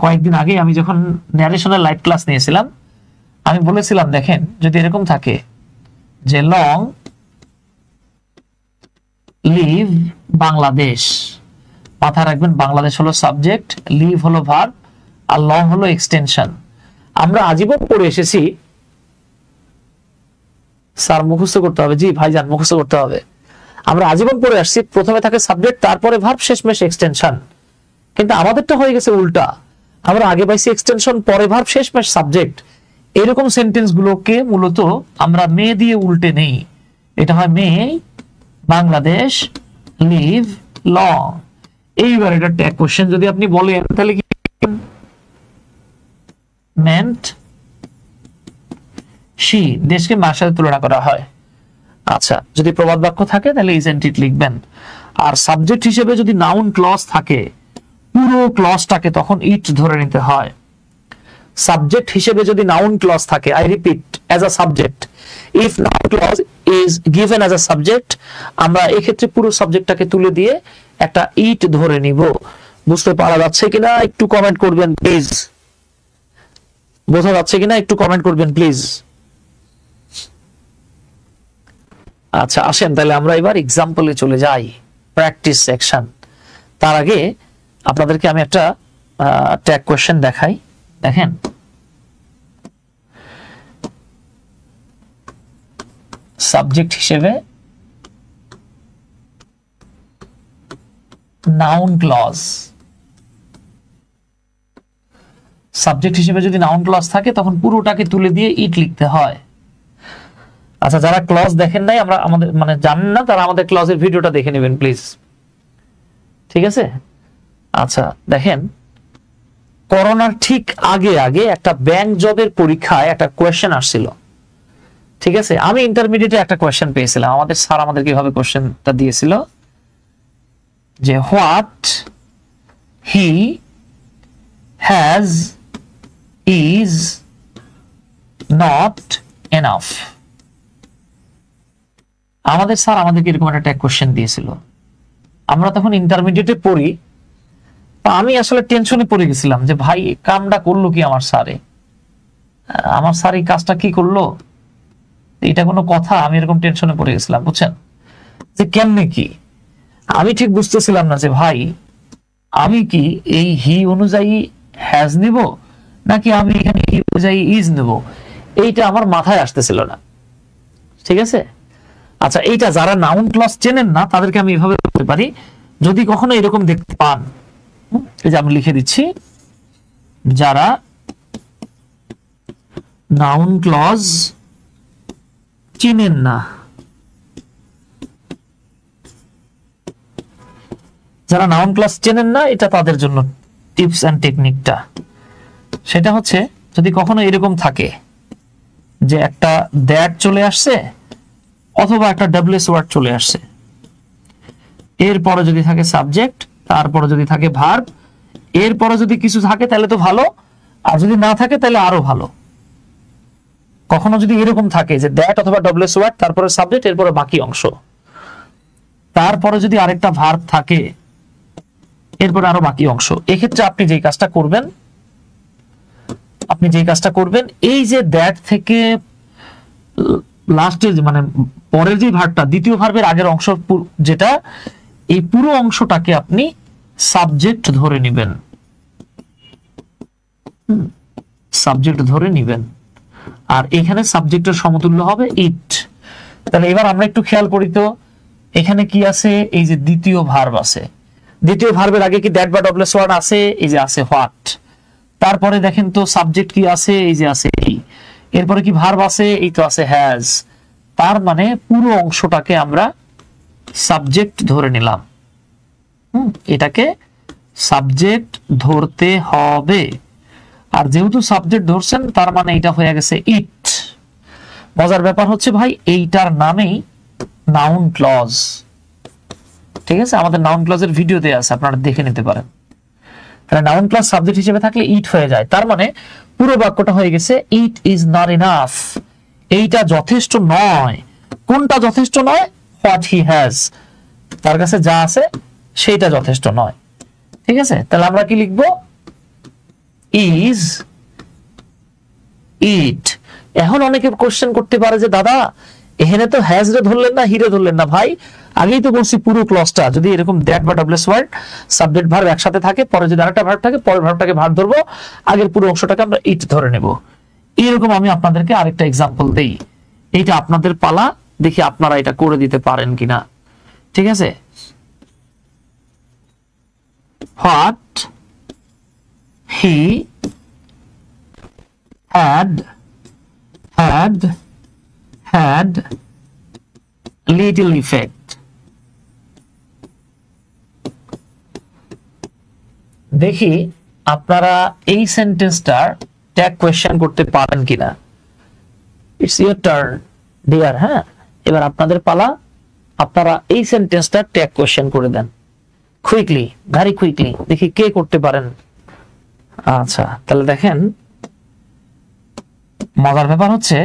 Speaker 1: কয়েকদিন আগে আমি যখন ন্যারেশনের লাইভ ক্লাস নিয়েছিলাম আমি বলেছিলাম, দেখেন যদি এরকম থাকে যে লং লিভ বাংলাদেশ, মাথায় রাখবেন বাংলাদেশ হলো সাবজেক্ট, লিভ হলো ভার্ব, আর লং হলো এক্সটেনশন। আমরা আজীবন পড়ে এসেছি, স্যার মুখস্থ করতে হবে, জি ভাইজান মুখস্থ করতে হবে, আমরা আজীবন পড়ে আসছি প্রথমে থাকে সাবজেক্ট, তারপরে ভার্ব, শেষমেশ এক্সটেনশন। কিন্তু আমাদেরটা হয়ে গেছে উল্টা, আমরা আগে পাইছি এক্সটেনশন, পরে ভার্ব, শেষমেশ সাবজেক্ট। এরকম সেন্টেন্স গুলোকে মূলত আমরা মে দিয়ে উল্টে নেই, এটা হয় মে বাংলাদেশ লিভ লং। এইবার এটা ট্যাগ কোশ্চেন যদি আপনি বলেন তাহলে কি মেন্ট শি, দেশকে মার সাথে তুলনা করা হয়। আচ্ছা, যদি প্রবাদ বাক্য থাকে তাহলে ইজন্ট ইট লিখবেন। আর সাবজেক্ট হিসেবে যদি নাউন ক্লজ থাকে পুরো ক্লজটাকে তখন ইট ধরে নিতে হয়। সাবজেক্ট হিসেবে যদি নাউন ক্লজ থাকে, I repeat, as a subject, if noun clause is given as a subject, আমরা এই ক্ষেত্রে পুরো সাবজেক্টটাকে তুলে দিয়ে একটা ইট ধরে নিব। বুঝতে পারা যাচ্ছে কিনা একটু কমেন্ট করবেন প্লিজ, বোঝা যাচ্ছে কিনা একটু কমেন্ট করবেন প্লিজ। আচ্ছা, আসেন তাহলে আমরা এবার এক্সাম্পলে চলে যাই, প্র্যাকটিস সেকশন। তার আগে আপনাদেরকে আমি একটা ট্যাগ কোশ্চেন দেখাই। দেখেন, সাবজেক্ট হিসেবে নাউন ক্লজ, সাবজেক্ট হিসেবে যদি নাউন ক্লজ থাকে তখন পুরোটাকে তুলে দিয়ে ইট লিখতে হয়। আচ্ছা, যারা ক্লজ দেখেন নাই, আমরা আমাদের মানে জানেন না, তারা আমাদের ক্লজের ভিডিওটা দেখে নেবেন প্লিজ, ঠিক আছে? আচ্ছা দেখেন, করোনার ঠিক আগে আগে একটা ব্যাংক জবের পরীক্ষায় একটা কোয়েশ্চেন আসছিল, ঠিক আছে? আমি ইন্টারমিডিয়েটে একটা কোয়েশ্চেন পেয়েছিলাম, আমাদের স্যার আমাদেরকে কিভাবে কোয়েশ্চেনটা দিয়েছিল যে what he has is not enough. আমাদের স্যার আমাদেরকে এরকম একটা কোয়েশ্চেন দিয়েছিল। আমরা তখন ইন্টারমিডিয়েটে পড়ি, আমি আসলে টেনশনে পড়ে গেছিলাম যে ভাই কামটা করলো কি আমার স্যারে, আমার স্যার এই কাজটা কি করলো, এটা কোনো কথা? আমি এরকম টেনশনে পড়ে গেছিলাম, বুঝছেন, যে কেমনে কি। আমি ঠিক বুঝতেছিলাম না যে ভাই আমি কি এই হি অনুযায়ী হ্যাজ নিব নাকি আমি এখানে হি অনুযায়ী ইজ নেব, এইটা আমার মাথায় আসতেছিল না, ঠিক আছে? আচ্ছা, এইটা যারা নাউন ক্লজ চেনেন না তাদেরকে আমি এভাবে বলতে পারি, যদি কখনো এরকম দেখতে পান, এই যে আমি লিখে দিচ্ছি, যারা নাউন ক্লজ চিনেন না, যারা নাউন ক্লজ চেনেন না, এটা তাদের জন্য টিপস এন্ড টেকনিকটা। সেটা হচ্ছে, যদি কখনো এরকম থাকে যে একটা দ্যাট চলে আসছে অথবা একটা ডাব্লিউএস ওয়ার্ড চলে আসছে, এরপরে যদি থাকে সাবজেক্ট, তারপরে যদি থাকে ভার্ব, এরপরে যদি কিছু থাকে তাহলে তো ভালো, আর যদি না থাকে তাহলে আরো ভালো। কখনো যদি এরকম থাকে যে দ্যাট অথবা ডাব্লিউএস ওয়ার্ড, তারপরে সাবজেক্ট, এরপরে বাকি অংশ, তারপরে যদি আরেকটা ভার্ব থাকে, এরপরে আরো বাকি অংশ, এক্ষেত্রে আপনি যে কাজটা করবেন, এই যে দ্যাট থেকে লাস্টের মানে পরের যে ভার্বটা, দ্বিতীয় ভার্বের আগের অংশ যেটা, এই পুরো অংশটাকে আপনি সাবজেক্ট ধরে নেবেন, সাবজেক্ট ধরে নেবেন, আর এখানে সাবজেক্টের সমতুল্য হবে ইট। তাহলে এবার আমরা একটু খেয়াল করি তো, এখানে কি আছে, এই যে দ্বিতীয় ভার্ব আছে, দ্বিতীয় ভার্বের আগে কি দ্যাট বা ডাব্লিউএস ওয়ার্ড আছে, এই যে আছে হোয়াট, তারপরে দেখেন তো সাবজেক্ট কি আছে, এই যে আছে কি, এরপরে কি ভার্ব আছে, এই তো আছে হ্যাজ। তার মানে পুরো অংশটাকে আমরা সাবজেক্ট ধরে নিলাম, এটাকে সাবজেক্ট ধরতে হবে। আর যেহেতু সাবজেক্ট ধরছেন, তার মানে এটা হয়ে গেছে ইট। মজার ব্যাপার হচ্ছে ভাই, এইটার নামেই নাউন ক্লজ। ঠিক আছে, আমাদের নাউন ক্লজের ভিডিও দেয়া আছে, আপনারা দেখে নিতে পারেন। তাহলে নাউন ক্লজ সাবজেক্ট হিসেবে থাকলে ইট হয়ে যায়, তার মানে পুরো বাক্যটা হয়ে গেছে ইট ইজ নট ইনাফ, এইটা যথেষ্ট নয়। কোনটা যথেষ্ট নয়? হোয়াট হি হ্যাজ, তার কাছে যা আছে সেইটা যথেষ্ট নয়। ঠিক আছে, তাহলে আমরা কি লিখবো? Is it. এখন অনেকে কোশ্চেন করতে পারে যে দাদা এখানে তো হ্যাজ রে ধরলেন না, হিরে ধরলেন না। ভাই আগেই তো বলছি পুরো ক্লজটা যদি এরকম দ্যাট বা ডাব্লিউএস ওয়ার্ড সাবজেক্ট ভার্ব একসাথে থাকে, পরে যদি আরেকটা ভার্ব থাকে, পরের ভার্বটাকে ভার্ব ধরবো, আগের পুরো অংশটাকে আমরা ইট ধরে নেব। এরকম আমি আপনাদেরকে আরেকটা এক্সাম্পল দেই, এইটা আপনাদের পালা, দেখি আপনারা এটা করে দিতে পারেন কিনা। ঠিক আছে, what he had little effect। দেখি আপনারা এই সেন্টেন্সটার ট্যাগ কোয়েশ্চেন করতে পারেন কিনা। It's your turn dear. হ্যাঁ, এবার আপনাদের পালা, আপনারা এই সেন্টেন্সটার ট্যাগ কোয়েশ্চেন করে দেন কুইকলি, ভেরি কুইকলি, দেখি কে করতে পারেন। আচ্ছা, তাহলে দেখেন মজার ব্যাপার হচ্ছে,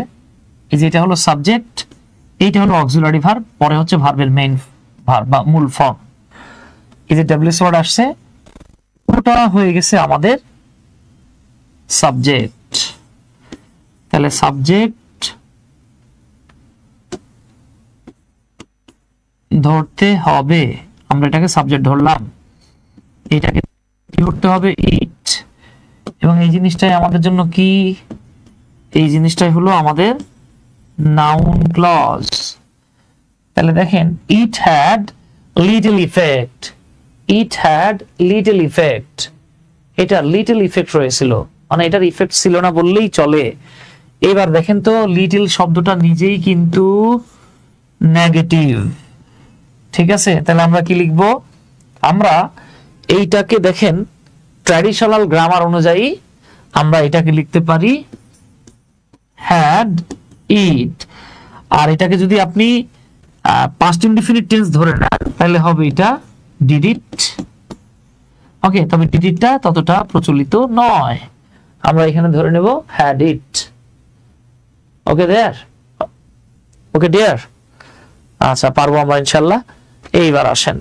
Speaker 1: এই যে এটা হলো সাবজেক্ট, এইটা হলো অক্সিলারি ভার্ব, পরে হচ্ছে ভার্বের মেইন ভার্ব বা মূল ফর্ম। এই যে ডাব্লিউএস ওয়ার্ড আসছে, পুরোটা হয়ে গেছে আমাদের সাবজেক্ট। তাহলে সাবজেক্ট ধরতে হবে, আমরা এটাকে সাবজেক্ট ধরলাম, এটাকে কি করতে হবে? ইট। এবং এই জিনিসটাই আমাদের জন্য কি? এই জিনিসটাই হলো আমাদের নাউন ক্লজ। তাহলে দেখেন, it had little effect, it had little effect, এটা লিটল ইফেক্ট রয়েছিল, মানে এটার ইফেক্ট ছিল না বললেই চলে। এবার দেখেন তো, লিটল শব্দটা নিজেই কিন্তু নেগেটিভ। ঠিক আছে, তাহলে আমরা কি লিখব? আমরা এইটাকে দেখেন ট্র্যাডিশনাল গ্রামার অনুযায়ী আমরা এটাকে লিখতে পারি হ্যাড ইট। আর এটাকে যদি আপনি পাস্ট ইনডিফিনিট টেন্স ধরে নেন, তাহলে হবে এটা ডিড ইট। ওকে, তবে ডিড ইটটা ততটা প্রচলিত নয়, আমরা এখানে ধরে নেব had it. Okay there, okay dear. আচ্ছা, পারবো আমরা ইনশাল্লাহ। এইবার আসেন,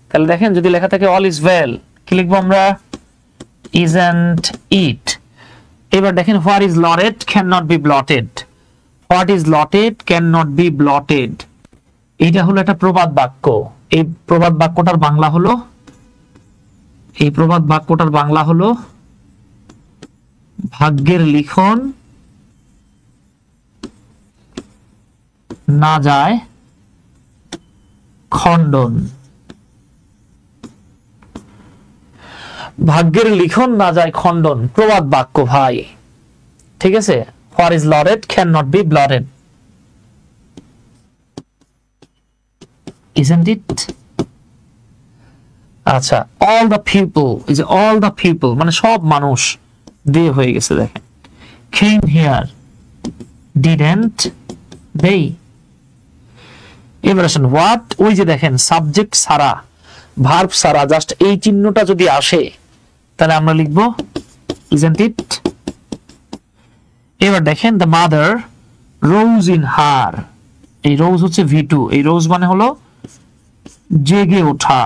Speaker 1: তাহলে দেখেন যদি লেখা থাকে অল ইজ ওয়েল, কি লিখবো আমরা? Isn't it. এবার দেখেন, what is lotted can not be blotted, what is lotted can not be blotted, এইটা হলো একটা প্রবাদ বাক্য। এই প্রবাদ বাক্যটার বাংলা হলো, এই প্রবাদ বাক্যটার বাংলা হলো ভাগ্যের লিখন না যায় খণ্ডন। ভাগ্যের লিখন না যায় খণ্ডন, প্রবাদ বাক্য ভাই। ঠিক আছে, what is lotted can not be blotted, isn't it? আচ্ছা, all the people, is all the people মানে সব মানুষ দিয়ে হয়ে গেছে। দেখেন, came here, didn't they? এবার আসেন হোয়াট, ওই যে দেখেন সাবজেক্ট ছাড়া ভার্ব ছাড়া জাস্ট এই চিহ্নটা যদি আসে তাহলে আমরা লিখব isn't it। এবার দেখেন the mother rose in her, এই রোজ হচ্ছে V2, এই রোজ মানে হলো জেগে ওঠা,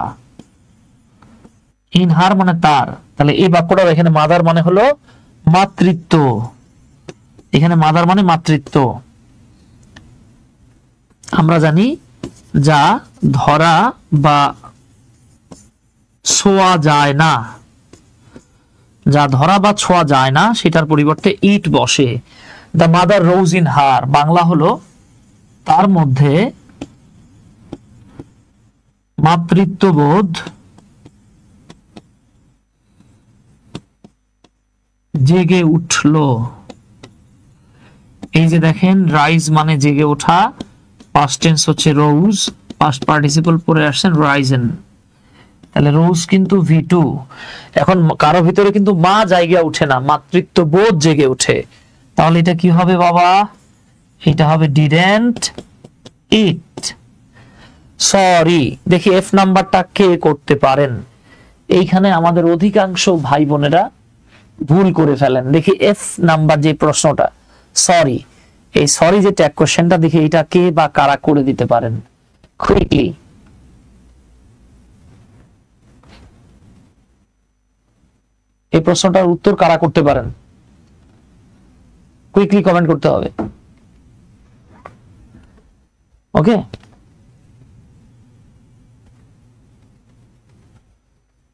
Speaker 1: ইন হার মানে তার, তাহলে এই বাক্যটা এখানে মাদার মানে হলো মাতৃত্ব, এখানে মাদার মানে মাতৃত্ব। আমরা জানি যা ধরা বা ছোঁয়া যায় না, যা ধরা বা ছোঁয়া যায় না সেটার পরিবর্তে ইট বসে। দ্য মাদার রোজ ইন হার, বাংলা হলো তার মধ্যে মাতৃত্ববোধ জেগে উঠল। এই যে দেখেন রাইজ মানে জেগে ওঠা, পাস্ট টেন্স হচ্ছে রোজ, পাস্ট পার্টিসিপল পরে আসছেন রাইজেন, তাহলে রোজ কিন্তু V2। এখন কারো ভিতরে কিন্তু মা জায়গা উঠে না, মাতৃত্ববোধ জেগে ওঠে, তাহলে এটা কি হবে বাবা? এটা হবে didn't it। সরি, দেখি এফ নাম্বারটা কে করতে পারেন? এইখানে আমাদের অধিকাংশ ভাই বোনেরা ভুল করে ফেলেন। দেখি এফ নাম্বার যে প্রশ্নটা সরি, এই সরি যে ট্যাগ কোশ্চেনটা, দেখি এটা কে বা কারা করে দিতে পারেন কুইকলি। এই প্রশ্নটার উত্তর কারা করতে পারেন? কুইকলি কমেন্ট করতে হবে। ওকে,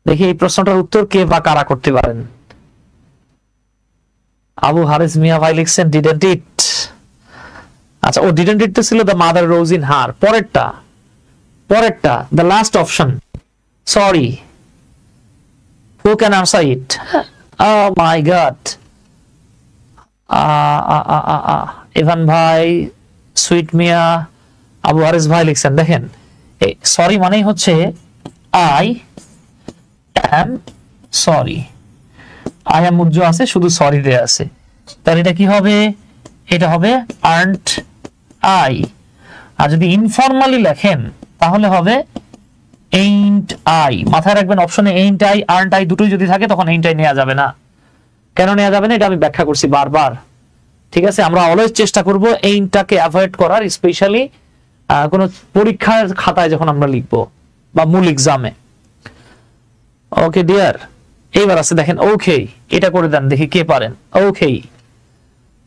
Speaker 1: দেখি এই প্রশ্নটার উত্তর কে বা কারা করতে পারেন। আবু হারিস মিয়া ভাই লিখছেন ডিডেন্ট ইট। আচ্ছা, ও ডিডেন্ট ইট ছিল the mother rose in her. পরেরটা the last option sorry, who can answer it? Oh my god, Evan ভাই, সুইট মিয়া, আবু হারিস ভাই লিখছেন। দেখেন সরি মানেই হচ্ছে I am sorry, I am উজ্জ আছে, শুধু সরি দেয়া আছে, তাহলে এটা কি হবে? এটা হবে আর্নড আই। আর যদি ইনফর্মালি লেখেন তাহলে হবে এইন্ট আই। মাথায় রাখবেন অপশনে এইন্ট আই আর্নড আই দুটোই যদি থাকে তখন এইন্ট আই নেওয়া যাবে না। কেন নেওয়া যাবে না এটা আমি ব্যাখ্যা করছি বারবার, ঠিক আছে? আমরা অলওয়েজ চেষ্টা করব এইন্টটাকে অ্যাভয়েড করার, স্পেশালি কোন পরীক্ষার খাতায় যখন আমরা লিখবো বা মূল এক্সামে। ওকে ডিয়ার, এইবার আছে দেখেন ওকে, এটা করে দেন দেখি কে পারেন। ওকে,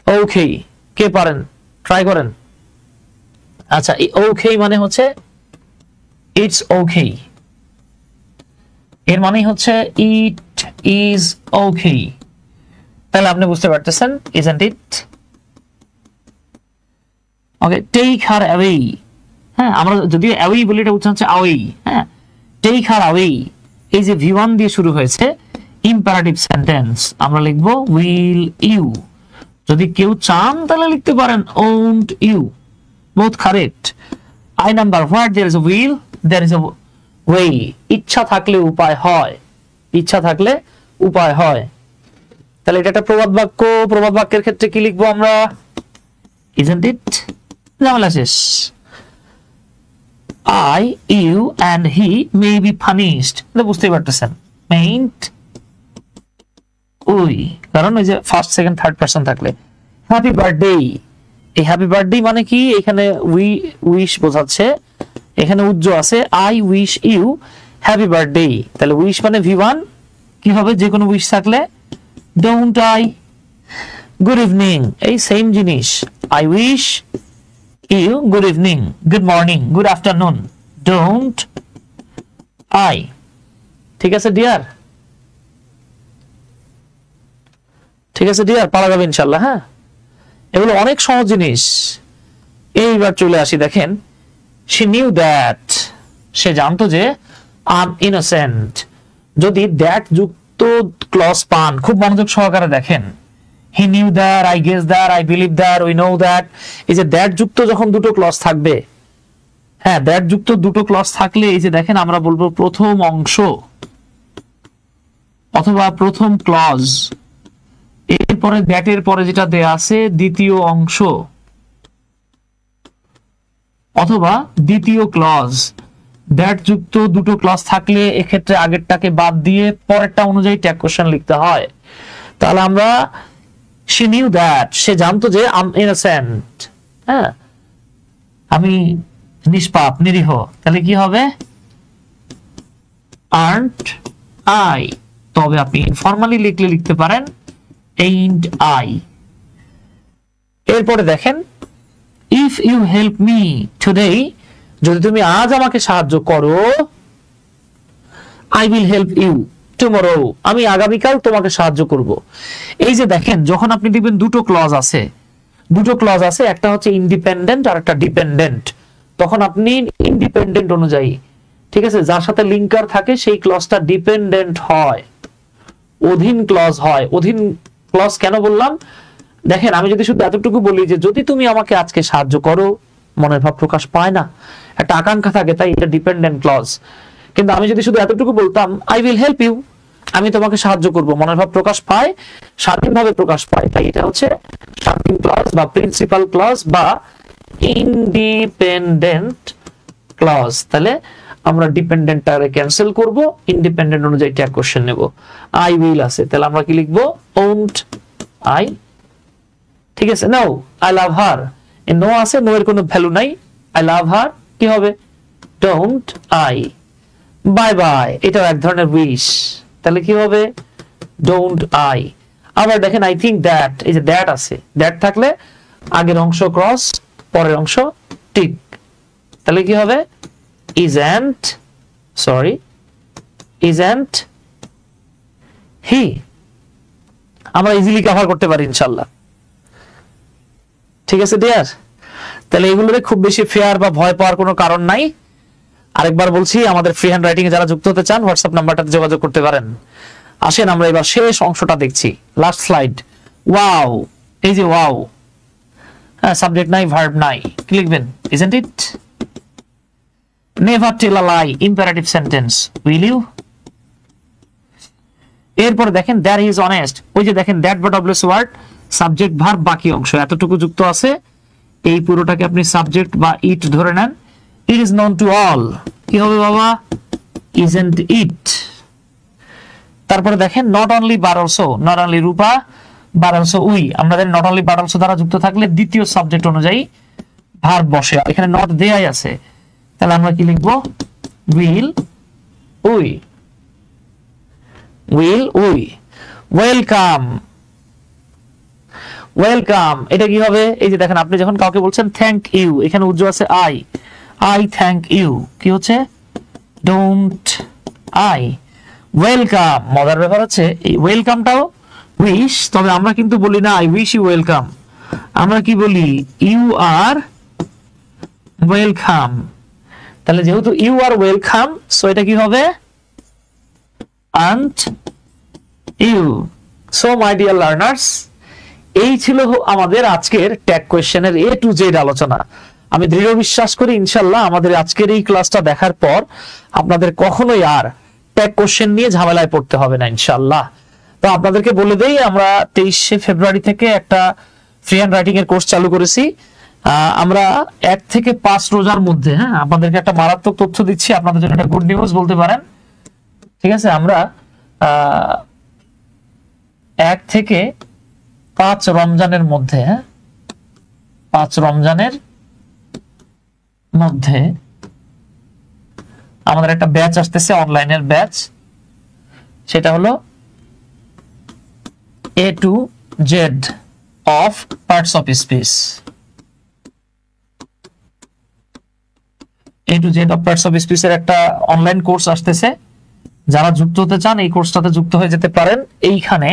Speaker 1: ওকে কে পারেন? ট্রাই করেন। আচ্ছা, এই ওকে মানে হচ্ছে ইটস ওকে, এর মানে হচ্ছে ইট ইজ ওকে, তাহলে আপনি বুঝতে পারতেছেন isn't it। Okay, take her away, হ্যাঁ আমরা যদি অ্যাওয়ে বলি এটা উচ্চারণ হচ্ছে অ্যাওয়ে, হ্যাঁ টেক হার অ্যাওয়ে, এই যে V1 দিয়ে শুরু হয়েছে ইম্পারেটিভ সেন্টেন্স, আমরা লিখবো উইল ইউ। যদি কেউ চান তাহলে লিখতে পারেন won't you, both correct। I number what there is a will there is a way, ইচ্ছা থাকলে উপায় হয়, ইচ্ছা থাকলে উপায় হয়। তাহলে এটা একটা প্রবাদ বাক্য, প্রবাদ বাক্যের ক্ষেত্রে কি লিখবো আমরা? isn't it, ঝামেলা শেষ। I, you and he may be punished, বুঝতেই পারতেছেন মেইন্ট ওই, কারণ ওই যে ফার্স্ট সেকেন্ড থার্ড পারসন থাকলে। হ্যাপি বার্থডে, এই হ্যাপি বার্থডে মানে কি? এখানে উইশ বোঝাচ্ছে, এখানে উজ্জ আছে I wish you happy birthday, তাহলে উইশ মানে V1 কি হবে? যে কোনো উইশ থাকলে ডোন্ট আই। গুড ইভিনিং, এই সেম জিনিস, I wish you good evening, good morning, good afternoon, don't I. ঠিক আছে ডিয়ার, ঠিক আছে ডিয়ার, পারা যাবে ইনশাল্লাহ। হ্যাঁ, এগুলো অনেক সহজ জিনিস। এইবার চলে আসি, দেখেন she knew that, সে জানতো যে I'm innocent। যদি that যুক্ত ক্লজ পান, খুব মনোযোগ সহকারে দেখেন, he knew that, I guess that, I believe that, we know that, এই যে that যুক্ত যখন দুটো ক্লজ থাকবে, হ্যাঁ that যুক্ত দুটো ক্লজ থাকলে এই যে দেখেন আমরা বলবো প্রথম অংশ অথবা প্রথম ক্লজ, এরপরে দ্যাটের পরে যেটা দেয়া আছে দ্বিতীয় অংশ অথবা দ্বিতীয় ক্লজ, দ্যাট যুক্ত দুটো ক্লজ থাকলে এক্ষেত্রে আগেরটাকে বাদ দিয়ে পরেরটা অনুযায়ী ট্যাগ কোশ্চেন লিখতে হয়। তাহলে আমরা she knew that, সে জানতো যে I'm innocent, হ্যাঁ আমি নিষ্পাপ নিরীহ, তাহলে কি হবে aren't I, তবে আপনি ইনফরমালি লিখলে লিখতে পারেন ain't I। এরপরে দেখেন if you help me today, যদি তুমি আজ আমাকে সাহায্য করো, I will help you tomorrow, আমি আগামীকাল তোমাকে সাহায্য করব। এই যে দেখেন যখন আপনি দেখবেন দুটো ক্লজ আছে, একটা হচ্ছে ইন্ডিপেন্ডেন্ট আর একটা ডিপেন্ডেন্ট, তখন আপনি ইন্ডিপেন্ডেন্ট অনুযায়ী, ঠিক আছে, যার সাথে লিঙ্কার থাকে সেই ক্লজটা ডিপেন্ডেন্ট হয়, অধীন ক্লজ হয়। অধীন ক্লজ কেন বললাম, দেখেন আমি যদি শুধু এতটুকু বলি যে যদি তুমি আমাকে আজকে সাহায্য করো, মনের ভাব প্রকাশ পায় না, একটা আকাঙ্ক্ষা থাকে, তাই এটা ডিপেন্ডেন্ট ক্লজ। কিন্তু আমি যদি শুধু এতটুকু বলতাম আই উইল হেল্প ইউ, আমি তোমাকে সাহায্য করব, মনের ভাব প্রকাশ পায়, স্বাধীনভাবে প্রকাশ পায়, তাই এটা হচ্ছে স্বাধীন ক্লজ বা প্রিন্সিপাল ক্লজ বা ইন্ডিপেন্ডেন্ট ক্লজ। তাহলে আমরা ডিপেন্ডেন্টটারে ক্যান্সেল করব, ইন্ডিপেন্ডেন্ট অনুযায়ী ট্যাগ কোশ্চেন নেব। আই উইল আছে, তাহলে আমরা কি লিখবো ওন্ট আই, ঠিক আছে। Now I love her, no আছে, নো এর কোনো ভ্যালু নাই, আই লাভ হার কি হবে ডোন্ট আই। বাই বাই, এটাও এক ধরনের উইশ, তাহলে কি হবে ডোন্ট আই। আবার দেখেন আই থিংক দ্যাট, এই যে দ্যাট আছে, দ্যাট থাকলে আগের অংশ ক্রস, পরের অংশ টিক, তাহলে কি হবে isn't he। আমরা ইজিলি কভার করতে পারি ইনশাআল্লাহ, ঠিক আছে ডিয়ার। তাহলে এগুলোরে খুব বেশি ফেয়ার বা ভয় পাওয়ার কোনো কারণ নাই। আরেকবার বলছি, আমাদের ফ্রি হ্যান্ড রাইটিং এ যারা যুক্ত হতে চান হোয়াটসঅ্যাপ নাম্বারটাতে যোগাযোগ করতে পারেন। আসেন আমরা এবার শেষ অংশটা দেখছি, লাস্ট স্লাইড। ওয়াও, এই যে ওয়াও, হ্যাঁ সাবজেক্ট নাই, ভার্ব নাই, কি লিখবেন isn't it, never tell a lie, imperative sentence, will you। এরপরে দেখেন that he is honest, ওই যে দেখেন that বা WS ওয়ার্ড, সাবজেক্ট ভার্ব বাকি অংশ এতটুকু যুক্ত আছে, এই পুরোটাকে আপনি সাবজেক্ট বা ইট ধরে নেন। It is known to all, কি হবে বাবা isn't it। তারপরে দেখেন not only but also, not only Rupa but also we, আমাদের not only but also দ্বারা যুক্ত থাকলে দ্বিতীয় সাবজেক্ট অনুযায়ী ভার্ব বসে, এখানে not দেয়াই আছে, তাহলে আমরা কি লিখবো will we। ওয়েলকাম, এটা কি হবে, এই যে দেখেন আপনি যখন কাউকে বলছেন থ্যাংক ইউ, এখানে উজ্জ আছে আই থ্যাংক ইউ, কি হচ্ছে ডোন্ট আই। ওয়েলকাম, মজার ব্যাপার হচ্ছে এই ওয়েলকামটাও উইশ, তবে আমরা কিন্তু বলি না আই উইশ ইউ ওয়েলকাম, আমরা কি বলি ইউ আর ওয়েলকাম। তাহলে যেহেতু ইউ আর ওয়েলকাম, সো এটা কি হবে aren't you। So my dear learners, এই ছিল আমাদের আজকের ট্যাগ কোয়েশ্চেনের A to Z আলোচনা। আমি দৃঢ় বিশ্বাস করি ইনশাআল্লাহ আমাদের আজকের এই ক্লাসটা দেখার পর আপনাদের কখনোই আর ট্যাগ কোয়েশ্চেন নিয়ে ঝামেলায় পড়তে হবে না ইনশাআল্লাহ। তো আপনাদেরকে বলে দেই, আমরা 23শে ফেব্রুয়ারি থেকে একটা ফ্রি হ্যান্ড রাইটিং এর কোর্স চালু করেছি। আমরা 1 থেকে 5 রোজার মধ্যে, হ্যাঁ আপনাদেরকে একটা মারাত্মক তথ্য দিচ্ছি, আপনাদের জন্য একটা গুড নিউজ বলতে পারেন, ঠিক আছে। আমরা 1 থেকে 5 রমজানের মধ্যে, হ্যাঁ 5 রমজানের মধ্যে আমাদের একটা ব্যাচ আসতেছে, অনলাইনের ব্যাচ, সেটা হলো A to Z of parts of speech। A to Z of parts of speech এর একটা অনলাইন কোর্স আসতেছে, যারা যুক্ত হতে চান এই কোর্সটাতে যুক্ত হয়ে যেতে পারেন। এইখানে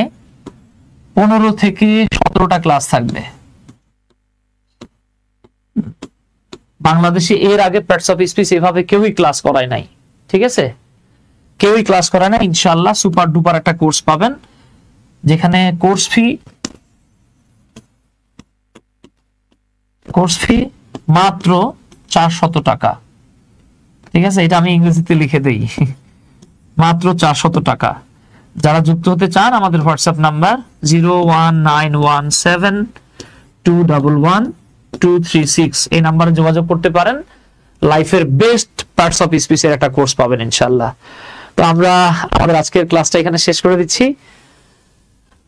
Speaker 1: 15 থেকে 17টা ক্লাস থাকবে। বাংলাদেশে এর আগে পার্টস অফ স্পিচ এভাবে কেউই ক্লাস করায় নাই, ঠিক আছে, কেউই ক্লাস করায় না। ইনশাআল্লাহ সুপার ডুপার একটা কোর্স পাবেন, যেখানে কোর্স ফি মাত্র 400 টাকা, ঠিক আছে, এটা আমি ইংরেজিতে লিখে দেই, মাত্র 400 টাকা। যারা যুক্ত হতে চান আমাদের হোয়াটসঅ্যাপ নাম্বার 019172111 236 এই নাম্বারে যোগাযোগ করতে পারেন। লাইফের বেস্ট পার্টস অফ স্পিচের একটা কোর্স পাবেন ইনশাআল্লাহ। তো আমরা আমাদের আজকের ক্লাসটা এখানে শেষ করে দিচ্ছি।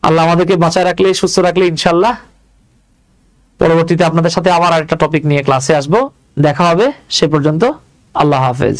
Speaker 1: আল্লাহ আমাদেরকে বাঁচায় রাখলে, সুস্থ রাখলে ইনশাআল্লাহ পরবর্তীতে আপনাদের সাথে আবার আরেকটা টপিক নিয়ে ক্লাসে আসবো। দেখা হবে, সে পর্যন্ত আল্লাহ হাফেজ।